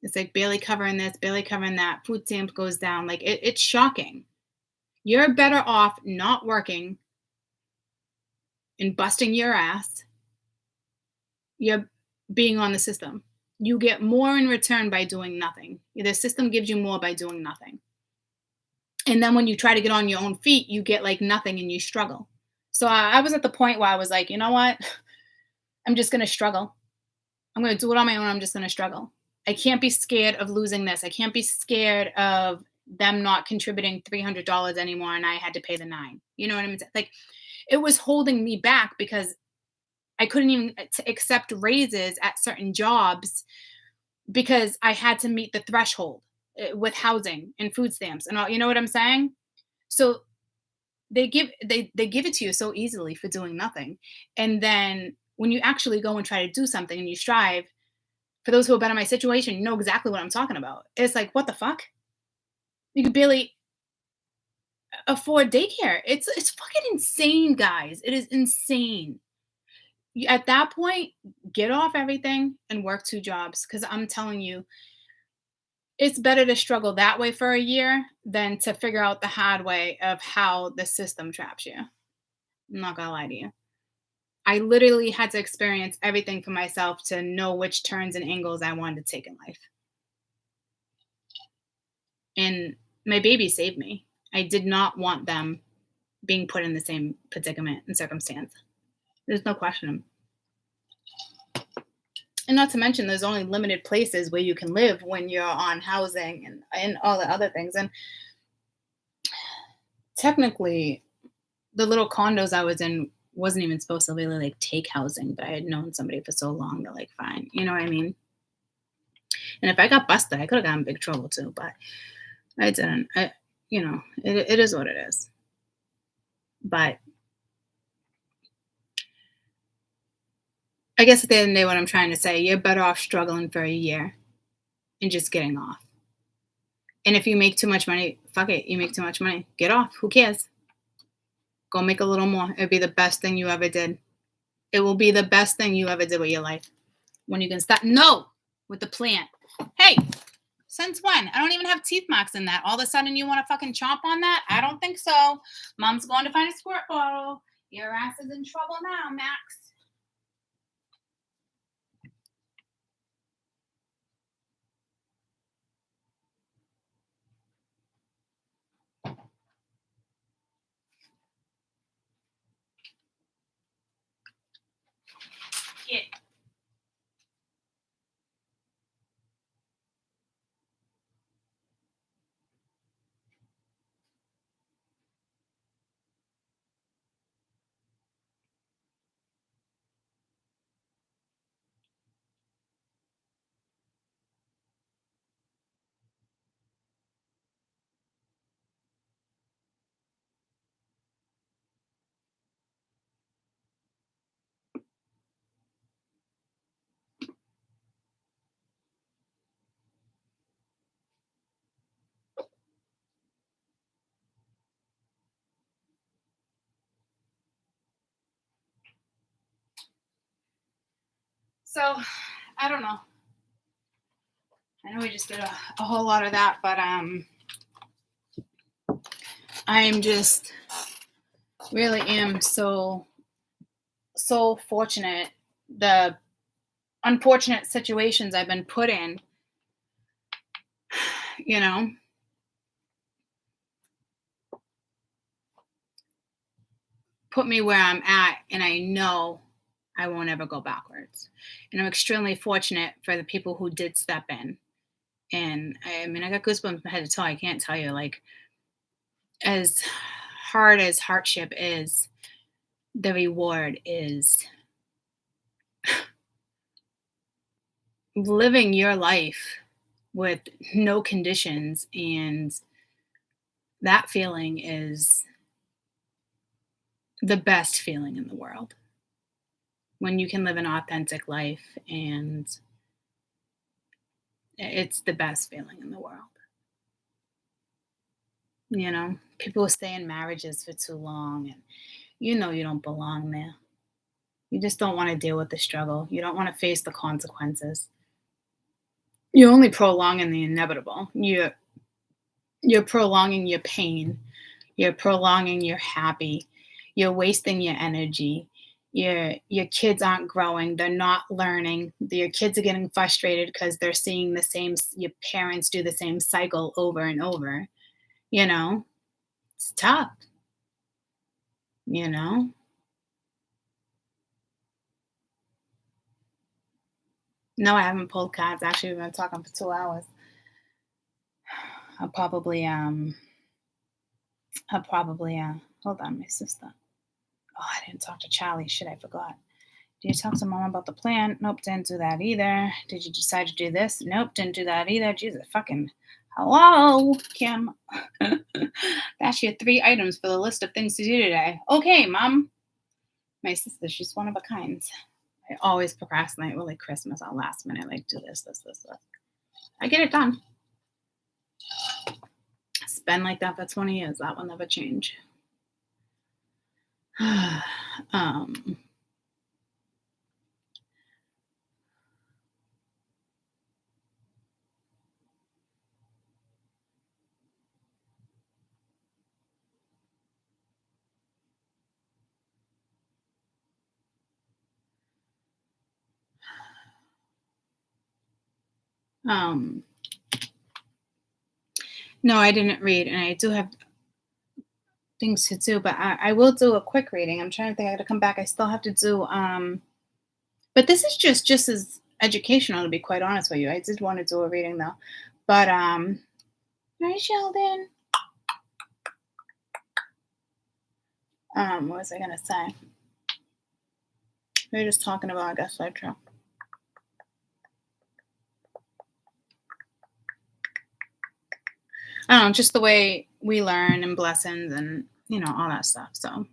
It's like barely covering this, barely covering that. Food stamp goes down. Like it's shocking. You're better off not working and busting your ass. You're being on the system. You get more in return by doing nothing. The system gives you more by doing nothing. And then when you try to get on your own feet, you get like nothing and you struggle. So I was at the point where I was like, you know what? I'm just going to struggle. I'm going to do it on my own. I'm just going to struggle. I can't be scared of losing this. I can't be scared of them not contributing $300 anymore, and I had to pay the $9. You know what I mean? Like, it was holding me back, because I couldn't even accept raises at certain jobs, because I had to meet the threshold with housing and food stamps and all. You know what I'm saying? So they give it to you so easily for doing nothing, and then when you actually go and try to do something and you strive, for those who have been in my situation, you know exactly what I'm talking about. It's like, what the fuck? You could barely afford daycare. It's fucking insane, guys. It is insane. At that point, get off everything and work 2 jobs, because I'm telling you, it's better to struggle that way for a year than to figure out the hard way of how the system traps you. I'm not gonna lie to you. I literally had to experience everything for myself to know which turns and angles I wanted to take in life. And my baby saved me. I did not want them being put in the same predicament and circumstance. There's no question. And not to mention, there's only limited places where you can live when you're on housing and all the other things. And technically, the little condos I was in wasn't even supposed to really like take housing, but I had known somebody for so long that, like, fine, you know what I mean? And if I got busted, I could have gotten in big trouble too, but I didn't. It is what it is. But I guess at the end of the day, what I'm trying to say, you're better off struggling for a year and just getting off. And if you make too much money, fuck it. You make too much money. Get off. Who cares? Go make a little more. It'll be the best thing you ever did. It will be the best thing you ever did with your life. When you can stop. No, with the plant. Hey, since when? I don't even have teeth marks in that. All of a sudden you want to fucking chomp on that? I don't think so. Mom's going to find a squirt bottle. Your ass is in trouble now, Max. Yeah. So, I don't know. I know we just did a whole lot of that, but I'm just really am so fortunate. The unfortunate situations I've been put in, you know, put me where I'm at, and I know I won't ever go backwards. And I'm extremely fortunate for the people who did step in. And I mean, I got goosebumps from head to toe. I can't tell you, like, as hard as hardship is, the reward is living your life with no conditions. And that feeling is the best feeling in the world. When you can live an authentic life, and it's the best feeling in the world. You know, people stay in marriages for too long, and you know you don't belong there. You just don't want to deal with the struggle. You don't want to face the consequences. You're only prolonging the inevitable. You're prolonging your pain. You're prolonging your happy. You're wasting your energy. Your kids aren't growing. They're not learning. Your kids are getting frustrated because they're seeing the same. Your parents do the same cycle over and over. You know, it's tough. You know. No, I haven't pulled cards. Actually, we've been talking for 2 hours. I'll probably hold on, my sister. Oh, I didn't talk to Charlie. Shit, I forgot. Did you talk to mom about the plan? Nope, didn't do that either. Did you decide to do this? Nope, didn't do that either. Jesus fucking hello, Kim. That's your 3 items for the list of things to do today. Okay, mom. My sister, she's one of a kind. I always procrastinate with like Christmas on last minute, like do this. I get it done. It's been like that for 20 years. That will never change. um, no, I didn't read, and I do have things to do, but I will do a quick reading. I'm trying to think. I got to come back. I still have to do. But this is just as educational, to be quite honest with you. I did want to do a reading though, but hi Sheldon. What was I gonna say? We were just talking about, I guess, sidetrack. I don't know, just the way we learn and blessings and all that stuff. So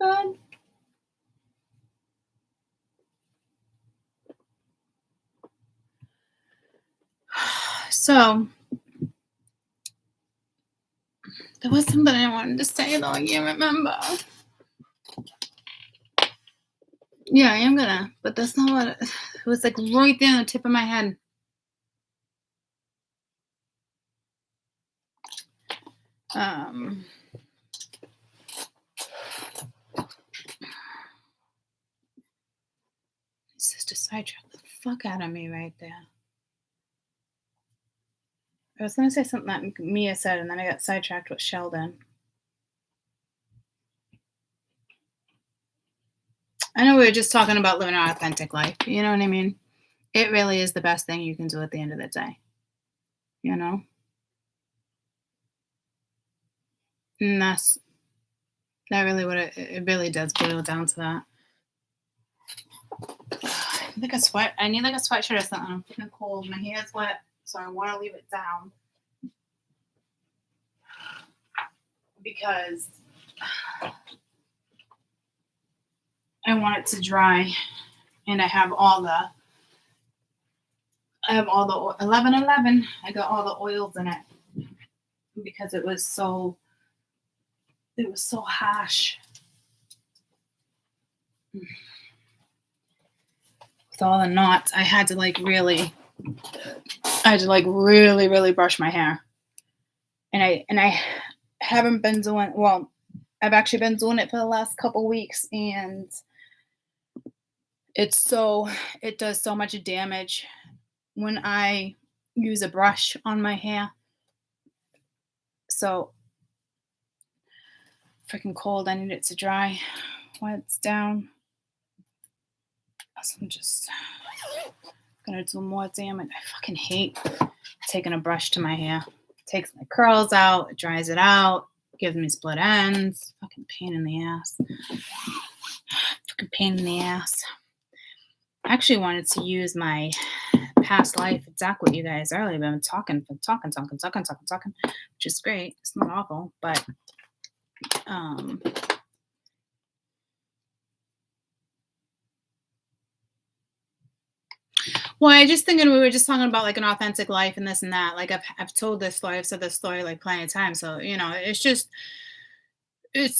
God. So there was something I wanted to say though. I can't remember. Yeah, I am gonna, but that's not what it was like right there on the tip of my head. Sister sidetracked the fuck out of me right there. I was gonna say something that Mia said, and then I got sidetracked with Sheldon. I know we were just talking about living our authentic life. You know what I mean? It really is the best thing you can do at the end of the day. You know? And that really what it really does boil down to that. I think I need like a sweatshirt or something. I'm feeling cold. My hair's wet, so I want to leave it down. Because I want it to dry, and I have all the 11. I got all the oils in it because it was so harsh with all the knots. I had to really brush my hair, and I haven't been doing well. I've actually been doing it for the last couple weeks, and it does so much damage when I use a brush on my hair. So freaking cold. I need it to dry while it's down. So I'm just gonna do more damage. I fucking hate taking a brush to my hair. It takes my curls out, it dries it out, gives me split ends. Fucking pain in the ass. Fucking pain in the ass. I actually wanted to use my past life deck with you guys earlier, but I'm talking, which is great. It's not awful, but well, I just thinking we were just talking about like an authentic life and this and that. Like I've told this story, I've said this story like plenty of times. So it's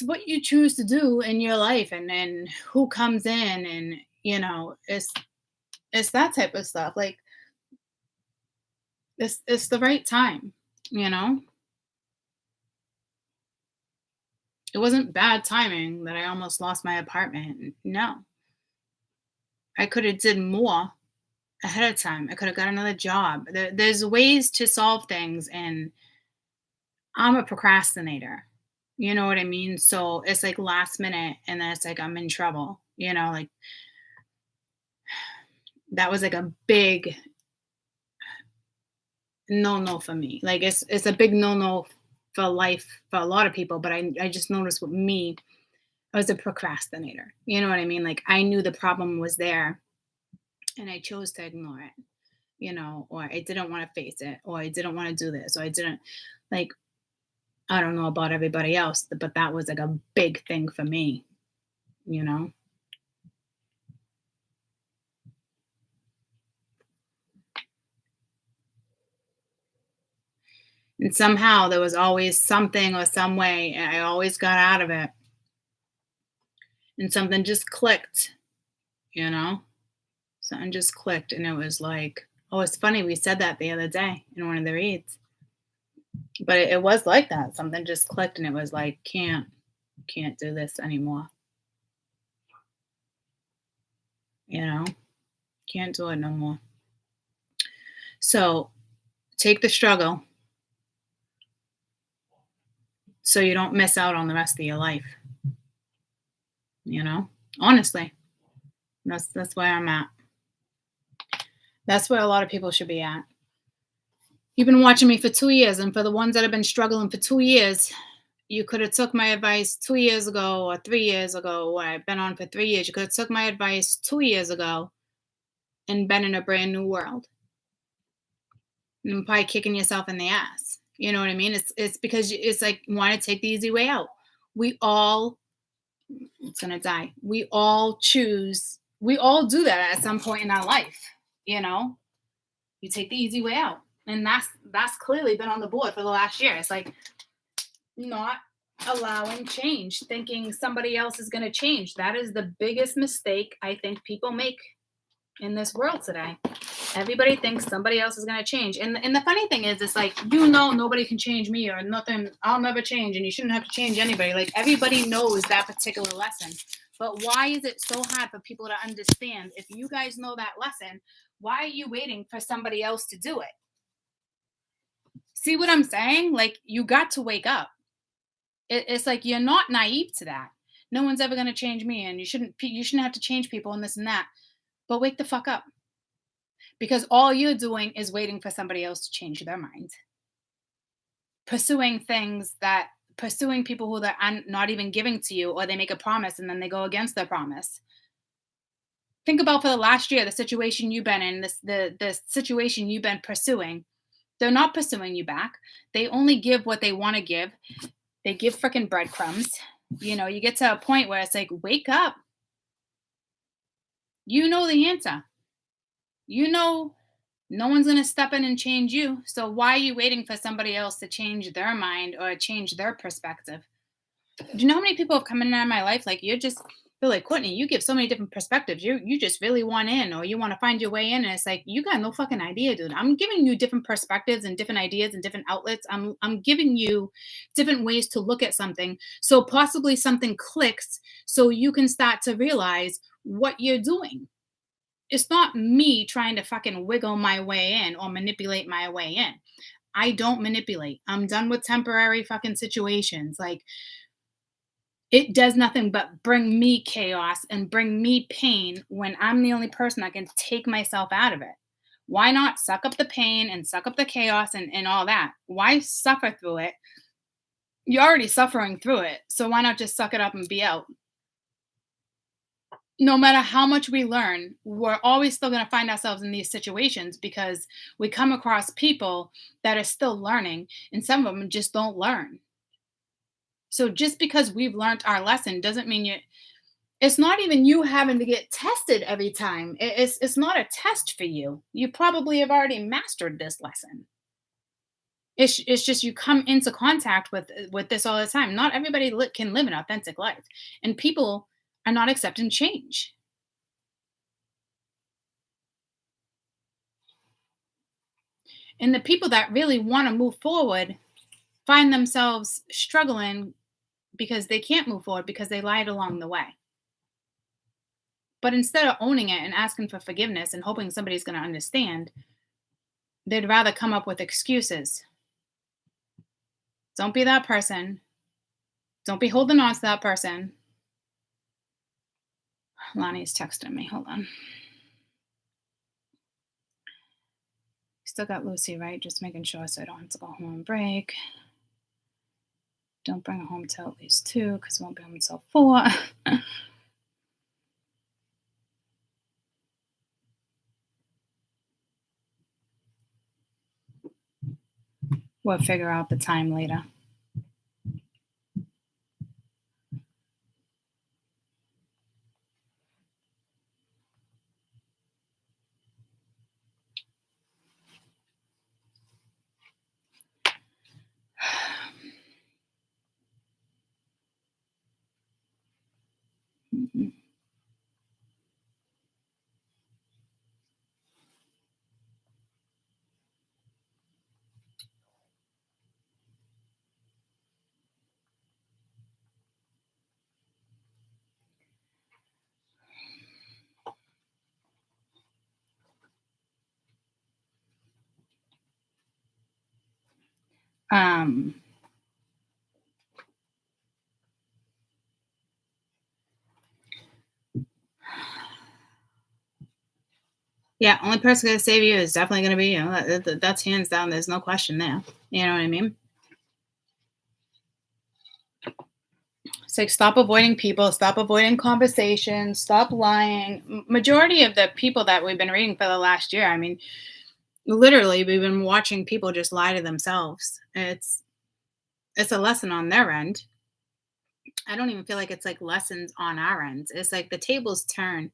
what you choose to do in your life, and then who comes in, and it's that type of stuff. Like it's the right time, It wasn't bad timing that I almost lost my apartment. No. I could have did more ahead of time. I could have got another job. There's ways to solve things, and I'm a procrastinator. You know what I mean? So it's like last minute, and then it's like I'm in trouble. Like that was like a big no for me. Like it's a big no for life for a lot of people, but I just noticed with me, I was a procrastinator. You know what I mean? Like I knew the problem was there, and I chose to ignore it, or I didn't want to face it, or I didn't want to do this, or I didn't like, I don't know about everybody else, but that was like a big thing for me, And somehow there was always something or some way, and I always got out of it. And something just clicked, Something just clicked, and it was like, oh, it's funny. We said that the other day in one of the reads. But it was like that. Something just clicked, and it was like, can't do this anymore. Can't do it no more. So take the struggle so you don't miss out on the rest of your life. Honestly, that's where I'm at. That's where a lot of people should be at. You've been watching me for 2 years, and for the ones that have been struggling for 2 years, you could have took my advice 2 years ago or 3 years ago, or I've been on for 3 years. You could have took my advice 2 years ago and been in a brand new world. And probably kicking yourself in the ass. You know what I mean? It's because it's like, want to take the easy way out. We all It's going to die. We all do that at some point in our life. You know, you take the easy way out. And that's clearly been on the board for the last year. It's like not allowing change, thinking somebody else is going to change. That is the biggest mistake I think people make in this world today. Everybody thinks somebody else is going to change. And the funny thing is, it's like, nobody can change me or nothing. I'll never change. And you shouldn't have to change anybody. Like, everybody knows that particular lesson. But why is it so hard for people to understand? If you guys know that lesson, why are you waiting for somebody else to do it? See what I'm saying? Like, you got to wake up. It's like, you're not naive to that. No one's ever going to change me. And you shouldn't have to change people and this and that. But wake the fuck up. Because all you're doing is waiting for somebody else to change their mind. Pursuing people who they're not even giving to you, or they make a promise and then they go against their promise. Think about for the last year, the situation you've been in, the situation you've been pursuing. They're not pursuing you back. They only give what they want to give. They give freaking breadcrumbs. You get to a point where it's like, wake up. You know the answer. No one's going to step in and change you. So why are you waiting for somebody else to change their mind or change their perspective? Do you know how many people have come in my life? Like, they're like, Courtney, you give so many different perspectives. You just really want in, or you want to find your way in. And it's like, you got no fucking idea, dude. I'm giving you different perspectives and different ideas and different outlets. I'm giving you different ways to look at something. So possibly something clicks so you can start to realize what you're doing. It's not me trying to fucking wiggle my way in or manipulate my way in. I don't manipulate. I'm done with temporary fucking situations. Like, it does nothing but bring me chaos and bring me pain when I'm the only person that can take myself out of it. Why not suck up the pain and suck up the chaos and all that? Why suffer through it? You're already suffering through it. So why not just suck it up and be out? No matter how much we learn, we're always still going to find ourselves in these situations because we come across people that are still learning, and some of them just don't learn. So just because we've learned our lesson doesn't mean it's not even you having to get tested every time. It's not a test for you. You probably have already mastered this lesson. It's just you come into contact with this all the time. Not everybody can live an authentic life, and people are not accepting change. And the people that really want to move forward find themselves struggling because they can't move forward because they lied along the way. But instead of owning it and asking for forgiveness and hoping somebody's going to understand, they'd rather come up with excuses. Don't be that person. Don't be holding on to that person. Lonnie's texting me. Hold on. Still got Lucy, right? Just making sure so I don't have to go home on break. Don't bring her home till at least 2 because we won't be home until 4. We'll figure out the time later. Yeah, only person going to save you is definitely going to be you. That's hands down. There's no question there. You know what I mean? It's like, stop avoiding people, stop avoiding conversations, stop lying. Majority of the people that we've been reading for the last year, I mean, literally, we've been watching people just lie to themselves. It's a lesson on their end. I don't even feel like it's like lessons on our ends. It's like the tables turn,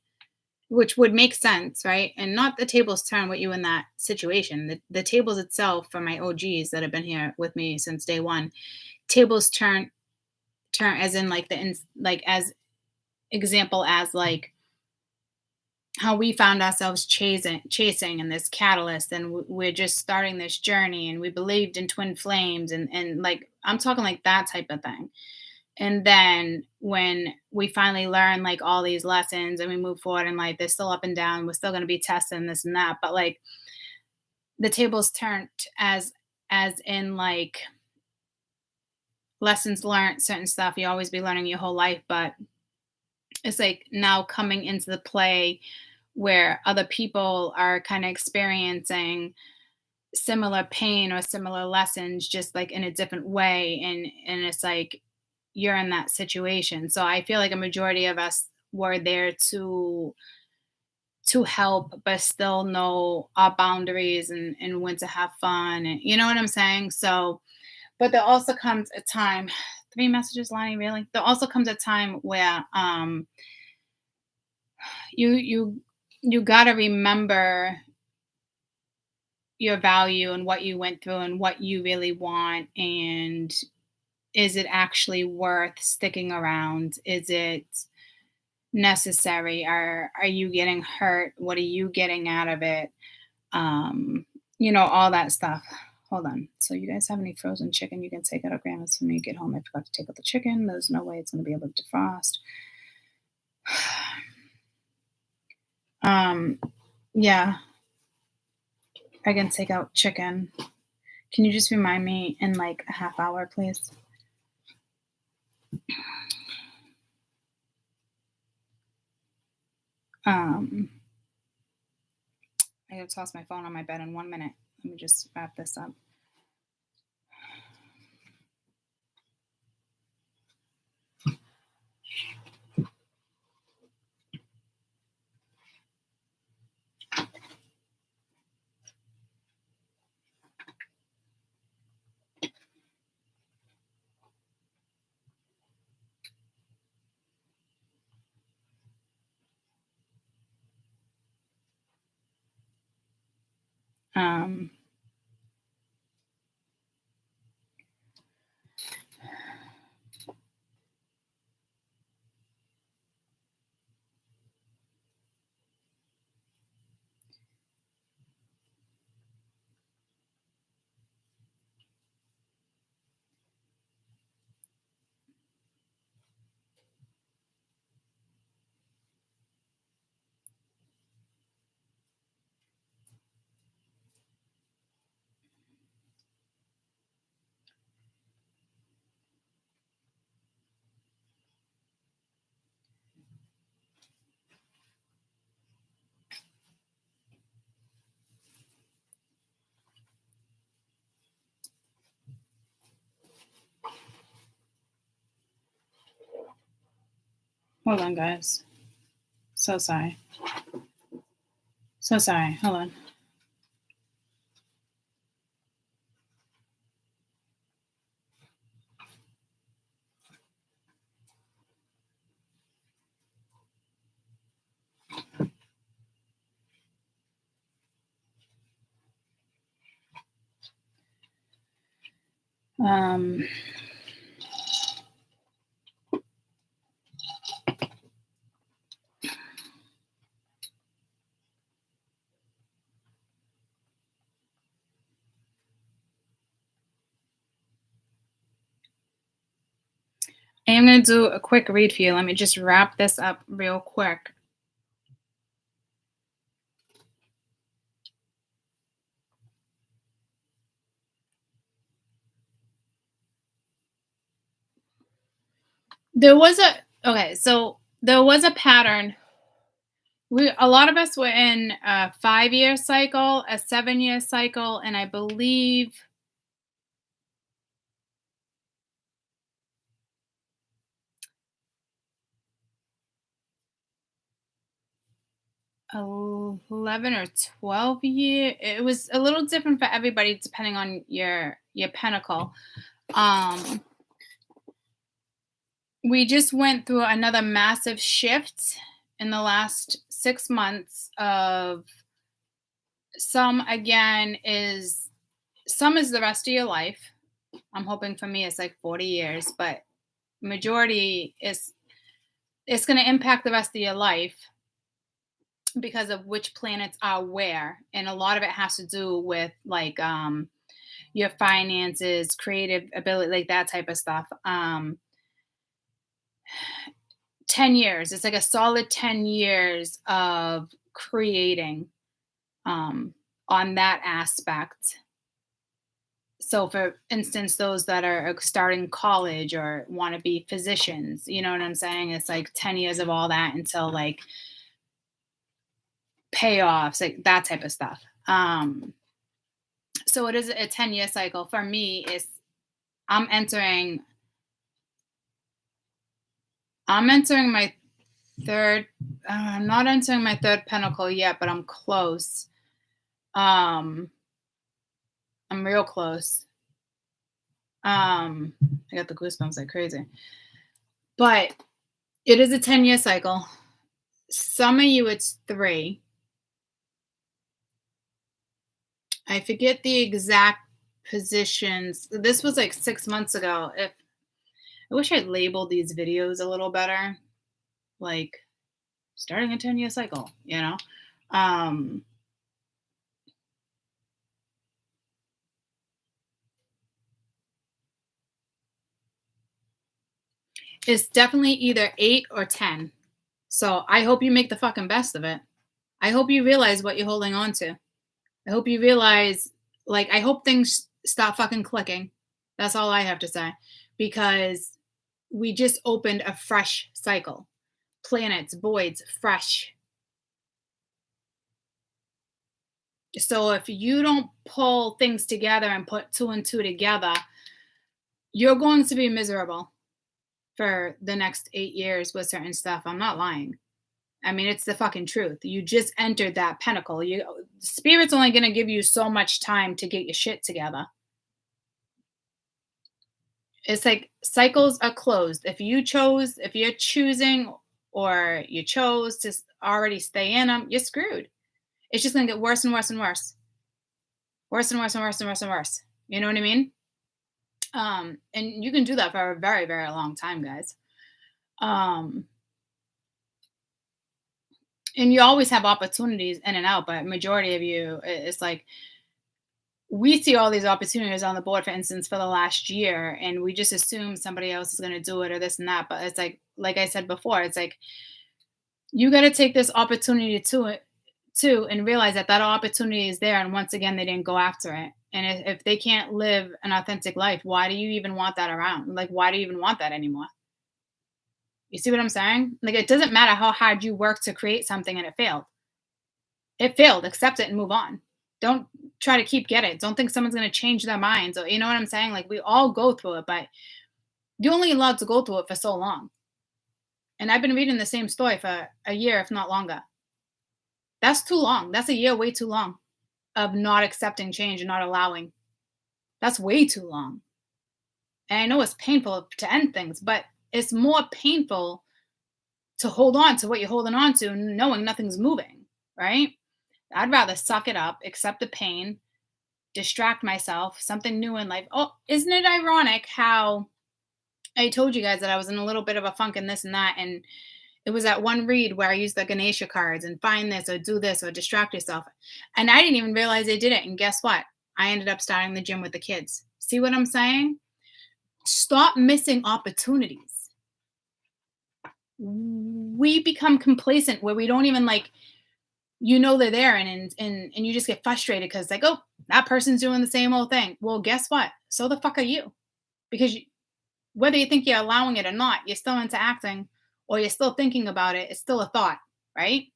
which would make sense, right? And not the tables turn with you in that situation. The tables itself for my OGs that have been here with me since day one, tables turn as in like like as example as like how we found ourselves chasing in this catalyst, and we're just starting this journey, and we believed in twin flames, and like I'm talking like that type of thing. And then when we finally learn like all these lessons and we move forward and like they're still up and down, we're still going to be testing this and that, but like the tables turned as in like lessons learned, certain stuff you always be learning your whole life, but it's like now coming into the play where other people are kind of experiencing similar pain or similar lessons just like in a different way, and it's like you're in that situation. So I feel like a majority of us were there to help but still know our boundaries, and when to have fun, and you know what I'm saying. So but there also comes a time, three messages, Lonnie, really, there also comes a time where you got to remember your value and what you went through and what you really want, and is it actually worth sticking around? Is it necessary? Are you getting hurt? What are you getting out of it? um all that stuff. Hold on, so you guys have any frozen chicken you can take out of grandma's for me? Get home, I forgot to take out the chicken. There's no way it's going to be able to defrost. um yeah, I can take out chicken. Can you just remind me in like a half hour, please? um I gotta toss my phone on my bed in 1 minute. Let me just wrap this up. um Hold on, guys. So sorry. So sorry. Hold on. Um, I am going to do a quick read for you. Let me just wrap this up real quick. So there was a pattern. A lot of us were in a 5-year cycle, a 7-year cycle, and I believe 11 or 12 year. It was a little different for everybody depending on your pentacle. We just went through another massive shift in the last 6 months of some again is some is the rest of your life. I'm hoping for me it's like 40 years, but majority is it's going to impact the rest of your life because of which planets are where, and a lot of it has to do with like your finances, creative ability, like that type of stuff. 10 years, it's like a solid 10 years of creating on that aspect. So for instance, those that are starting college or want to be physicians, you know what I'm saying? It's like 10 years of all that until like payoffs, like that type of stuff. So it is a 10-year cycle. For me, is I'm entering I'm entering my third I'm not entering my third pentacle yet, but I'm close. Um I'm real close. I got the goosebumps like crazy. But it is a 10-year cycle. Some of you it's 3. I forget the exact positions. This was like 6 months ago. If I wish I'd labeled these videos a little better, like starting a 10-year cycle, you know? Um, it's definitely either 8 or 10. So I hope you make the fucking best of it. I hope you realize what you're holding on to. I hope you realize, like, I hope things stop fucking clicking. That's all I have to say. Because we just opened a fresh cycle. Planets, voids, fresh. So if you don't pull things together and put 2 and 2 together, you're going to be miserable for the next 8 years with certain stuff. I'm not lying. I mean, it's the fucking truth. You just entered that pinnacle. Spirit's only going to give you so much time to get your shit together. It's like cycles are closed. If you're choosing or you chose to already stay in them, you're screwed. It's just going to get worse and worse and worse. Worse and worse and worse and worse and worse. You know what I mean? And you can do that for a very, very long time, guys. And you always have opportunities in and out, but majority of you, it's like we see all these opportunities on the board, for instance, for the last year, and we just assume somebody else is going to do it or this and that. But it's like I said before, it's like you got to take this opportunity to it too and realize that that opportunity is there. And once again, they didn't go after it. And if they can't live an authentic life, why do you even want that around? Like, why do you even want that anymore? You see what I'm saying? Like, it doesn't matter how hard you work to create something and it failed. It failed. Accept it and move on. Don't try to keep getting it. Don't think someone's going to change their minds. Or, you know what I'm saying? Like, we all go through it, but you're only allowed to go through it for so long. And I've been reading the same story for a year, if not longer. That's too long. That's a year way too long of not accepting change and not allowing. That's way too long. And I know it's painful to end things, but it's more painful to hold on to what you're holding on to, knowing nothing's moving, right? I'd rather suck it up, accept the pain, distract myself, something new in life. Oh, isn't it ironic how I told you guys that I was in a little bit of a funk and this and that, and it was that one read where I used the Ganesha cards and find this or do this or distract yourself. And I didn't even realize I did it. And guess what? I ended up starting the gym with the kids. See what I'm saying? Stop missing opportunities. We become complacent where we don't even like, they're there and you just get frustrated because like, oh, that person's doing the same old thing. Well, guess what? So the fuck are you? Because whether you think you're allowing it or not, you're still interacting or you're still thinking about it. It's still a thought, right?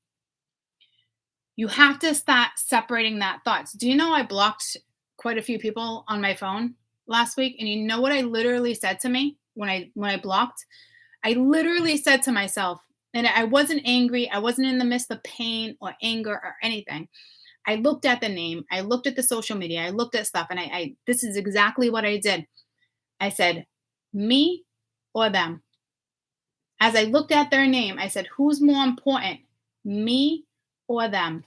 You have to start separating that thoughts. Do you know I blocked quite a few people on my phone last week? And you know what I literally said to me when I blocked? I literally said to myself, and I wasn't angry. I wasn't in the midst of pain or anger or anything. I looked at the name. I looked at the social media. I looked at stuff. And I this is exactly what I did. I said, me or them. As I looked at their name, I said, who's more important, me or them?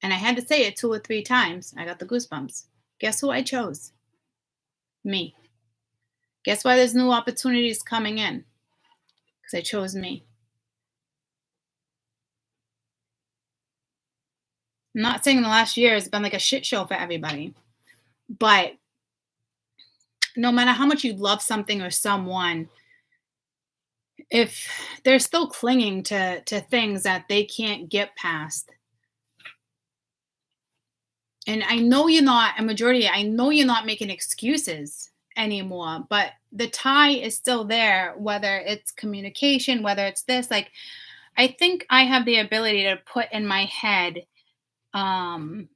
And I had to say it 2 or 3 times. I got the goosebumps. Guess who I chose? Me. Guess why there's new opportunities coming in? Because I chose me. I'm not saying the last year has been like a shit show for everybody, but no matter how much you love something or someone, if they're still clinging to things that they can't get past, and I know you're not a majority, I know you're not making excuses anymore, but the tie is still there, whether it's communication, whether it's this, like, I think I have the ability to put in my head, um,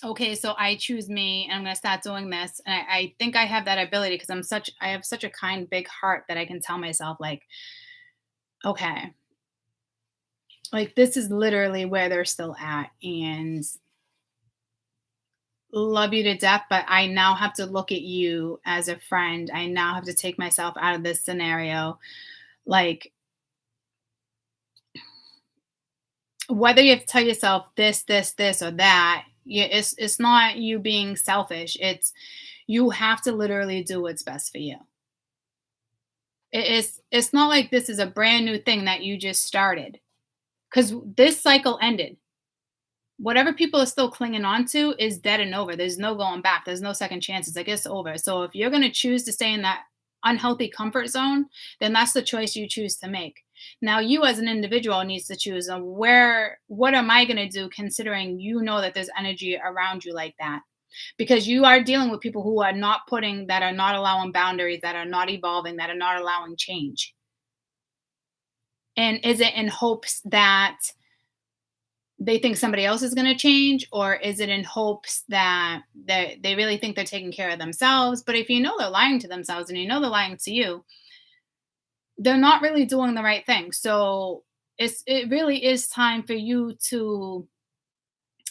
okay, so I choose me and I'm gonna start doing this. And I think I have that ability because I have such a kind, big heart that I can tell myself, like, okay, like this is literally where they're still at. And love you to death, but I now have to look at you as a friend. I now have to take myself out of this scenario. Like, whether you have to tell yourself this, or that, it's not you being selfish. It's you have to literally do what's best for you. It's not like this is a brand new thing that you just started because this cycle ended. Whatever people are still clinging on to is dead and over. There's no going back. There's no second chances. Like, it's over. So if you're going to choose to stay in that unhealthy comfort zone, then that's the choice you choose to make. Now, you as an individual needs to choose what am I going to do, considering you know that there's energy around you like that, because you are dealing with people who are that are not allowing boundaries, that are not evolving, that are not allowing change. And is it in hopes that they think somebody else is going to change, or is it in hopes that they really think they're taking care of themselves? But if you know they're lying to themselves and you know they're lying to you, they're not really doing the right thing. So it really is time for you to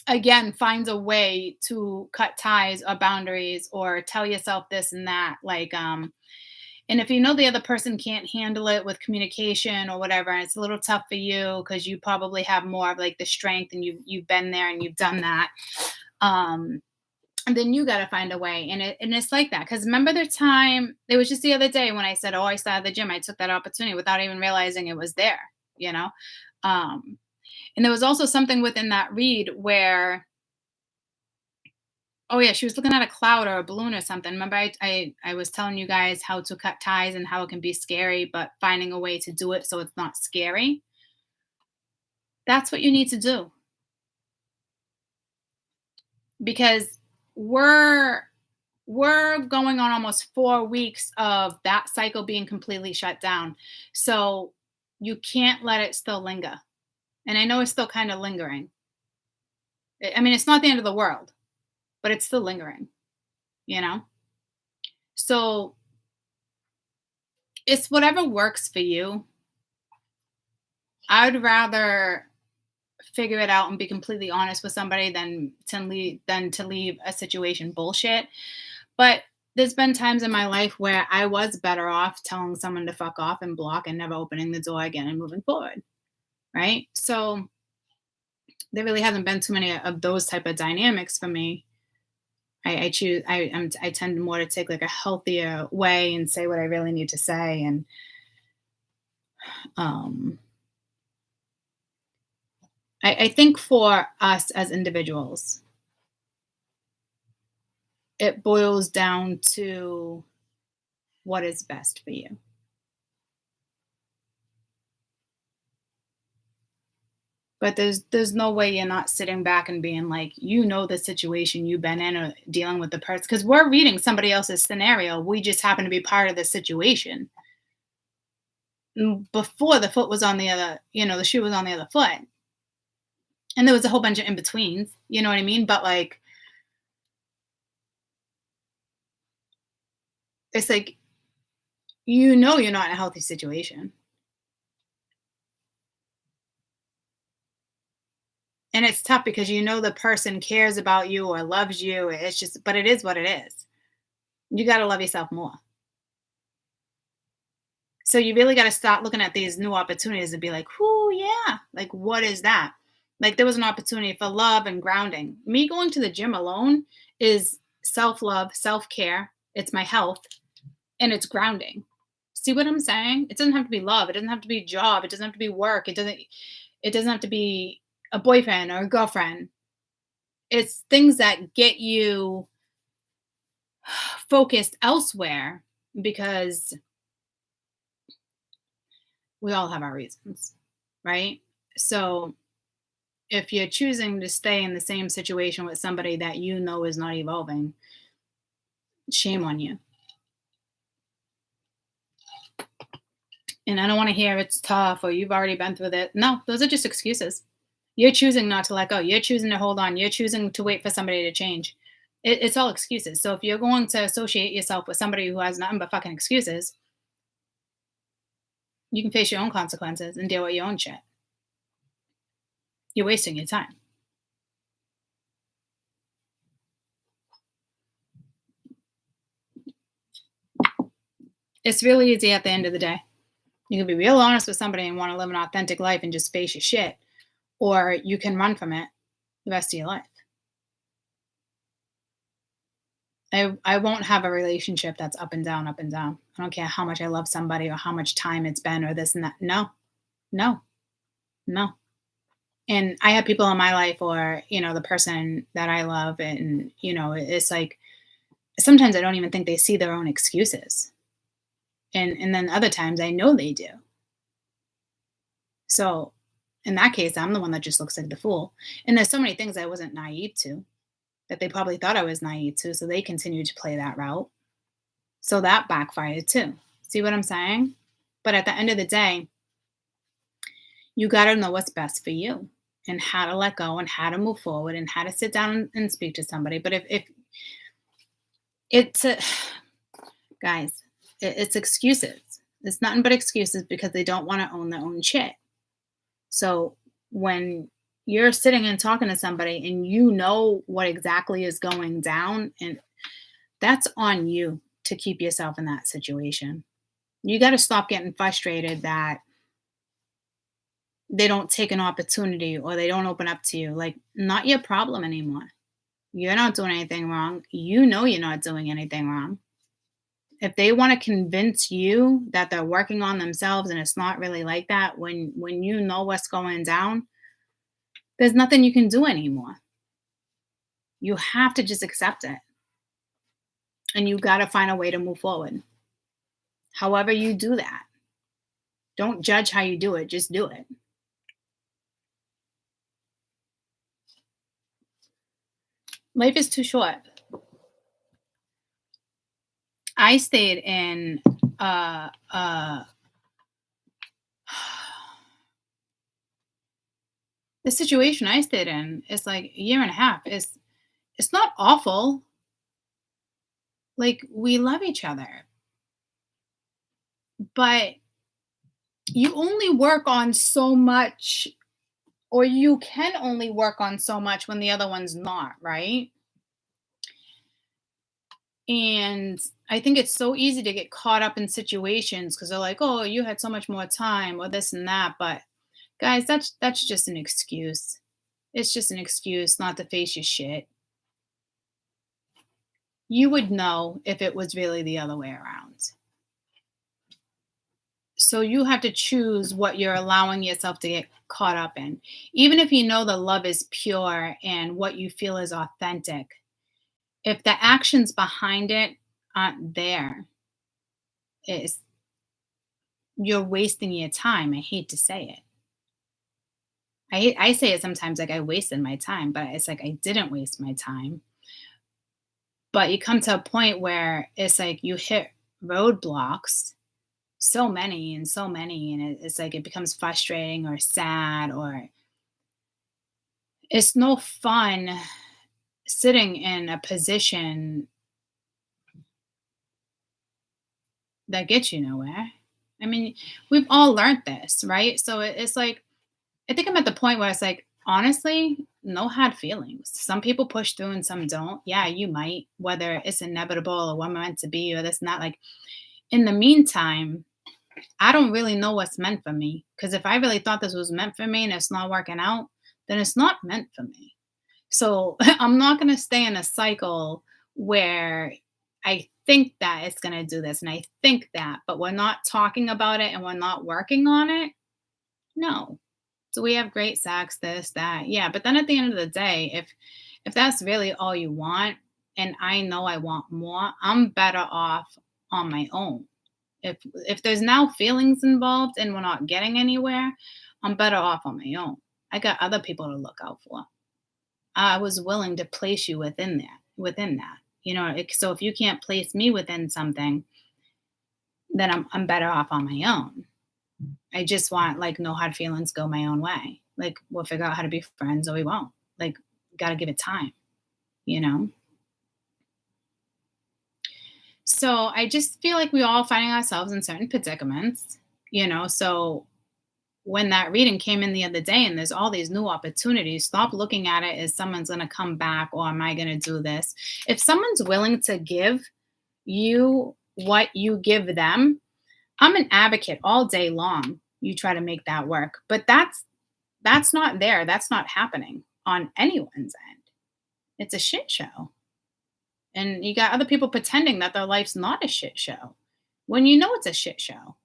again find a way to cut ties or boundaries or tell yourself this and that, like, and if you know the other person can't handle it with communication or whatever, and it's a little tough for you because you probably have more of like the strength and you've been there and you've done that, and then you got to find a way. And it's like that, because remember the time, it was just the other day when I said, oh, I started the gym, I took that opportunity without even realizing it was there, you know. um and there was also something within that read where, oh yeah, she was looking at a cloud or a balloon or something. Remember, I was telling you guys how to cut ties and how it can be scary, but finding a way to do it so it's not scary. That's what you need to do, because we're we're going on almost 4 weeks of that cycle being completely shut down. So you can't let it still linger. And I know it's still kind of lingering. I mean, it's not the end of the world, but it's still lingering, you know? So it's whatever works for you. I'd rather figure it out and be completely honest with somebody than to leave a situation bullshit. But there's been times in my life where I was better off telling someone to fuck off and block and never opening the door again and moving forward, right? So there really hasn't been too many of those type of dynamics for me. I tend more to take like a healthier way and say what I really need to say. And um I think for us as individuals, it boils down to what is best for you. But there's no way you're not sitting back and being like, you know, the situation you've been in or dealing with the person, because we're reading somebody else's scenario. We just happen to be part of the situation. Before the foot was on the other, the shoe was on the other foot. And there was a whole bunch of in betweens, you know what I mean? But like, it's like, you're not in a healthy situation. And it's tough because the person cares about you or loves you. It's just, but it is what it is. You got to love yourself more. So you really got to start looking at these new opportunities and be like, "Whoo, yeah. Like, what is that?" Like, there was an opportunity for love and grounding. Me going to the gym alone is self-love, self-care. It's my health and it's grounding. See what I'm saying? It doesn't have to be love. It doesn't have to be job. It doesn't have to be work. It doesn't have to be a boyfriend or a girlfriend. It's things that get you focused elsewhere because we all have our reasons, right? So if you're choosing to stay in the same situation with somebody that you know is not evolving, shame on you. And I don't want to hear it's tough or you've already been through that. No, those are just excuses. You're choosing not to let go. You're choosing to hold on. You're choosing to wait for somebody to change. It's all excuses. So if you're going to associate yourself with somebody who has nothing but fucking excuses, you can face your own consequences and deal with your own shit. You're wasting your time. It's really easy at the end of the day. You can be real honest with somebody and want to live an authentic life and just face your shit, or you can run from it the rest of your life. I won't have a relationship that's up and down, up and down. I don't care how much I love somebody or how much time it's been or this and that. No, no, no. And I have people in my life or, the person that I love and, it's like sometimes I don't even think they see their own excuses. And then other times I know they do. So in that case, I'm the one that just looks like the fool. And there's so many things I wasn't naive to that they probably thought I was naive to. So they continued to play that route. So that backfired too. See what I'm saying? But at the end of the day, you got to know what's best for you and how to let go and how to move forward and how to sit down and speak to somebody. But if it's, guys, it's excuses. It's nothing but excuses because they don't want to own their own shit. So when you're sitting and talking to somebody and you know what exactly is going down, and that's on you to keep yourself in that situation. You got to stop getting frustrated that they don't take an opportunity or they don't open up to you. Like, not your problem anymore. You're not doing anything wrong. You know you're not doing anything wrong. If they want to convince you that they're working on themselves and it's not really like that, when you know what's going down, there's nothing you can do anymore. You have to just accept it. And you got to find a way to move forward. However you do that. Don't judge how you do it, just do it. Life is too short. I stayed in the situation I stayed in is like a year and a half. It's not awful. Like, we love each other. But you only work on so much, or you can only work on so much when the other one's not, right? And I think it's so easy to get caught up in situations because they're like, oh, you had so much more time or this and that. But guys, that's just an excuse. It's just an excuse not to face your shit. You would know if it was really the other way around. So you have to choose what you're allowing yourself to get caught up in. Even if you know the love is pure and what you feel is authentic, if the actions behind it aren't there, you're wasting your time. I hate to say it. I say it sometimes like I wasted my time, but it's like I didn't waste my time. But you come to a point where it's like you hit roadblocks, so many, and it's like it becomes frustrating or sad, or it's no fun sitting in a position that gets you nowhere. I mean, we've all learned this, right? So it's like, I think I'm at the point where it's like, honestly, no hard feelings. Some people push through and some don't. Yeah, you might, whether it's inevitable or what meant to be or this and that. Like, in the meantime, I don't really know what's meant for me. Because if I really thought this was meant for me and it's not working out, then it's not meant for me. So I'm not going to stay in a cycle where I think that it's going to do this and I think that, but we're not talking about it and we're not working on it. No. So we have great sex, this, that. Yeah. But then at the end of the day, if that's really all you want, and I know I want more, I'm better off on my own. If there's now feelings involved and we're not getting anywhere, I'm better off on my own. I got other people to look out for. I was willing to place you within that. So if you can't place me within something, then I'm better off on my own. I just want like no hard feelings, go my own way. Like we'll figure out how to be friends or we won't. Like got to give it time, you know? So I just feel like we all finding ourselves in certain predicaments, so when that reading came in the other day and there's all these new opportunities, stop looking at it as someone's going to come back or am I going to do this? If someone's willing to give you what you give them, I'm an advocate all day long. You try to make that work, but that's not there. That's not happening on anyone's end. It's a shit show. And you got other people pretending that their life's not a shit show when you know it's a shit show.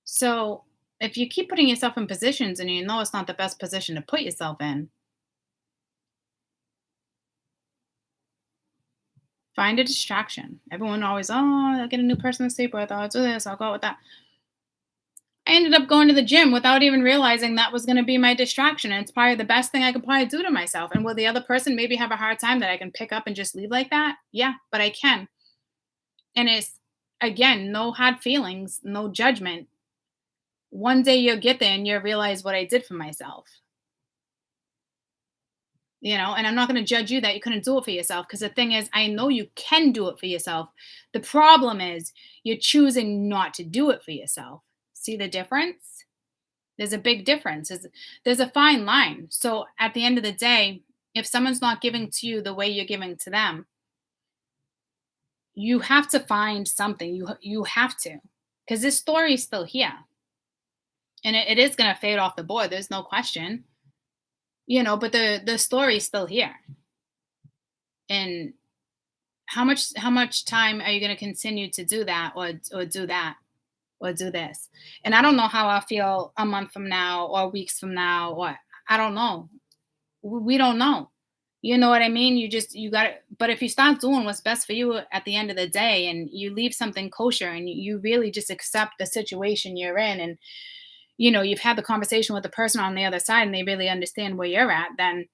So if you keep putting yourself in positions and you know it's not the best position to put yourself in, find a distraction. Everyone always, I'll get a new person to sleep with. I'll do this. I'll go out with that. I ended up going to the gym without even realizing that was going to be my distraction. And it's probably the best thing I could probably do to myself. And will the other person maybe have a hard time that I can pick up and just leave like that? Yeah, but I can. And it's, again, no hard feelings, no judgment. One day you'll get there and you'll realize what I did for myself. And I'm not going to judge you that you couldn't do it for yourself because the thing is, I know you can do it for yourself. The problem is you're choosing not to do it for yourself. See the difference? There's a big difference. There's a fine line. So at the end of the day, if someone's not giving to you the way you're giving to them, you have to find something. You have to, because this story is still here. And it is going to fade off the board. There's no question, but the story is still here. And how much time are you going to continue to do that or do that or do this? And I don't know how I'll feel a month from now or weeks from now, or I don't know. We don't know. You know what I mean? You got to, but if you start doing what's best for you at the end of the day and you leave something kosher and you really just accept the situation you're in and you've had the conversation with the person on the other side and they really understand where you're at, then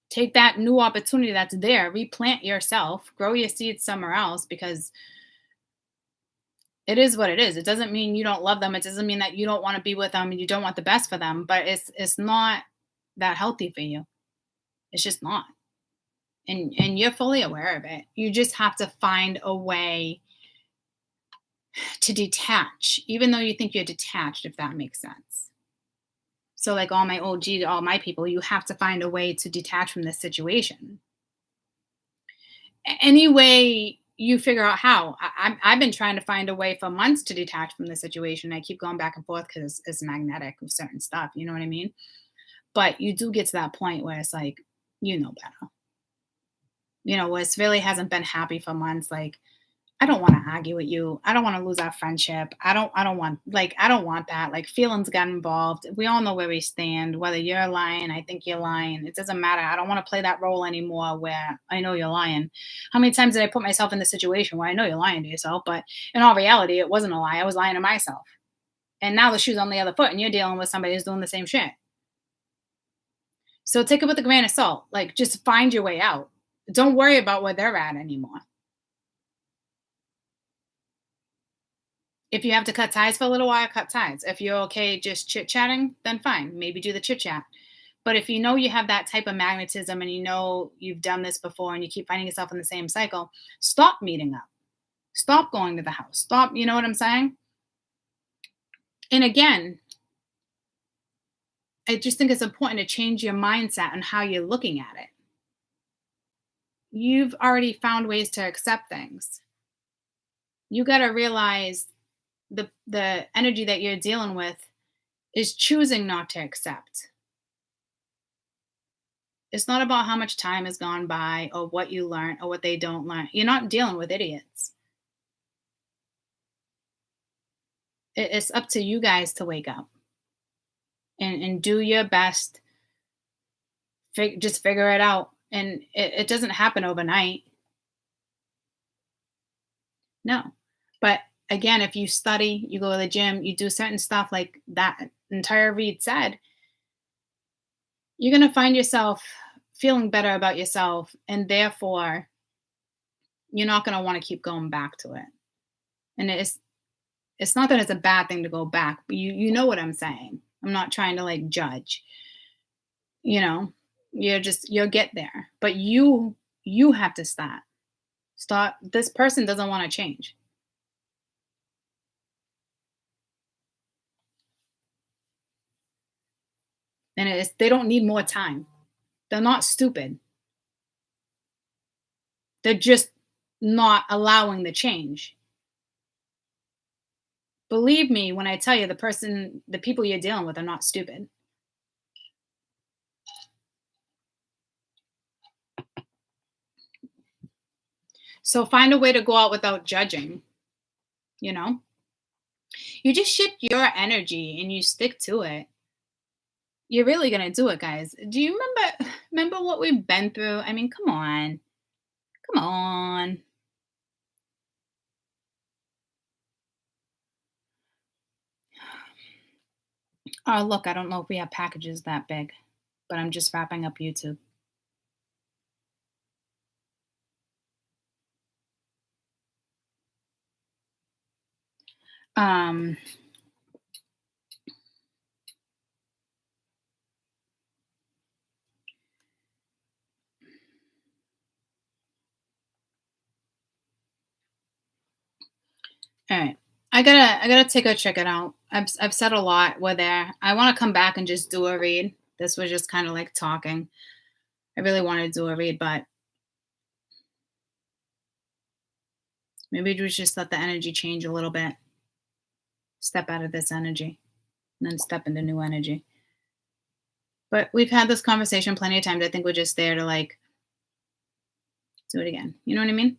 take that new opportunity that's there, replant yourself, grow your seeds somewhere else, because it is what it is. It doesn't mean you don't love them. It doesn't mean that you don't want to be with them and you don't want the best for them, but it's not that healthy for you. It's just not. And you're fully aware of it. You just have to find a way to detach, even though you think you're detached, if that makes sense. So like all my people, you have to find a way to detach from this situation. Any way you figure out how. I've been trying to find a way for months to detach from the situation. I keep going back and forth because it's magnetic with certain stuff. You know what I mean? But you do get to that point where it's like, better. Where it really hasn't been happy for months. Like, I don't want to argue with you. I don't want to lose our friendship. I don't want that. Like feelings got involved. We all know where we stand, whether you're lying, I think you're lying. It doesn't matter. I don't want to play that role anymore where I know you're lying. How many times did I put myself in the situation where I know you're lying to yourself, but in all reality, it wasn't a lie. I was lying to myself. And now the shoe's on the other foot and you're dealing with somebody who's doing the same shit. So take it with a grain of salt. Like just find your way out. Don't worry about where they're at anymore. If you have to cut ties for a little while, cut ties. If you're okay just chit-chatting, then fine. Maybe do the chit-chat. But if you know you have that type of magnetism and you know you've done this before and you keep finding yourself in the same cycle, stop meeting up. Stop going to the house. Stop, you know what I'm saying? And again, I just think it's important to change your mindset and how you're looking at it. You've already found ways to accept things. You got to realize the energy that you're dealing with is choosing not to accept. It's not about how much time has gone by or what you learn or what they don't learn. You're not dealing with idiots. It's up to you guys to wake up and do your best. Just figure it out. And it doesn't happen overnight. No. But again, if you study, you go to the gym, you do certain stuff like that entire read said, you're going to find yourself feeling better about yourself. And therefore, you're not going to want to keep going back to it. And it's not that it's a bad thing to go back, but you know what I'm saying. I'm not trying to like judge. You know, you'll get there. But you have to start. Stop. This person doesn't want to change. And they don't need more time. They're not stupid. They're just not allowing the change. Believe me when I tell you the people you're dealing with are not stupid. So find a way to go out without judging, you know? You just shift your energy and you stick to it. You're really going to do it, guys. Do you remember what we've been through? I mean, come on. Come on. Oh, look, I don't know if we have packages that big, but I'm just wrapping up YouTube. Um, all right. I gotta take a check it out. I've said a lot. We're there. I want to come back and just do a read. This was just kind of like talking. I really wanted to do a read, but maybe we just let the energy change a little bit. Step out of this energy and then step into new energy. But we've had this conversation plenty of times. I think we're just there to like do it again. You know what I mean?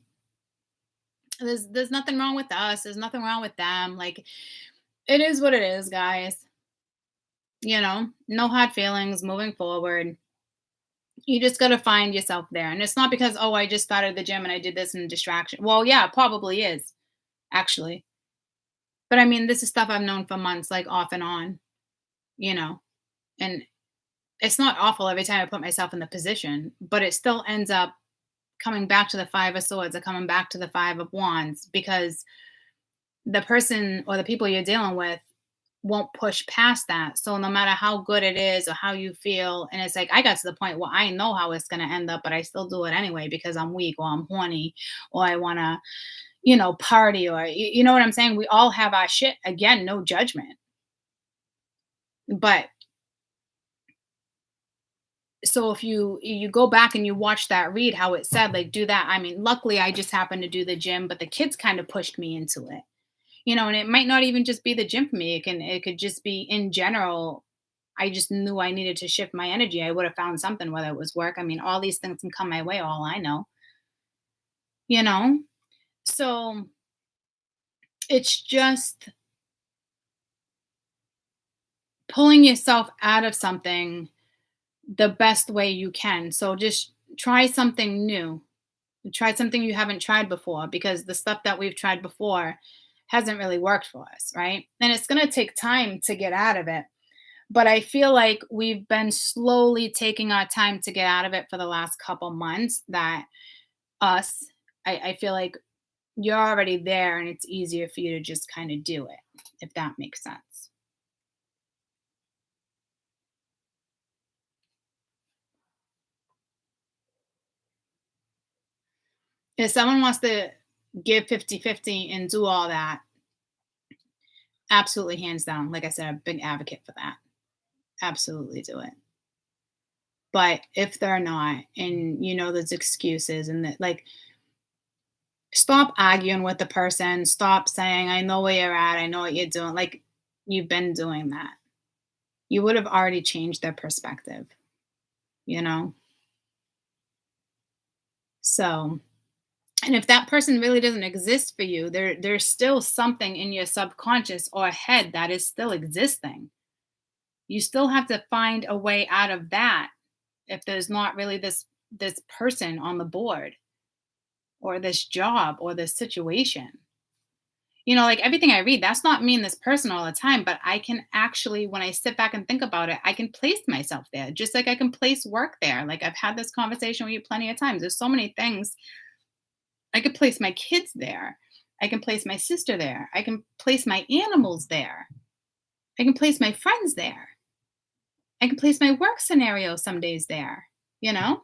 There's nothing wrong with us. There's nothing wrong with them. Like it is what it is, guys. You know, no hard feelings moving forward. You just got to find yourself there. And it's not because, oh, I just started the gym and I did this in distraction. Well, yeah, it probably is, actually. But I mean, this is stuff I've known for months, like off and on, you know. And it's not awful every time I put myself in the position, but it still ends up coming back to the Five of Swords or coming back to the Five of Wands because the person or the people you're dealing with won't push past that. So no matter how good it is or how you feel, and it's like I got to the point where I know how it's going to end up, but I still do it anyway because I'm weak or I'm horny or I want to, you know, party or you know what I'm saying? We all have our shit. Again, no judgment. But so if you go back and you watch that read how it said like do that. I mean, luckily I just happened to do the gym, but the kids kind of pushed me into it. You know, and it might not even just be the gym for me. It could just be in general. I just knew I needed to shift my energy. I would have found something, whether it was work. I mean, all these things can come my way, all I know. You know? So it's just pulling yourself out of something the best way you can. So just try something new. Try something you haven't tried before because the stuff that we've tried before hasn't really worked for us, right? And it's going to take time to get out of it. But I feel like we've been slowly taking our time to get out of it for the last couple months that us, I feel like you're already there and it's easier for you to just kind of do it, if that makes sense. If someone wants to give 50-50 and do all that, absolutely hands down. Like I said, I'm a big advocate for that. Absolutely do it. But if they're not, and you know, there's excuses and that, like, Stop arguing with the person. Stop saying, I know where you're at. I know what you're doing. Like, you've been doing that. You would have already changed their perspective, you know? So, and if that person really doesn't exist for you, there's still something in your subconscious or head that is still existing. You still have to find a way out of that if there's not really this person on the board or this job or this situation. You know, like everything I read, that's not me and this person all the time, but I can actually, when I sit back and think about it, I can place myself there, just like I can place work there. Like I've had this conversation with you plenty of times. There's so many things. I could place my kids there. I can place my sister there. I can place my animals there. I can place my friends there. I can place my work scenario some days there, you know?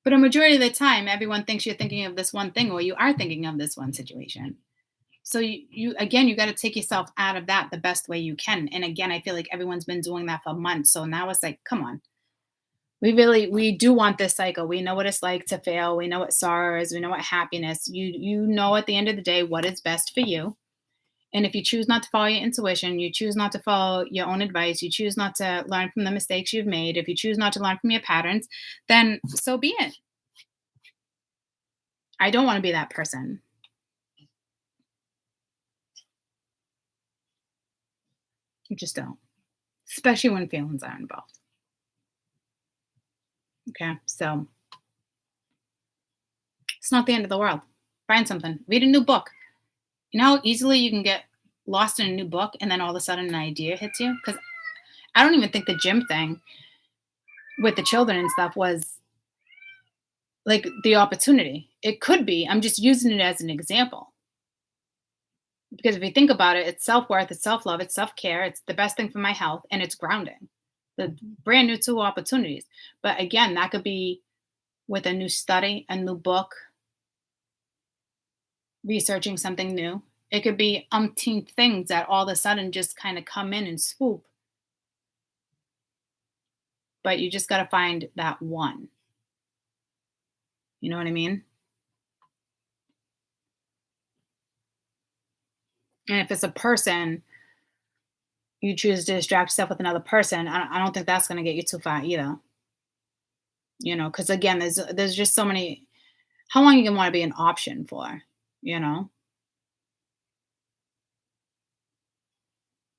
But a majority of the time, everyone thinks you're thinking of this one thing or you are thinking of this one situation. So you again, you got to take yourself out of that the best way you can. And again, I feel like everyone's been doing that for months. So now it's like, come on. We do want this cycle. We know what it's like to fail. We know what sorrow is. We know what happiness. You know at the end of the day what is best for you. And if you choose not to follow your intuition, you choose not to follow your own advice, you choose not to learn from the mistakes you've made, if you choose not to learn from your patterns, then so be it. I don't want to be that person. You just don't, especially when feelings are involved. Okay, so it's not the end of the world. Find something, read a new book. You know how easily you can get lost in a new book and then all of a sudden an idea hits you? Because I don't even think the gym thing with the children and stuff was like the opportunity. It could be. I'm just using it as an example. Because if you think about it, it's self-worth, it's self-love, it's self-care, it's the best thing for my health, and it's grounding. The brand new two opportunities. But again, that could be with a new study, a new book, researching something new. It could be umpteen things that all of a sudden just kind of come in and swoop. But you just got to find that one. You know what I mean? And if it's a person, you choose to distract yourself with another person. I don't think that's going to get you too far either. You know, because again, there's just so many. How long you can want to be an option for? You know,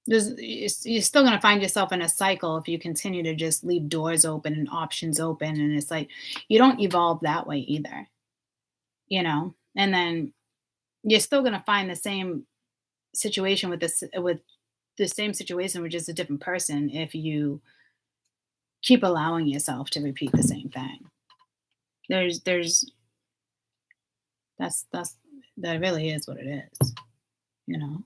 you're still going to find yourself in a cycle if you continue to just leave doors open and options open, and it's like you don't evolve that way either. You know, and then you're still going to find the same situation with the same situation with just a different person if you keep allowing yourself to repeat the same thing. There's that's that really is what it is, you know.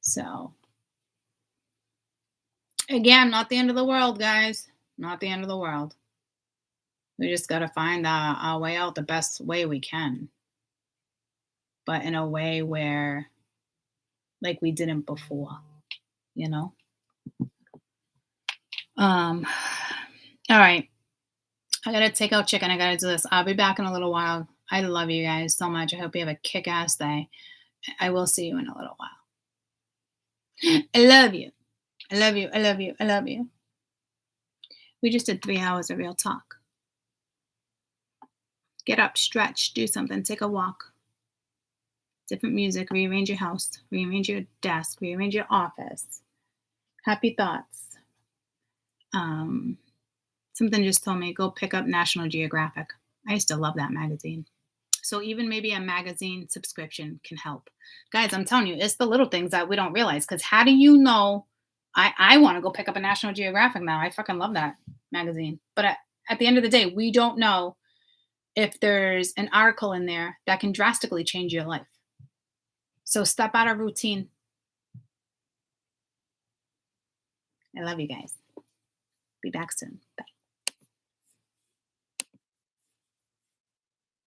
So again, not the end of the world, guys. Not the end of the world. We just got to find our way out the best way we can, but in a way where, like we didn't before, you know. All right. I gotta take out chicken. I gotta do this. I'll be back in a little while. I love you guys so much. I hope you have a kick-ass day. I will see you in a little while. I love you. I love you. I love you. I love you. We just did 3 hours of real talk. Get up, stretch, do something, take a walk. Different music, rearrange your house, rearrange your desk, rearrange your office. Happy thoughts. Something just told me go pick up National Geographic. I used to love that magazine. So even maybe a magazine subscription can help. Guys, I'm telling you, it's the little things that we don't realize. Because how do you know? I want to go pick up a National Geographic now. I fucking love that magazine. But at the end of the day, we don't know if there's an article in there that can drastically change your life. So step out of routine. I love you guys. Be back soon. Bye.